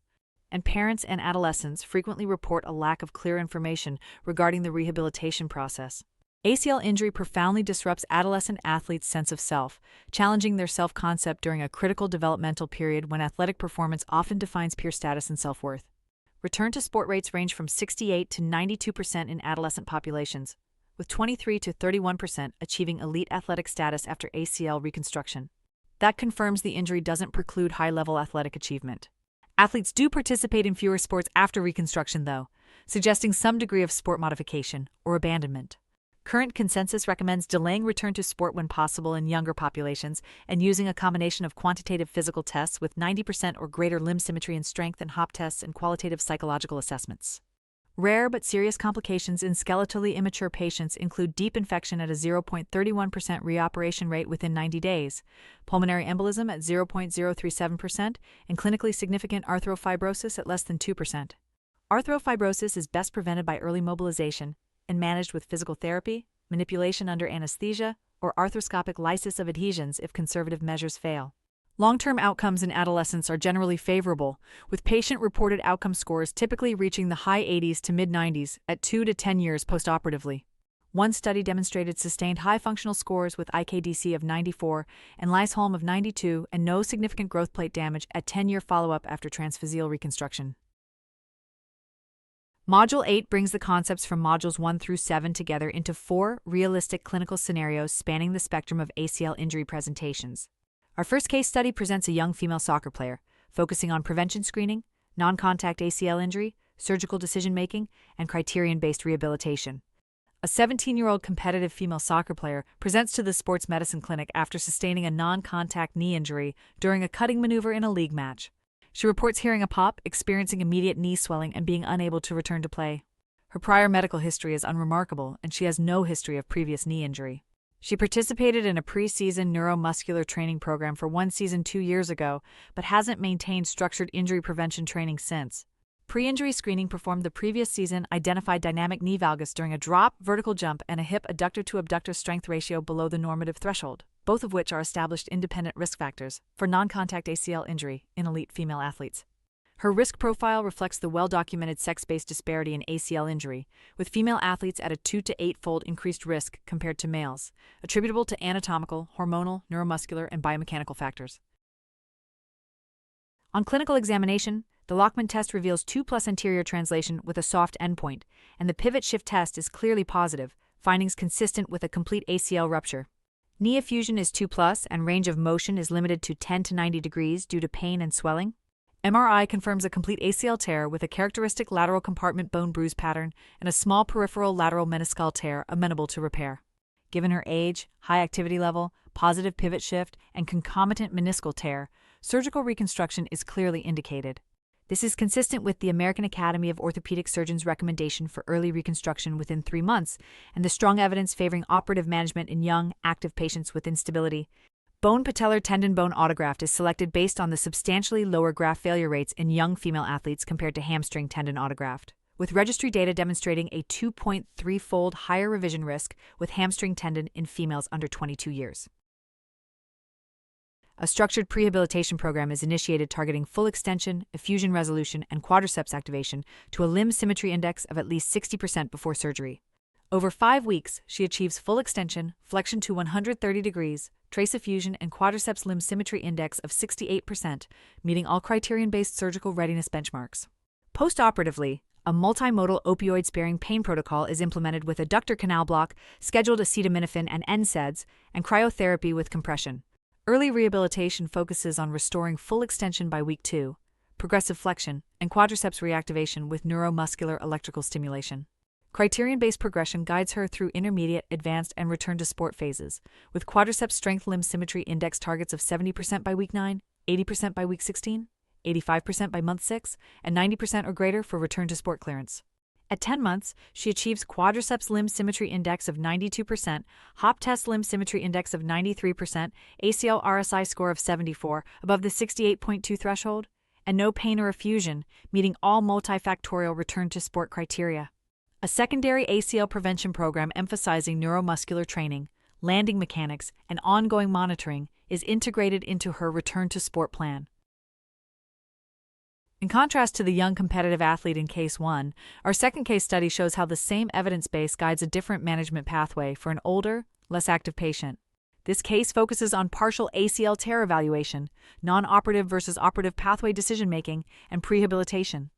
And parents and adolescents frequently report a lack of clear information regarding the rehabilitation process. ACL injury profoundly disrupts adolescent athletes' sense of self, challenging their self-concept during a critical developmental period when athletic performance often defines peer status and self-worth. Return to sport rates range from 68 to 92% in adolescent populations, with 23 to 31% achieving elite athletic status after ACL reconstruction. That confirms the injury doesn't preclude high-level athletic achievement. Athletes do participate in fewer sports after reconstruction, though, suggesting some degree of sport modification or abandonment. Current consensus recommends delaying return to sport when possible in younger populations and using a combination of quantitative physical tests with 90% or greater limb symmetry and strength and hop tests and qualitative psychological assessments. Rare but serious complications in skeletally immature patients include deep infection at a 0.31% reoperation rate within 90 days, pulmonary embolism at 0.037%, and clinically significant arthrofibrosis at less than 2%. Arthrofibrosis is best prevented by early mobilization and managed with physical therapy, manipulation under anesthesia, or arthroscopic lysis of adhesions if conservative measures fail. Long-term outcomes in adolescents are generally favorable, with patient-reported outcome scores typically reaching the high 80s to mid-90s at 2 to 10 years postoperatively. One study demonstrated sustained high functional scores with IKDC of 94 and Lysholm of 92 and no significant growth plate damage at 10-year follow-up after transphyseal reconstruction. Module 8 brings the concepts from Modules 1 through 7 together into 4 realistic clinical scenarios spanning the spectrum of ACL injury presentations. Our first case study presents a young female soccer player, focusing on prevention screening, non-contact ACL injury, surgical decision-making, and criterion-based rehabilitation. A 17-year-old competitive female soccer player presents to the sports medicine clinic after sustaining a non-contact knee injury during a cutting maneuver in a league match. She reports hearing a pop, experiencing immediate knee swelling, and being unable to return to play. Her prior medical history is unremarkable, and she has no history of previous knee injury. She participated in a pre-season neuromuscular training program for 1 season 2 years ago, but hasn't maintained structured injury prevention training since. Pre-injury screening performed the previous season identified dynamic knee valgus during a drop, vertical jump, and a hip adductor-to-abductor strength ratio below the normative threshold, both of which are established independent risk factors for non-contact ACL injury in elite female athletes. Her risk profile reflects the well-documented sex-based disparity in ACL injury, with female athletes at a 2 to 8-fold increased risk compared to males, attributable to anatomical, hormonal, neuromuscular, and biomechanical factors. On clinical examination, the Lockman test reveals 2+ anterior translation with a soft endpoint, and the pivot shift test is clearly positive, findings consistent with a complete ACL rupture. Knee effusion is 2+, and range of motion is limited to 10 to 90 degrees due to pain and swelling. MRI confirms a complete ACL tear with a characteristic lateral compartment bone bruise pattern and a small peripheral lateral meniscal tear amenable to repair. Given her age, high activity level, positive pivot shift, and concomitant meniscal tear, surgical reconstruction is clearly indicated. This is consistent with the American Academy of Orthopedic Surgeons' recommendation for early reconstruction within 3 months and the strong evidence favoring operative management in young, active patients with instability. Bone patellar tendon bone autograft is selected based on the substantially lower graft failure rates in young female athletes compared to hamstring tendon autograft, with registry data demonstrating a 2.3-fold higher revision risk with hamstring tendon in females under 22 years. A structured prehabilitation program is initiated targeting full extension, effusion resolution, and quadriceps activation to a limb symmetry index of at least 60% before surgery. Over 5 weeks, she achieves full extension, flexion to 130 degrees, tracer-fusion, and quadriceps limb symmetry index of 68%, meeting all criterion-based surgical readiness benchmarks. Post-operatively, a multimodal opioid-sparing pain protocol is implemented with adductor canal block, scheduled acetaminophen and NSAIDs, and cryotherapy with compression. Early rehabilitation focuses on restoring full extension by week 2, progressive flexion, and quadriceps reactivation with neuromuscular electrical stimulation. Criterion-based progression guides her through intermediate, advanced, and return-to-sport phases, with quadriceps strength limb symmetry index targets of 70% by week 9, 80% by week 16, 85% by month 6, and 90% or greater for return-to-sport clearance. At 10 months, she achieves quadriceps limb symmetry index of 92%, hop test limb symmetry index of 93%, ACL RSI score of 74, above the 68.2 threshold, and no pain or effusion, meeting all multifactorial return-to-sport criteria. A secondary ACL prevention program emphasizing neuromuscular training, landing mechanics, and ongoing monitoring is integrated into her return-to-sport plan. In contrast to the young competitive athlete in Case 1, our second case study shows how the same evidence base guides a different management pathway for an older, less active patient. This case focuses on partial ACL tear evaluation, non-operative versus operative pathway decision-making, and prehabilitation.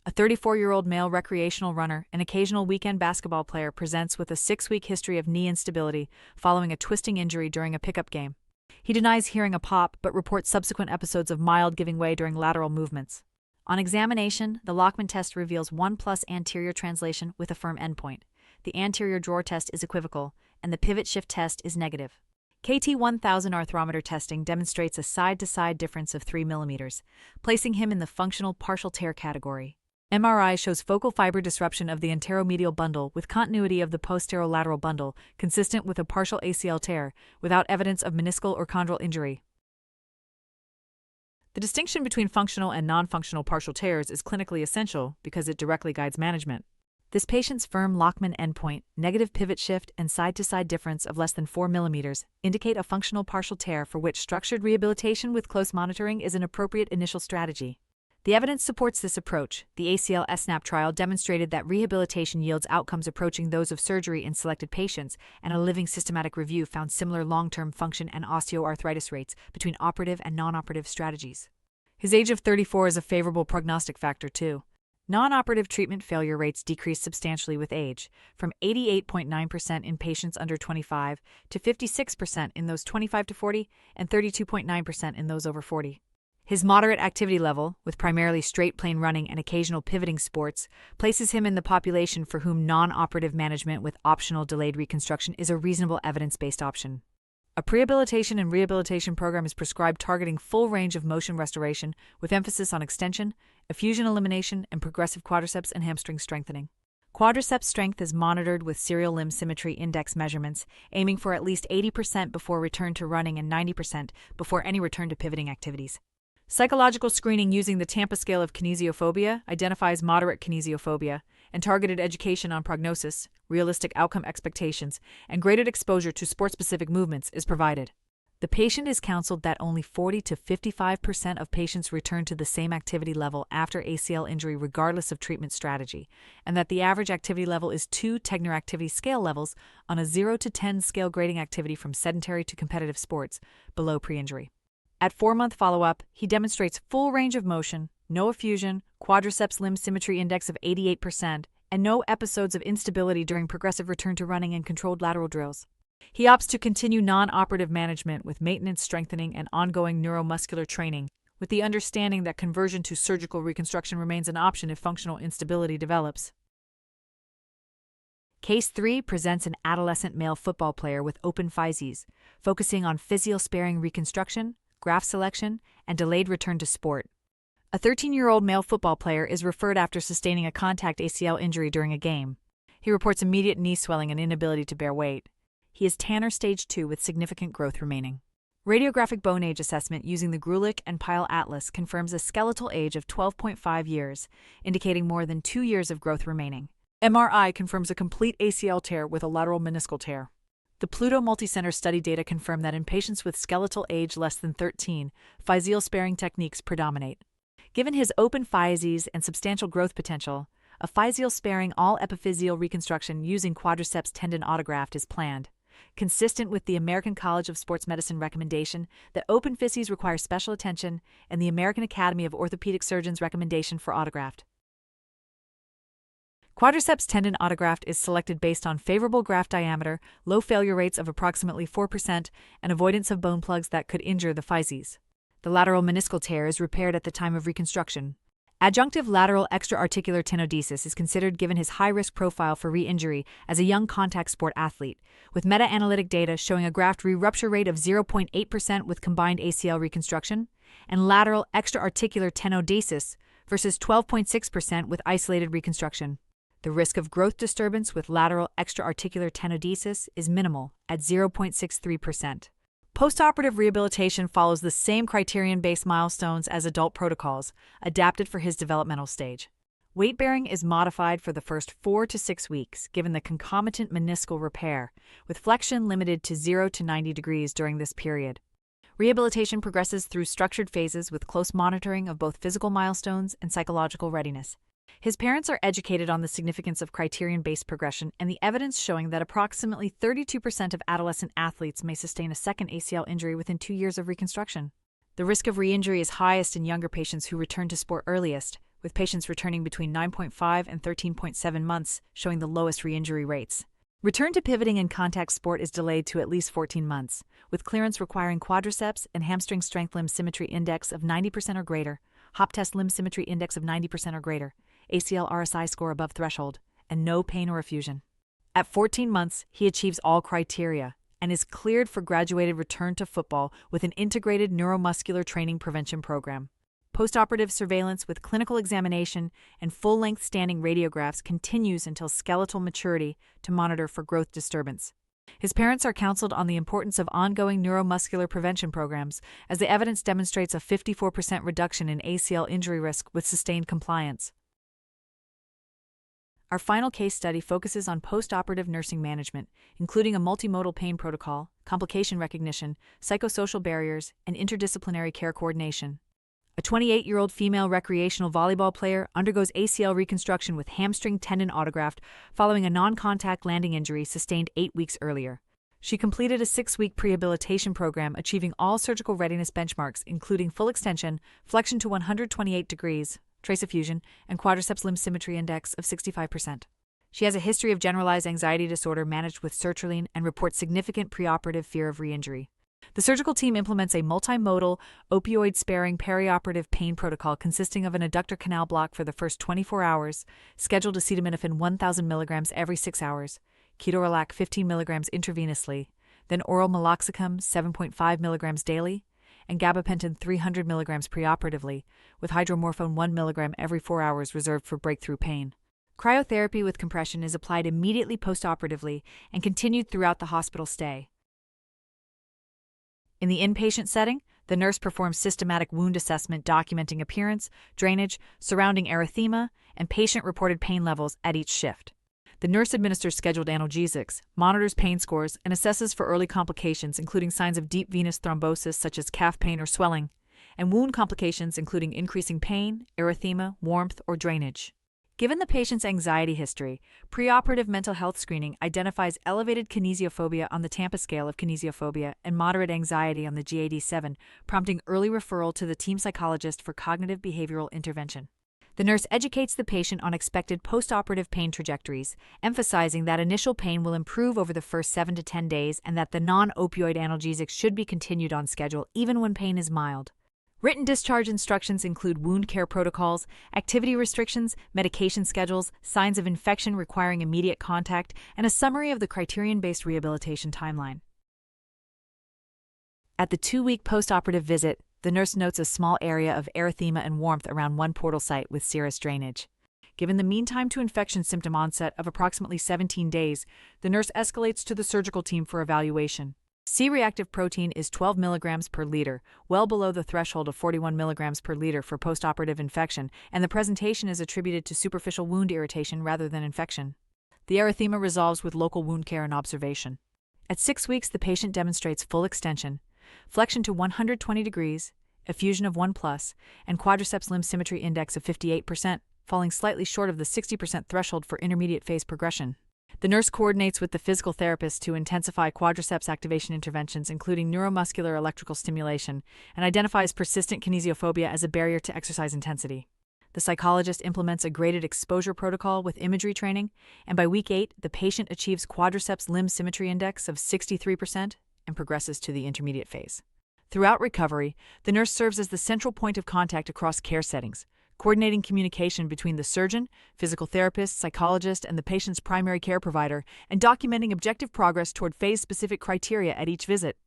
A 34-year-old male recreational runner and occasional weekend basketball player presents with a 6-week history of knee instability following a twisting injury during a pickup game. He denies hearing a pop but reports subsequent episodes of mild giving way during lateral movements. On examination, the Lockman test reveals 1+ anterior translation with a firm endpoint. The anterior drawer test is equivocal, and the pivot shift test is negative. KT1000 arthrometer testing demonstrates a side-to-side difference of 3 mm, placing him in the functional partial tear category. MRI shows focal fiber disruption of the anteromedial bundle with continuity of the posterolateral bundle, consistent with a partial ACL tear, without evidence of meniscal or chondral injury. The distinction between functional and non-functional partial tears is clinically essential because it directly guides management. This patient's firm Lockman endpoint, negative pivot shift, and side-to-side difference of less than 4 mm indicate a functional partial tear for which structured rehabilitation with close monitoring is an appropriate initial strategy. The evidence supports this approach. The ACL SNAP trial demonstrated that rehabilitation yields outcomes approaching those of surgery in selected patients, and a living systematic review found similar long-term function and osteoarthritis rates between operative and non-operative strategies. His age of 34 is a favorable prognostic factor, too. Non-operative treatment failure rates decrease substantially with age, from 88.9% in patients under 25 to 56% in those 25 to 40 and 32.9% in those over 40. His moderate activity level, with primarily straight plane running and occasional pivoting sports, places him in the population for whom non-operative management with optional delayed reconstruction is a reasonable evidence-based option. A prehabilitation and rehabilitation program is prescribed targeting full range of motion restoration with emphasis on extension, effusion elimination, and progressive quadriceps and hamstring strengthening. Quadriceps strength is monitored with serial limb symmetry index measurements, aiming for at least 80% before return to running and 90% before any return to pivoting activities. Psychological screening using the Tampa scale of kinesiophobia identifies moderate kinesiophobia, and targeted education on prognosis, realistic outcome expectations, and graded exposure to sport-specific movements is provided. The patient is counseled that only 40 to 55% of patients return to the same activity level after ACL injury regardless of treatment strategy, and that the average activity level is 2 Tegner activity scale levels on a 0 to 10 scale grading activity from sedentary to competitive sports, below pre-injury. At 4-month follow-up, he demonstrates full range of motion, no effusion, quadriceps limb symmetry index of 88%, and no episodes of instability during progressive return to running and controlled lateral drills. He opts to continue non-operative management with maintenance strengthening and ongoing neuromuscular training, with the understanding that conversion to surgical reconstruction remains an option if functional instability develops. Case 3 presents an adolescent male football player with open physes, focusing on physio-sparing reconstruction, graft selection, and delayed return to sport. A 13-year-old male football player is referred after sustaining a contact ACL injury during a game. He reports immediate knee swelling and inability to bear weight. He is Tanner stage 2 with significant growth remaining. Radiographic bone age assessment using the Grulich and Pyle Atlas confirms a skeletal age of 12.5 years, indicating more than 2 years of growth remaining. MRI confirms a complete ACL tear with a lateral meniscal tear. The Pluto multicenter study data confirm that in patients with skeletal age less than 13, physeal sparing techniques predominate. Given his open physes and substantial growth potential, a physial-sparing all-epiphyseal reconstruction using quadriceps tendon autograft is planned. Consistent with the American College of Sports Medicine recommendation that open physes require special attention and the American Academy of Orthopedic Surgeons recommendation for autograft. Quadriceps tendon autograft is selected based on favorable graft diameter, low failure rates of approximately 4%, and avoidance of bone plugs that could injure the physes. The lateral meniscal tear is repaired at the time of reconstruction. Adjunctive lateral extra-articular tenodesis is considered given his high-risk profile for re-injury as a young contact sport athlete, with meta-analytic data showing a graft re-rupture rate of 0.8% with combined ACL reconstruction, and lateral extra-articular tenodesis versus 12.6% with isolated reconstruction. The risk of growth disturbance with lateral extra-articular tenodesis is minimal at 0.63%. Post-operative rehabilitation follows the same criterion-based milestones as adult protocols, adapted for his developmental stage. Weight-bearing is modified for the first 4 to 6 weeks, given the concomitant meniscal repair, with flexion limited to 0 to 90 degrees during this period. Rehabilitation progresses through structured phases with close monitoring of both physical milestones and psychological readiness. His parents are educated on the significance of criterion-based progression and the evidence showing that approximately 32% of adolescent athletes may sustain a second ACL injury within 2 years of reconstruction. The risk of re-injury is highest in younger patients who return to sport earliest, with patients returning between 9.5 and 13.7 months showing the lowest re-injury rates. Return to pivoting in contact sport is delayed to at least 14 months, with clearance requiring quadriceps and hamstring strength limb symmetry index of 90% or greater, hop test limb symmetry index of 90% or greater, ACL RSI score above threshold, and no pain or effusion. At 14 months, he achieves all criteria and is cleared for graduated return to football with an integrated neuromuscular training prevention program. Postoperative surveillance with clinical examination and full-length standing radiographs continues until skeletal maturity to monitor for growth disturbance. His parents are counseled on the importance of ongoing neuromuscular prevention programs, as the evidence demonstrates a 54% reduction in ACL injury risk with sustained compliance. Our final case study focuses on post-operative nursing management, including a multimodal pain protocol, complication recognition, psychosocial barriers, and interdisciplinary care coordination. A 28-year-old female recreational volleyball player undergoes ACL reconstruction with hamstring tendon autograft following a non-contact landing injury sustained 8 weeks earlier. She completed a 6-week prehabilitation program achieving all surgical readiness benchmarks, including full extension, flexion to 128 degrees, tracer fusion, and quadriceps limb symmetry index of 65%. She has a history of generalized anxiety disorder managed with sertraline and reports significant preoperative fear of re-injury. The surgical team implements a multimodal, opioid-sparing perioperative pain protocol consisting of an adductor canal block for the first 24 hours, scheduled acetaminophen 1,000 mg every 6 hours, ketorolac 15 mg intravenously, then oral meloxicam 7.5 mg daily, and gabapentin 300 mg preoperatively, with hydromorphone 1 mg every 4 hours reserved for breakthrough pain. Cryotherapy with compression is applied immediately postoperatively and continued throughout the hospital stay. In the inpatient setting, the nurse performs systematic wound assessment documenting appearance, drainage, surrounding erythema, and patient-reported pain levels at each shift. The nurse administers scheduled analgesics, monitors pain scores, and assesses for early complications including signs of deep venous thrombosis such as calf pain or swelling, and wound complications including increasing pain, erythema, warmth, or drainage. Given the patient's anxiety history, preoperative mental health screening identifies elevated kinesiophobia on the Tampa scale of kinesiophobia and moderate anxiety on the GAD-7, prompting early referral to the team psychologist for cognitive behavioral intervention. The nurse educates the patient on expected postoperative pain trajectories, emphasizing that initial pain will improve over the first 7 to 10 days and that the non-opioid analgesics should be continued on schedule even when pain is mild. Written discharge instructions include wound care protocols, activity restrictions, medication schedules, signs of infection requiring immediate contact, and a summary of the criterion-based rehabilitation timeline. At the 2-week postoperative visit, the nurse notes a small area of erythema and warmth around one portal site with serous drainage. Given the mean time to infection symptom onset of approximately 17 days, the nurse escalates to the surgical team for evaluation. C-reactive protein is 12 mg per liter, well below the threshold of 41 mg per liter for postoperative infection, and the presentation is attributed to superficial wound irritation rather than infection. The erythema resolves with local wound care and observation. At 6 weeks, the patient demonstrates full extension, flexion to 120 degrees, effusion of 1+, and quadriceps limb symmetry index of 58%. falling slightly short of the 60% threshold for intermediate phase progression. The nurse coordinates with the physical therapist to intensify quadriceps activation interventions, including neuromuscular electrical stimulation, and identifies persistent kinesiophobia as a barrier to exercise intensity. The psychologist implements a graded exposure protocol with imagery training, and by week 8, the patient achieves quadriceps limb symmetry index of 63% and progresses to the intermediate phase. Throughout recovery, the nurse serves as the central point of contact across care settings, coordinating communication between the surgeon, physical therapist, psychologist, and the patient's primary care provider, and documenting objective progress toward phase-specific criteria at each visit.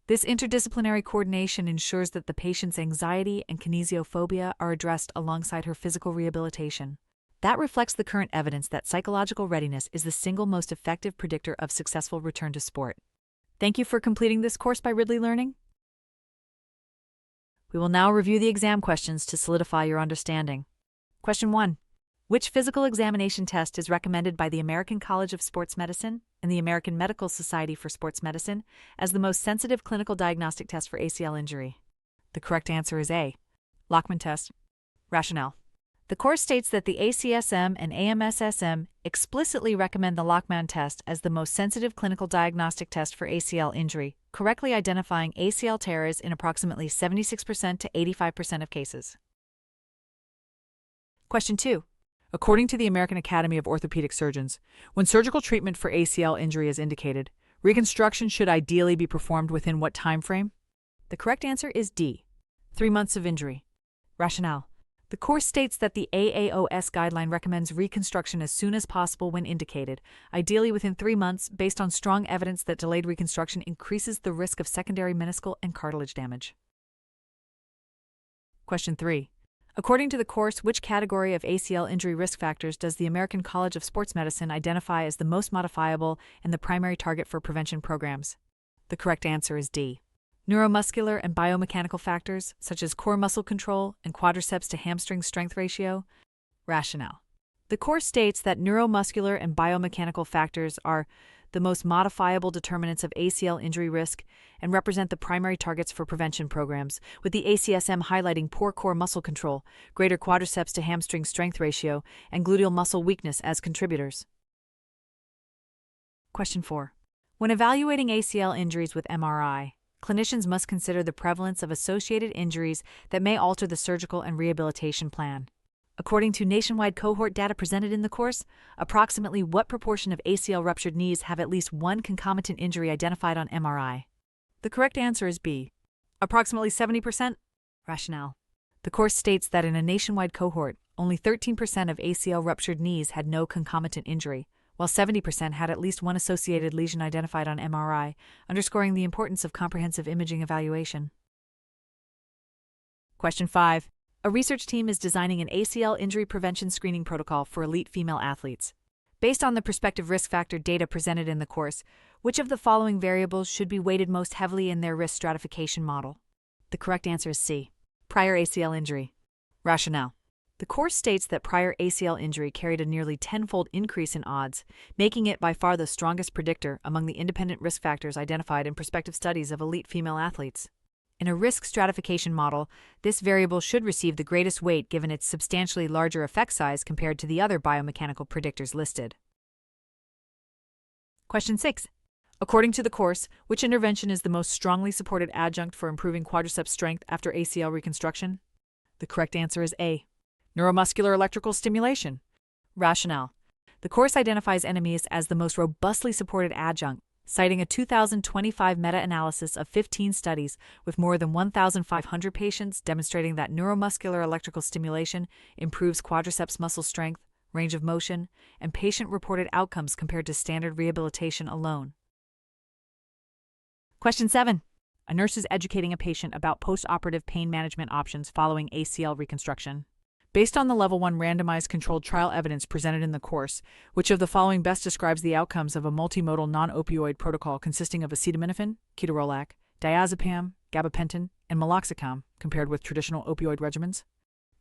This interdisciplinary coordination ensures that the patient's anxiety and kinesiophobia are addressed alongside her physical rehabilitation. That reflects the current evidence that psychological readiness is the single most effective predictor of successful return to sport. Thank you for completing this course by Ridley Learning. We will now review the exam questions to solidify your understanding. Question 1. Which physical examination test is recommended by the American College of Sports Medicine and the American Medical Society for Sports Medicine as the most sensitive clinical diagnostic test for ACL injury? The correct answer is A. Lachman test. Rationale. The course states that the ACSM and AMSSM explicitly recommend the Lachman test as the most sensitive clinical diagnostic test for ACL injury, correctly identifying ACL tears in approximately 76% to 85% of cases. Question 2. According to the American Academy of Orthopedic Surgeons, when surgical treatment for ACL injury is indicated, reconstruction should ideally be performed within what time frame? The correct answer is D. 3 months of injury. Rationale. The course states that the AAOS guideline recommends reconstruction as soon as possible when indicated, ideally within 3 months, based on strong evidence that delayed reconstruction increases the risk of secondary meniscal and cartilage damage. Question 3. According to the course, which category of ACL injury risk factors does the American College of Sports Medicine identify as the most modifiable and the primary target for prevention programs? The correct answer is D. Neuromuscular and biomechanical factors, such as core muscle control and quadriceps to hamstring strength ratio. Rationale. The course states that neuromuscular and biomechanical factors are the most modifiable determinants of ACL injury risk and represent the primary targets for prevention programs, with the ACSM highlighting poor core muscle control, greater quadriceps to hamstring strength ratio, and gluteal muscle weakness as contributors. Question 4. When evaluating ACL injuries with MRI, clinicians must consider the prevalence of associated injuries that may alter the surgical and rehabilitation plan. According to nationwide cohort data presented in the course, approximately what proportion of ACL ruptured knees have at least one concomitant injury identified on MRI? The correct answer is B. Approximately 70%. Rationale. The course states that in a nationwide cohort, only 13% of ACL ruptured knees had no concomitant injury, while 70% had at least one associated lesion identified on MRI, underscoring the importance of comprehensive imaging evaluation. Question 5. A research team is designing an ACL injury prevention screening protocol for elite female athletes. Based on the prospective risk factor data presented in the course, which of the following variables should be weighted most heavily in their risk stratification model? The correct answer is C. Prior ACL injury. Rationale. The course states that prior ACL injury carried a nearly tenfold increase in odds, making it by far the strongest predictor among the independent risk factors identified in prospective studies of elite female athletes. In a risk stratification model, this variable should receive the greatest weight given its substantially larger effect size compared to the other biomechanical predictors listed. Question 6. According to the course, which intervention is the most strongly supported adjunct for improving quadriceps strength after ACL reconstruction? The correct answer is A. Neuromuscular electrical stimulation. Rationale. The course identifies NMEs as the most robustly supported adjunct, citing a 2025 meta-analysis of 15 studies with more than 1,500 patients demonstrating that neuromuscular electrical stimulation improves quadriceps muscle strength, range of motion, and patient-reported outcomes compared to standard rehabilitation alone. Question 7. A nurse is educating a patient about post-operative pain management options following ACL reconstruction. Based on the Level 1 randomized controlled trial evidence presented in the course, which of the following best describes the outcomes of a multimodal non-opioid protocol consisting of acetaminophen, ketorolac, diazepam, gabapentin, and meloxicam compared with traditional opioid regimens?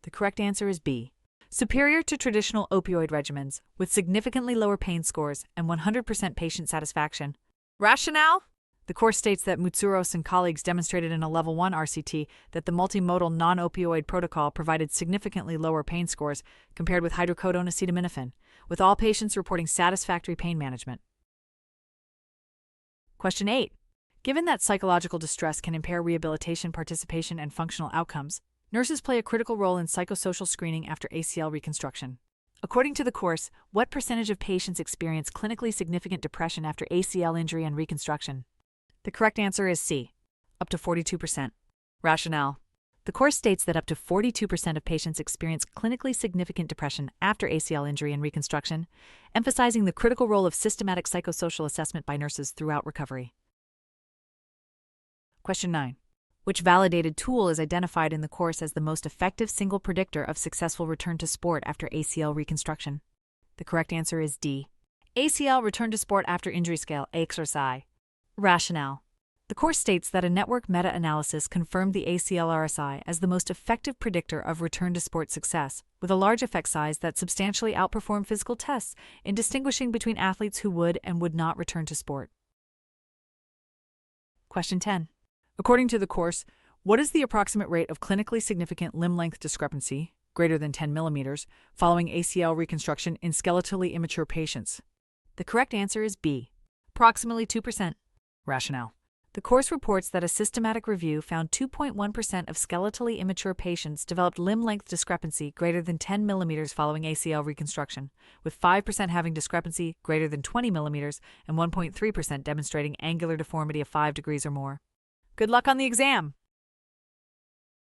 The correct answer is B. Superior to traditional opioid regimens, with significantly lower pain scores and 100% patient satisfaction. Rationale? The course states that Moutouros and colleagues demonstrated in a Level 1 RCT that the multimodal non-opioid protocol provided significantly lower pain scores compared with hydrocodone acetaminophen, with all patients reporting satisfactory pain management. Question 8. Given that psychological distress can impair rehabilitation participation and functional outcomes, nurses play a critical role in psychosocial screening after ACL reconstruction. According to the course, what percentage of patients experience clinically significant depression after ACL injury and reconstruction? The correct answer is C, up to 42%. Rationale. The course states that up to 42% of patients experience clinically significant depression after ACL injury and reconstruction, emphasizing the critical role of systematic psychosocial assessment by nurses throughout recovery. Question 9. Which validated tool is identified in the course as the most effective single predictor of successful return to sport after ACL reconstruction? The correct answer is D. ACL Return to Sport After Injury Scale, ACRSI. Rationale. The course states that a network meta-analysis confirmed the ACL RSI as the most effective predictor of return to sport success, with a large effect size that substantially outperformed physical tests in distinguishing between athletes who would and would not return to sport. Question 10. According to the course, what is the approximate rate of clinically significant limb length discrepancy, greater than 10 millimeters, following ACL reconstruction in skeletally immature patients? The correct answer is B, approximately 2%. Rationale. The course reports that a systematic review found 2.1% of skeletally immature patients developed limb length discrepancy greater than 10 millimeters following ACL reconstruction, with 5% having discrepancy greater than 20 millimeters and 1.3% demonstrating angular deformity of 5 degrees or more. Good luck on the exam!